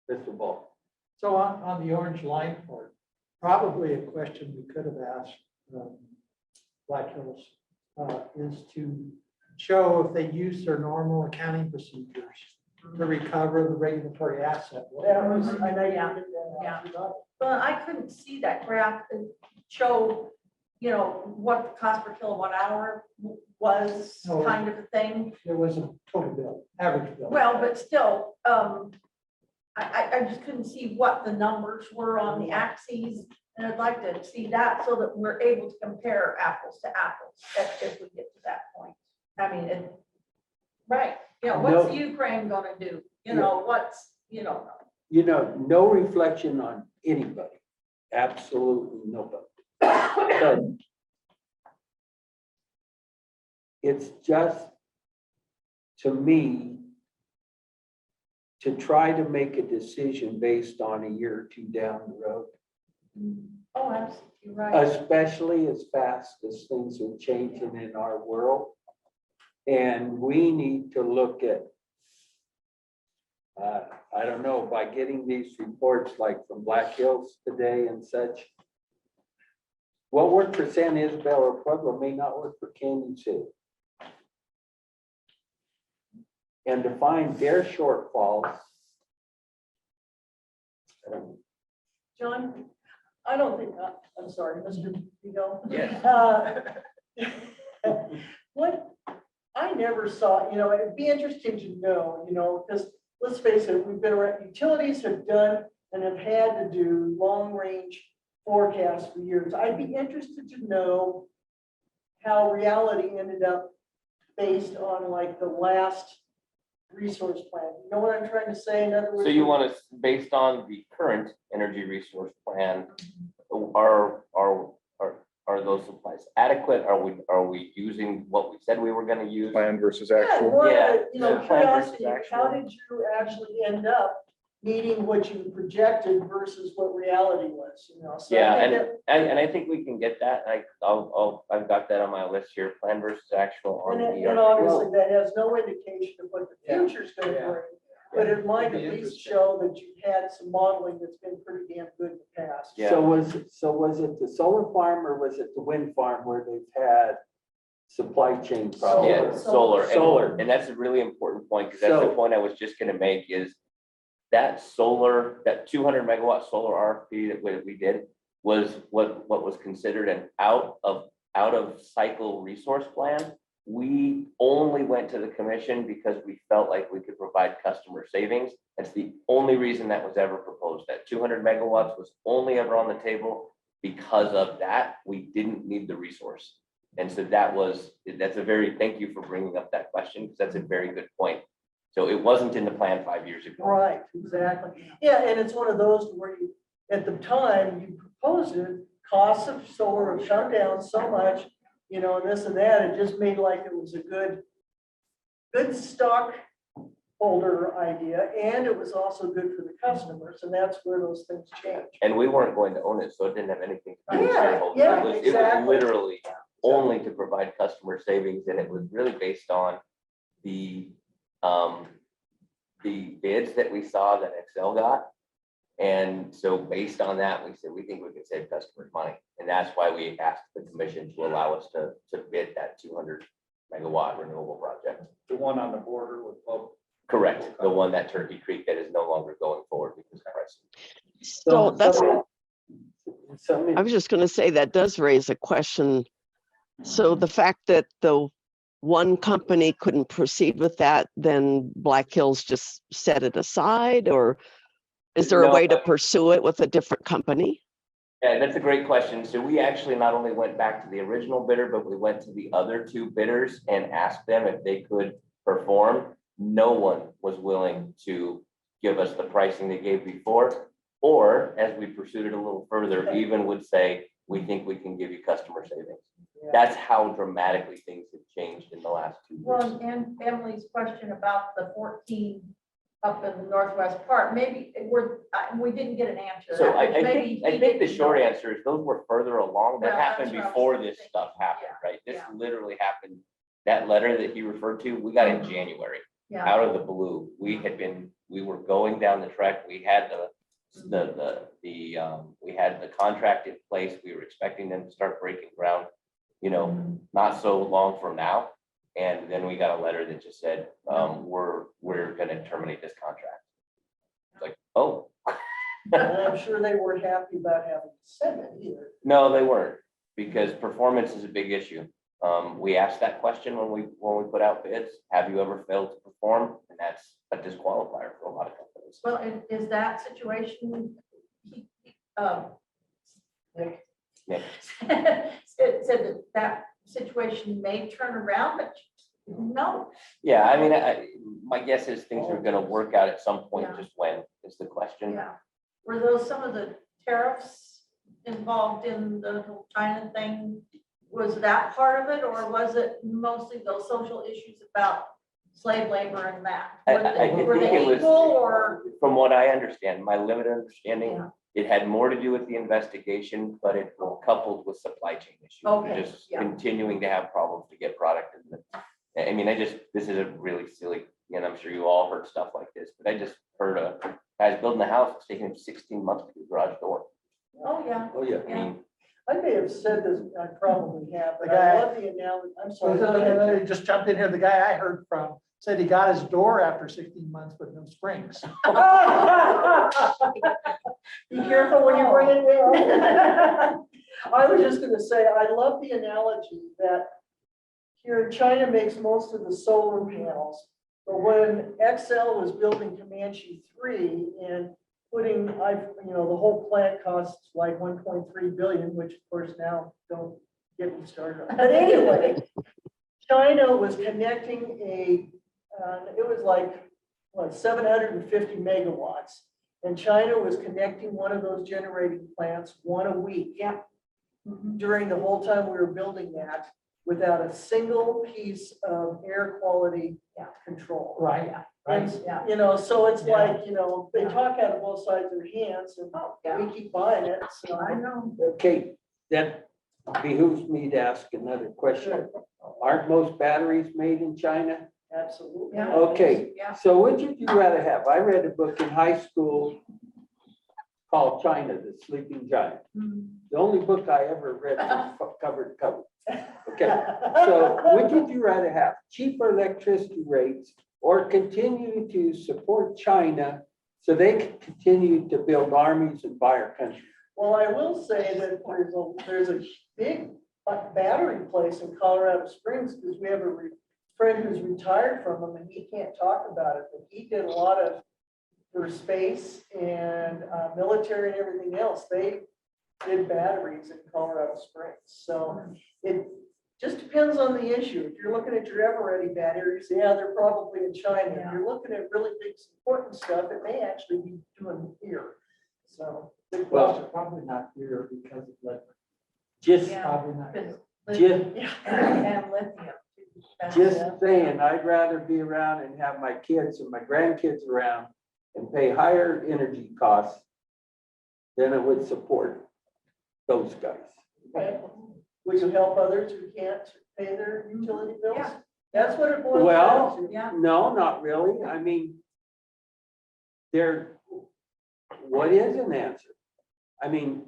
Speaker 5: crystal ball.
Speaker 1: So on the orange line part, probably a question we could have asked Black Hills is to show if they use their normal accounting procedures to recover the regulatory asset.
Speaker 8: That was, I know you
Speaker 7: Yeah.
Speaker 8: did that.
Speaker 7: Yeah.
Speaker 8: I forgot.
Speaker 7: Well, I couldn't see that graph that showed, you know, what the cost per kilowatt hour was,
Speaker 1: No.
Speaker 7: kind of a thing.
Speaker 1: There was a total bill, average bill.
Speaker 7: Well, but still, I just couldn't see what the numbers were on the axes. And I'd like to see that so that we're able to compare apples to apples if we get to that point. I mean, right, you know, what's
Speaker 5: No.
Speaker 7: Ukraine gonna do? You know, what's, you know,
Speaker 5: You know, no reflection on anybody, absolutely nobody. But it's just, to me, to try to make a decision based on a year or two down the road,
Speaker 7: oh, absolutely, right.
Speaker 5: especially as fast as things are changing in our world. And we need to look at, I don't know, by getting these reports like from Black Hills today and such, What worked for San Isabel or Pueblo may not work for Canyon City. And define their shortfalls.
Speaker 8: John, I don't think, I'm sorry, Mr. Vigo.
Speaker 4: Yes.
Speaker 8: What, I never saw, it'd be interesting to know, because let's face it, we've been around, utilities have done and have had to do long-range forecasts for years. I'd be interested to know how reality ended up based on like the last resource plan. You know what I'm trying to say? In other words.
Speaker 4: So you want us, based on the current energy resource plan, are those supplies adequate? Are we using what we said we were gonna use?
Speaker 3: Plan versus
Speaker 8: Yeah,
Speaker 3: actual.
Speaker 8: more of
Speaker 4: Yeah,
Speaker 8: a,
Speaker 4: yeah. Plan versus
Speaker 8: curiosity,
Speaker 4: actual.
Speaker 8: how did you actually end up meeting what you projected versus what reality was, So I
Speaker 4: Yeah,
Speaker 8: think
Speaker 4: and I think we can get that. I've got that on my list here, plan versus actual on
Speaker 8: And
Speaker 4: the ERP.
Speaker 8: obviously that has no indication of what the
Speaker 10: Yeah.
Speaker 8: future's gonna
Speaker 10: Yeah.
Speaker 8: bring, but it might at
Speaker 10: It'd be
Speaker 8: least
Speaker 10: interesting.
Speaker 8: show that you've had some modeling that's been pretty damn good in the past.
Speaker 4: Yeah.
Speaker 5: So was it the solar farm or was it the wind farm where they've had supply chain problems?
Speaker 4: Yeah, solar.
Speaker 5: Solar.
Speaker 4: And that's a really important point, because that's the
Speaker 5: So-
Speaker 4: point I was just gonna make is that solar, that 200 megawatt solar RFP that we did was what was considered an out of cycle resource plan. We only went to the commission because we felt like we could provide customer savings. That's the only reason that was ever proposed. That 200 megawatts was only ever on the table because of that. We didn't need the resource. And so that's a very, thank you for bringing up that question, because that's a very good point. So it wasn't in the plan 5 years ago.
Speaker 8: Right, exactly. Yeah, and it's one of those where you, at the time you proposed it, costs of solar have come down so much, and this and that, it just made like it was a good stockholder idea, and it was also good for the customers, and that's where those things change.
Speaker 4: And we weren't going to own it, so it didn't have anything to do with
Speaker 8: Yeah,
Speaker 4: shareholders.
Speaker 8: yeah,
Speaker 4: It was
Speaker 8: exactly.
Speaker 4: literally only to provide customer savings, and it was really based on the bids that we saw that Excel got. And so based on that, we said, we think we can save customers money. And that's why we asked the commission to allow us to bid that 200 megawatt renewable project.
Speaker 10: The one on the border with both.
Speaker 4: Correct, the one that Turkey Creek that is no longer going forward because of pricing.
Speaker 9: So that's,
Speaker 5: Something.
Speaker 9: I was just gonna say that does raise a question. So the fact that the one company couldn't proceed with that, then Black Hills just set it aside, or is there a
Speaker 4: No,
Speaker 9: way to
Speaker 4: but-
Speaker 9: pursue it with a different company?
Speaker 4: Yeah, that's a great question. So we actually not only went back to the original bidder, but we went to the other two bidders and asked them if they could perform. No one was willing to give us the pricing they gave before, or as we pursued it a little further, even would say, we think we can give you customer savings. That's how dramatically things have changed in the last 2 years.
Speaker 7: Well, and Emily's question about the 14 up in the northwest part, maybe we didn't get an answer. to
Speaker 4: So
Speaker 7: that,
Speaker 4: I
Speaker 7: which maybe
Speaker 4: think, I
Speaker 7: he
Speaker 4: think the
Speaker 7: didn't
Speaker 4: short
Speaker 7: know.
Speaker 4: answer is those were further along. That
Speaker 7: Well, that's
Speaker 4: happened
Speaker 7: what I was
Speaker 4: before
Speaker 7: thinking.
Speaker 4: this stuff happened, right? This
Speaker 7: yeah.
Speaker 4: literally happened. That letter that you referred to, we got in January,
Speaker 7: Yeah,
Speaker 4: out of the blue. We were going down the track. We had we had the contract in place. We were expecting them to start breaking ground, not so long from now. And then we got a letter that just said, we're gonna terminate this contract. It's like, oh,
Speaker 8: And I'm sure they weren't happy about having to send it either.
Speaker 4: no, they weren't, because performance is a big issue. We asked that question when we put out bids, have you ever failed to perform? And that's a disqualifier for a lot of companies.
Speaker 7: well, is that situation,
Speaker 8: Like,
Speaker 7: it said that situation may turn around, but no.
Speaker 4: Yeah, I mean, my guess is things are gonna work out at some point,
Speaker 7: Yeah.
Speaker 4: just when is the question.
Speaker 7: Yeah. Were those some of the tariffs involved in the whole China thing? Was that part of it, or was it mostly those social issues about slave labor and that?
Speaker 4: I
Speaker 7: Were
Speaker 4: think
Speaker 7: they
Speaker 4: it was-
Speaker 7: equal, or?
Speaker 4: From what I understand, my limited understanding,
Speaker 7: Yeah.
Speaker 4: it had more to do with the investigation, but it was coupled with supply chain issues.
Speaker 7: Okay,
Speaker 4: Just
Speaker 7: yeah.
Speaker 4: continuing to have problems to get product. I mean, this is a really silly, and I'm sure you all heard stuff like this, but I just heard a guy's building a house, it's taking him 16 months to get a garage door.
Speaker 7: Oh, yeah.
Speaker 5: Oh, yeah.
Speaker 4: I mean,
Speaker 8: I may have said this, I probably have, but
Speaker 1: The
Speaker 8: I
Speaker 1: guy-
Speaker 8: love the analogy, I'm sorry. go ahead.
Speaker 1: I just jumped in here. The guy I heard from said he got his door after 16 months, but no springs.
Speaker 8: Be careful when you bring it down. I was just gonna say, I love the analogy that here China makes most of the solar panels. But when XL was building Comanche 3 and putting, the whole plant costs like 1.3 billion, which of course now don't get me started. But anyway, China was connecting it was like, what, 750 megawatts. And China was connecting one of those generating plants one a week.
Speaker 6: Yeah.
Speaker 8: During the whole time we were building that, without a single piece of air quality control.
Speaker 1: Right.
Speaker 8: And,
Speaker 1: Right.
Speaker 8: so it's
Speaker 1: Yeah.
Speaker 8: like, they talk out of both sides of their hands and
Speaker 6: Oh, yeah.
Speaker 8: we keep buying it, so.
Speaker 6: I know.
Speaker 5: Okay, that behooves me to ask another question. Aren't most batteries made in China?
Speaker 8: Absolutely.
Speaker 6: Yeah.
Speaker 5: Okay,
Speaker 6: Yeah.
Speaker 5: so what would you rather have? I read a book in high school called China, the Sleeping Giant. The only book I ever read was cover to cover. Okay, so what would you rather have? Cheaper electricity rates or continue to support China so they can continue to build armies and buy our country?
Speaker 8: Well, I will say that there's a big battery place in Colorado Springs, because we have a friend who's retired from them and he can't talk about it, but he did a lot of, for space and military and everything else, they did batteries in Colorado Springs. So it just depends on the issue. If you're looking at your ever-ready batteries, yeah, they're probably in China. If you're looking at really big important stuff, it may actually be doing here. So.
Speaker 1: Big
Speaker 5: Well-
Speaker 1: costs are probably not here because of lead.
Speaker 5: Just,
Speaker 6: Yeah.
Speaker 1: Probably not.
Speaker 6: Because
Speaker 5: just,
Speaker 6: And lithium. That's-
Speaker 5: just saying, I'd rather be around and have my kids and my grandkids around and pay higher energy costs than it would support those guys.
Speaker 8: Okay. Will you help others who can't pay their utility bills?
Speaker 6: Yeah.
Speaker 8: That's what it boils
Speaker 5: Well,
Speaker 8: down to.
Speaker 6: Yeah.
Speaker 5: no, not really. I mean, what is an answer? I mean,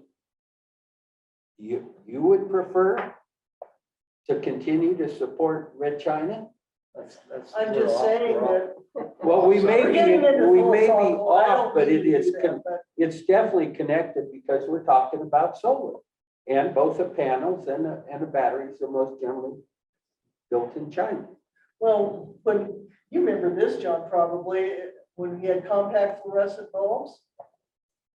Speaker 5: you would prefer to continue to support Red China?
Speaker 8: I'm just saying that.
Speaker 5: Well, we may
Speaker 8: We're getting into
Speaker 5: be
Speaker 8: philosophical. I don't
Speaker 5: off, but
Speaker 8: mean
Speaker 5: it
Speaker 8: to
Speaker 5: is,
Speaker 8: do that, but
Speaker 5: it's definitely connected because we're talking about solar. And both the panels and the batteries are most generally built in China.
Speaker 8: Well, when, you remember this, John, probably, when we had compact fluorescent bulbs,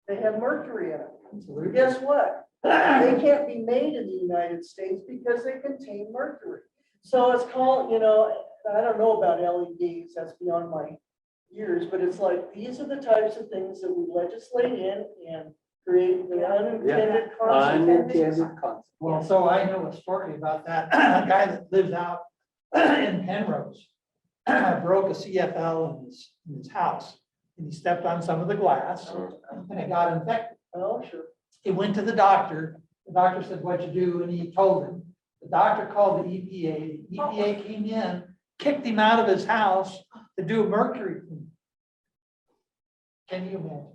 Speaker 8: they have mercury in it. Guess what? They can't be made in the United States because they contain mercury. So it's called, I don't know about LEDs, that's beyond my years, but it's like, these are the types of things that we legislate in and create the unintended consequences.
Speaker 5: Unintended consequences.
Speaker 1: Well, so I know a story about that. A guy that lives out in Penrose broke a CFL in his house. And he stepped on some of the glass and it got infected.
Speaker 8: Oh, sure.
Speaker 1: He went to the doctor. The doctor said, "What'd you do?" And he told him. The doctor called the EPA. The EPA came in, kicked him out of his house to do a mercury clean. Can you imagine?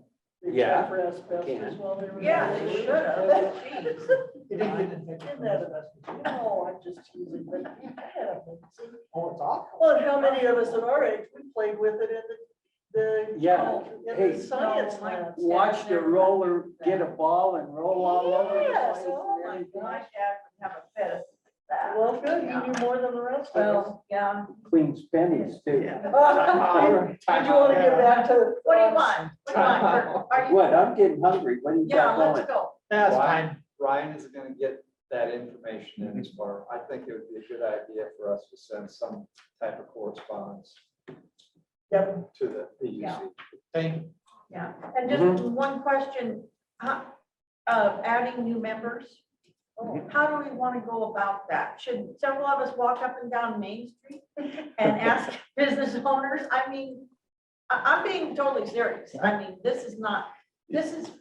Speaker 8: They
Speaker 5: Yeah,
Speaker 8: check for asbestos
Speaker 5: can.
Speaker 8: while they were.
Speaker 6: Yeah, they should have. Jeez.
Speaker 1: It didn't get infected.
Speaker 8: Isn't that amazing? No, I'm just teasing, but yeah.
Speaker 1: Oh, it's awful.
Speaker 8: Well, and how many of us at our age, we played with it in
Speaker 5: Yeah.
Speaker 8: in
Speaker 5: Hey.
Speaker 8: the science
Speaker 6: No, my-
Speaker 8: labs.
Speaker 5: Watch the roller get a ball and roll all over the
Speaker 8: Yes,
Speaker 5: place
Speaker 8: oh
Speaker 5: and
Speaker 8: my
Speaker 5: everything.
Speaker 6: My dad would have a fit of that.
Speaker 8: Well, good, you knew more than the rest of us.
Speaker 6: Well, yeah.
Speaker 5: Cleans pennies too.
Speaker 8: Did you want to get back to?
Speaker 6: What do you want? What do you want? Are you?
Speaker 5: What, I'm getting hungry. What do you
Speaker 6: Yeah,
Speaker 5: got
Speaker 6: let's
Speaker 5: going?
Speaker 6: go.
Speaker 1: That's
Speaker 10: Ryan-
Speaker 1: fine.
Speaker 10: Ryan is gonna get that information in as far, I think it would be a good idea for us to send some type of correspondence
Speaker 8: Yep.
Speaker 10: to the
Speaker 6: Yeah.
Speaker 10: PUC.
Speaker 1: Thank you.
Speaker 6: Yeah, and just one question, adding new members. How do we want to go about that? Should several of us walk up and down Main Street and ask business owners? I mean, I'm being totally serious. I mean,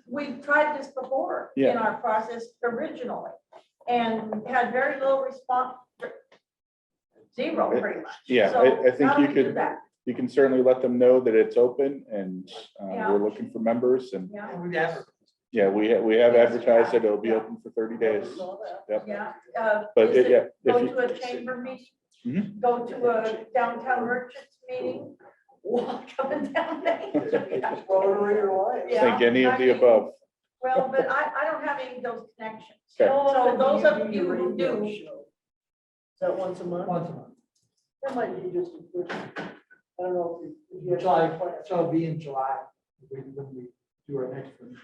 Speaker 6: we've tried this before in
Speaker 3: Yeah.
Speaker 6: our process originally and had very little response. Zero, pretty much.
Speaker 3: Yeah,
Speaker 6: So
Speaker 3: I think
Speaker 6: how do
Speaker 3: you
Speaker 6: we do
Speaker 3: could-
Speaker 6: that?
Speaker 3: You can certainly let them know that it's open and
Speaker 6: Yeah.
Speaker 3: we're looking for members and
Speaker 6: Yeah.
Speaker 1: We'd advertise.
Speaker 3: Yeah, we have advertised that it'll be open for 30 days.
Speaker 8: Saw that.
Speaker 3: Yep.
Speaker 7: Yeah.
Speaker 3: But
Speaker 7: Is it
Speaker 3: yeah,
Speaker 7: Go
Speaker 3: if you,
Speaker 7: to a chamber meeting?
Speaker 3: Mhm.
Speaker 7: Go to a downtown merchants meeting? Walk up and down Main Street?
Speaker 8: Rotary or Lions.
Speaker 7: Yeah.
Speaker 3: think any of
Speaker 7: I
Speaker 3: the
Speaker 7: mean,
Speaker 3: above.
Speaker 7: Well, but I don't have any of those connections.
Speaker 3: Okay.
Speaker 7: So those
Speaker 8: You
Speaker 7: of
Speaker 8: do
Speaker 7: you
Speaker 8: your
Speaker 7: who
Speaker 8: radio
Speaker 7: do,
Speaker 8: show. Is that once a month?
Speaker 1: Once a month.
Speaker 8: That might be just a quick, I don't know if you have.
Speaker 1: July,
Speaker 8: plans.
Speaker 1: so it'll be in July, when we do our next one.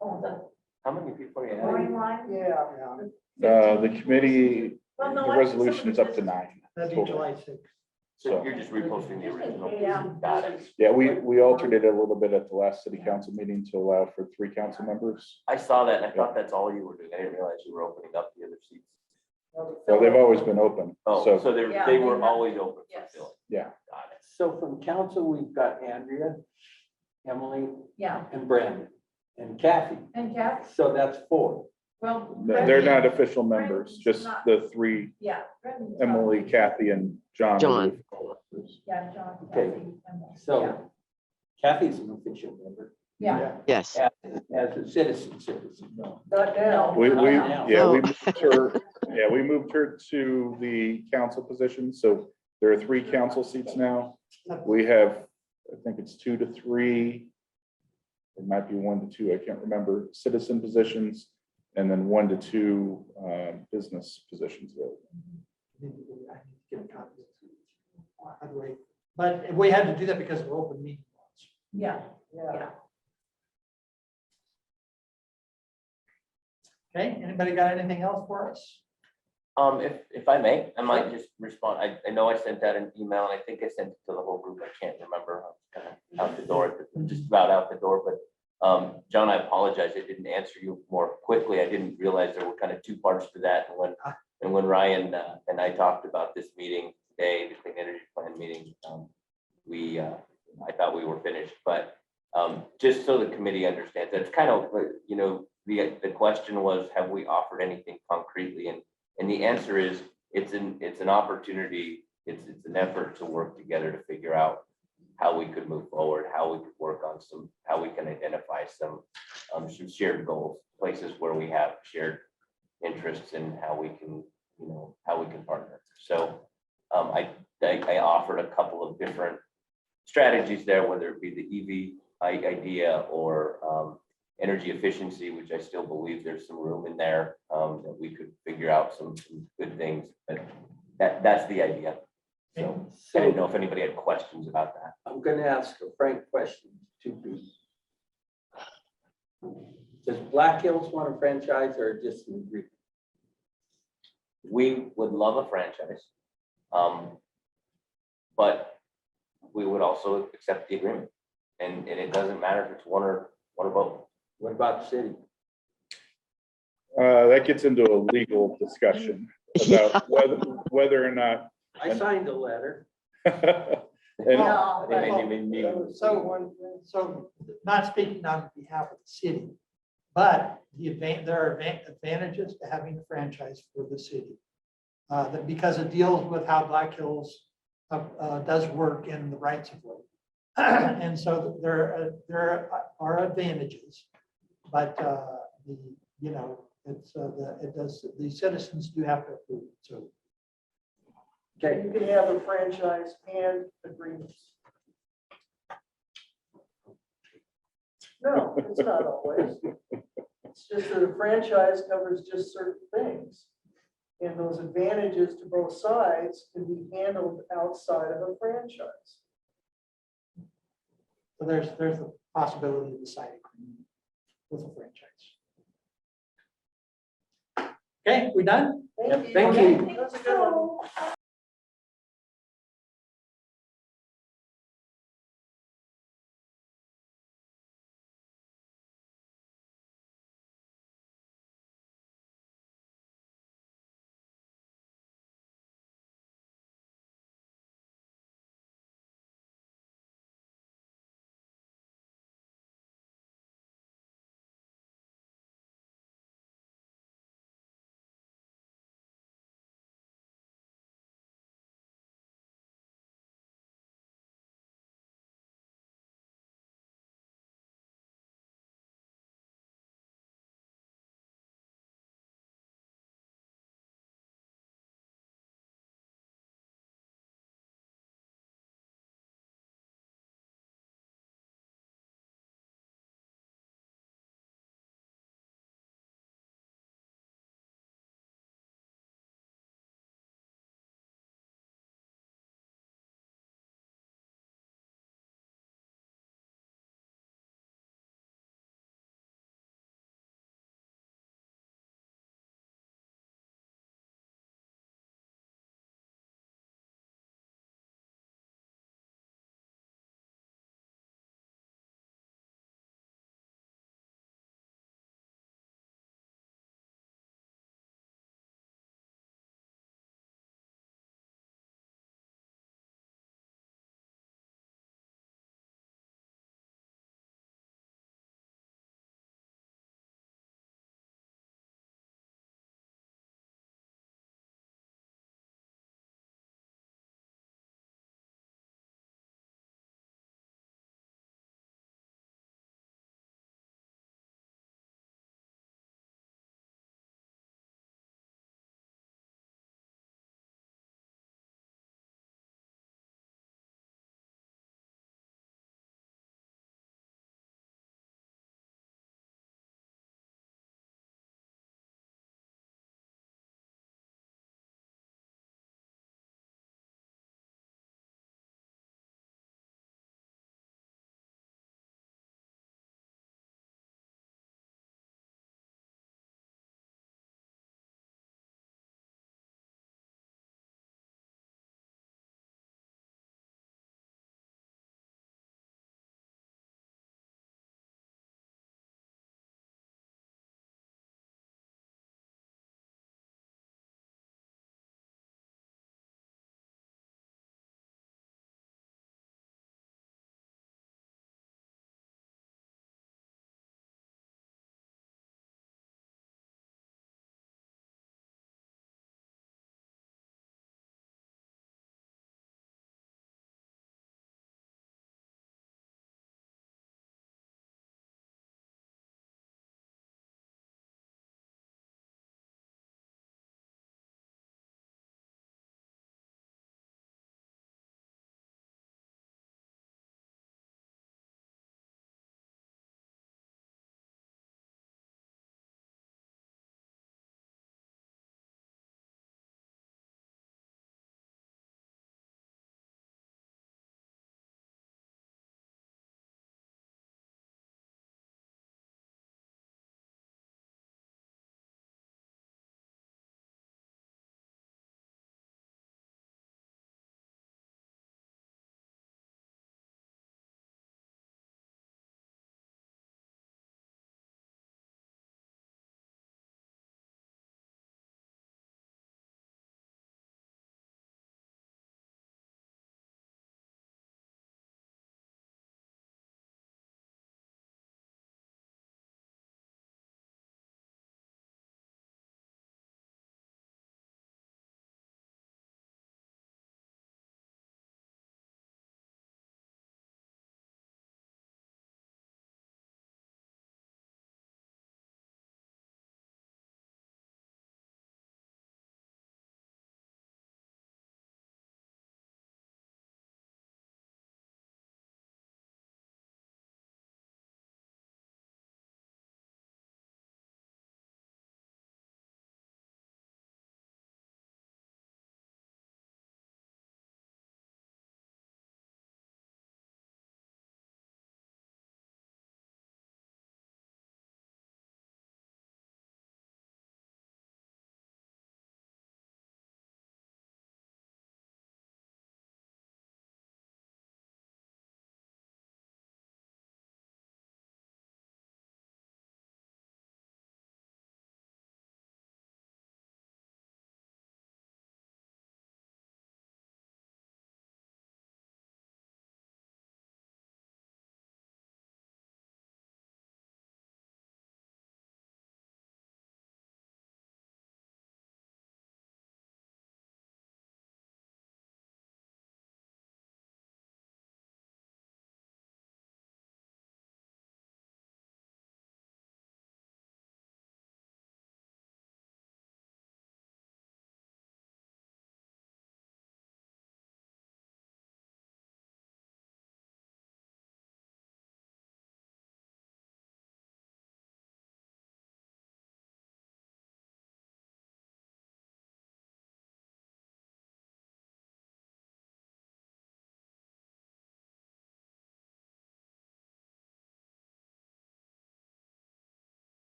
Speaker 7: oh, the
Speaker 4: How many people are you
Speaker 7: voting
Speaker 4: having?
Speaker 7: line?
Speaker 8: Yeah.
Speaker 3: The committee,
Speaker 7: Well,
Speaker 3: the
Speaker 7: no, I think some of
Speaker 3: resolution is
Speaker 7: the
Speaker 3: up to 9.
Speaker 1: That'd be
Speaker 3: total.
Speaker 1: July 6th.
Speaker 4: So you're just reposting the original?
Speaker 7: Yeah.
Speaker 4: Got it.
Speaker 3: Yeah, we altered it a little bit at the last city council meeting to allow for 3 council members.
Speaker 4: I saw that and I thought that's all you were doing. I didn't realize you were opening up the other seats.
Speaker 3: Well, they've always been open,
Speaker 4: Oh,
Speaker 3: so,
Speaker 4: so
Speaker 7: Yeah,
Speaker 4: they
Speaker 7: they
Speaker 4: were
Speaker 7: have-
Speaker 4: always open for
Speaker 7: yes.
Speaker 4: filling.
Speaker 3: yeah.
Speaker 4: Got it.
Speaker 5: So from council, we've got Andrea, Emily,
Speaker 7: Yeah,
Speaker 5: and Brandon, and Kathy.
Speaker 7: and Kathy,
Speaker 5: So that's 4.
Speaker 7: well.
Speaker 3: They're not
Speaker 7: Brendan-
Speaker 3: official members, just the 3,
Speaker 7: Yeah. Brendan's
Speaker 3: Emily,
Speaker 7: not-
Speaker 3: Kathy, and John.
Speaker 9: John.
Speaker 7: Yeah, John.
Speaker 5: Okay.
Speaker 7: Kathy, Emily. Yeah.
Speaker 5: So Kathy's an official member,
Speaker 7: Yeah.
Speaker 9: Yes.
Speaker 5: as a citizen.
Speaker 8: Not now.
Speaker 3: We,
Speaker 5: Now.
Speaker 3: yeah, we moved her to the council position, so there are 3 council seats now. We have, I think it's 2 to 3. It might be 1 to 2, I can't remember, citizen positions, and then 1 to 2 business positions available.
Speaker 1: I need to get a copy. By the way, but we had to do that because of open meeting laws.
Speaker 7: Yeah,
Speaker 8: Yeah.
Speaker 7: yeah.
Speaker 1: Okay, anybody got anything else for us?
Speaker 4: If I may, I might just respond. I know I sent out an email and I think I sent it to the whole group. I can't remember. I'm kind of out the door, just about out the door, but John, I apologize. I didn't answer you more quickly. I didn't realize there were kind of 2 parts to that. And when Ryan and I talked about this meeting today, the Clean Energy Plan meeting, I thought we were finished, but just so the committee understands, that's kind of, the question was, have we offered anything concretely? And the answer is, it's an opportunity, it's an effort to work together to figure out how we could move forward, how we could work on how we can identify some shared goals, places where we have shared interests and how we can partner. So I offered a couple of different strategies there, whether it be the EV idea or energy efficiency, which I still believe there's some room in there that we could figure out some good things, but that's the idea. So I didn't know if anybody had questions about that.
Speaker 5: I'm gonna ask a frank question to you. Does Black Hills want a franchise or just an agreement?
Speaker 4: We would love a franchise. But we would also accept the agreement. And it doesn't matter if it's one or both.
Speaker 5: What about the city?
Speaker 3: That gets into a legal discussion about whether or not.
Speaker 5: I signed a letter.
Speaker 3: And
Speaker 7: No,
Speaker 4: I think maybe.
Speaker 1: So not speaking on behalf of the city, but there are advantages to having a franchise for the city. Because it deals with how Black Hills does work in the rights of way. And so there are advantages, but the citizens do have to approve, so.
Speaker 5: Okay,
Speaker 8: You can have a franchise and agreements. No, it's not always. It's just that a franchise covers just certain things. And those advantages to both sides can be handled outside of a franchise.
Speaker 1: So there's the possibility of the side agreement with a franchise. Okay, we done?
Speaker 8: Thank you.
Speaker 5: Thank you.
Speaker 8: That's a good one.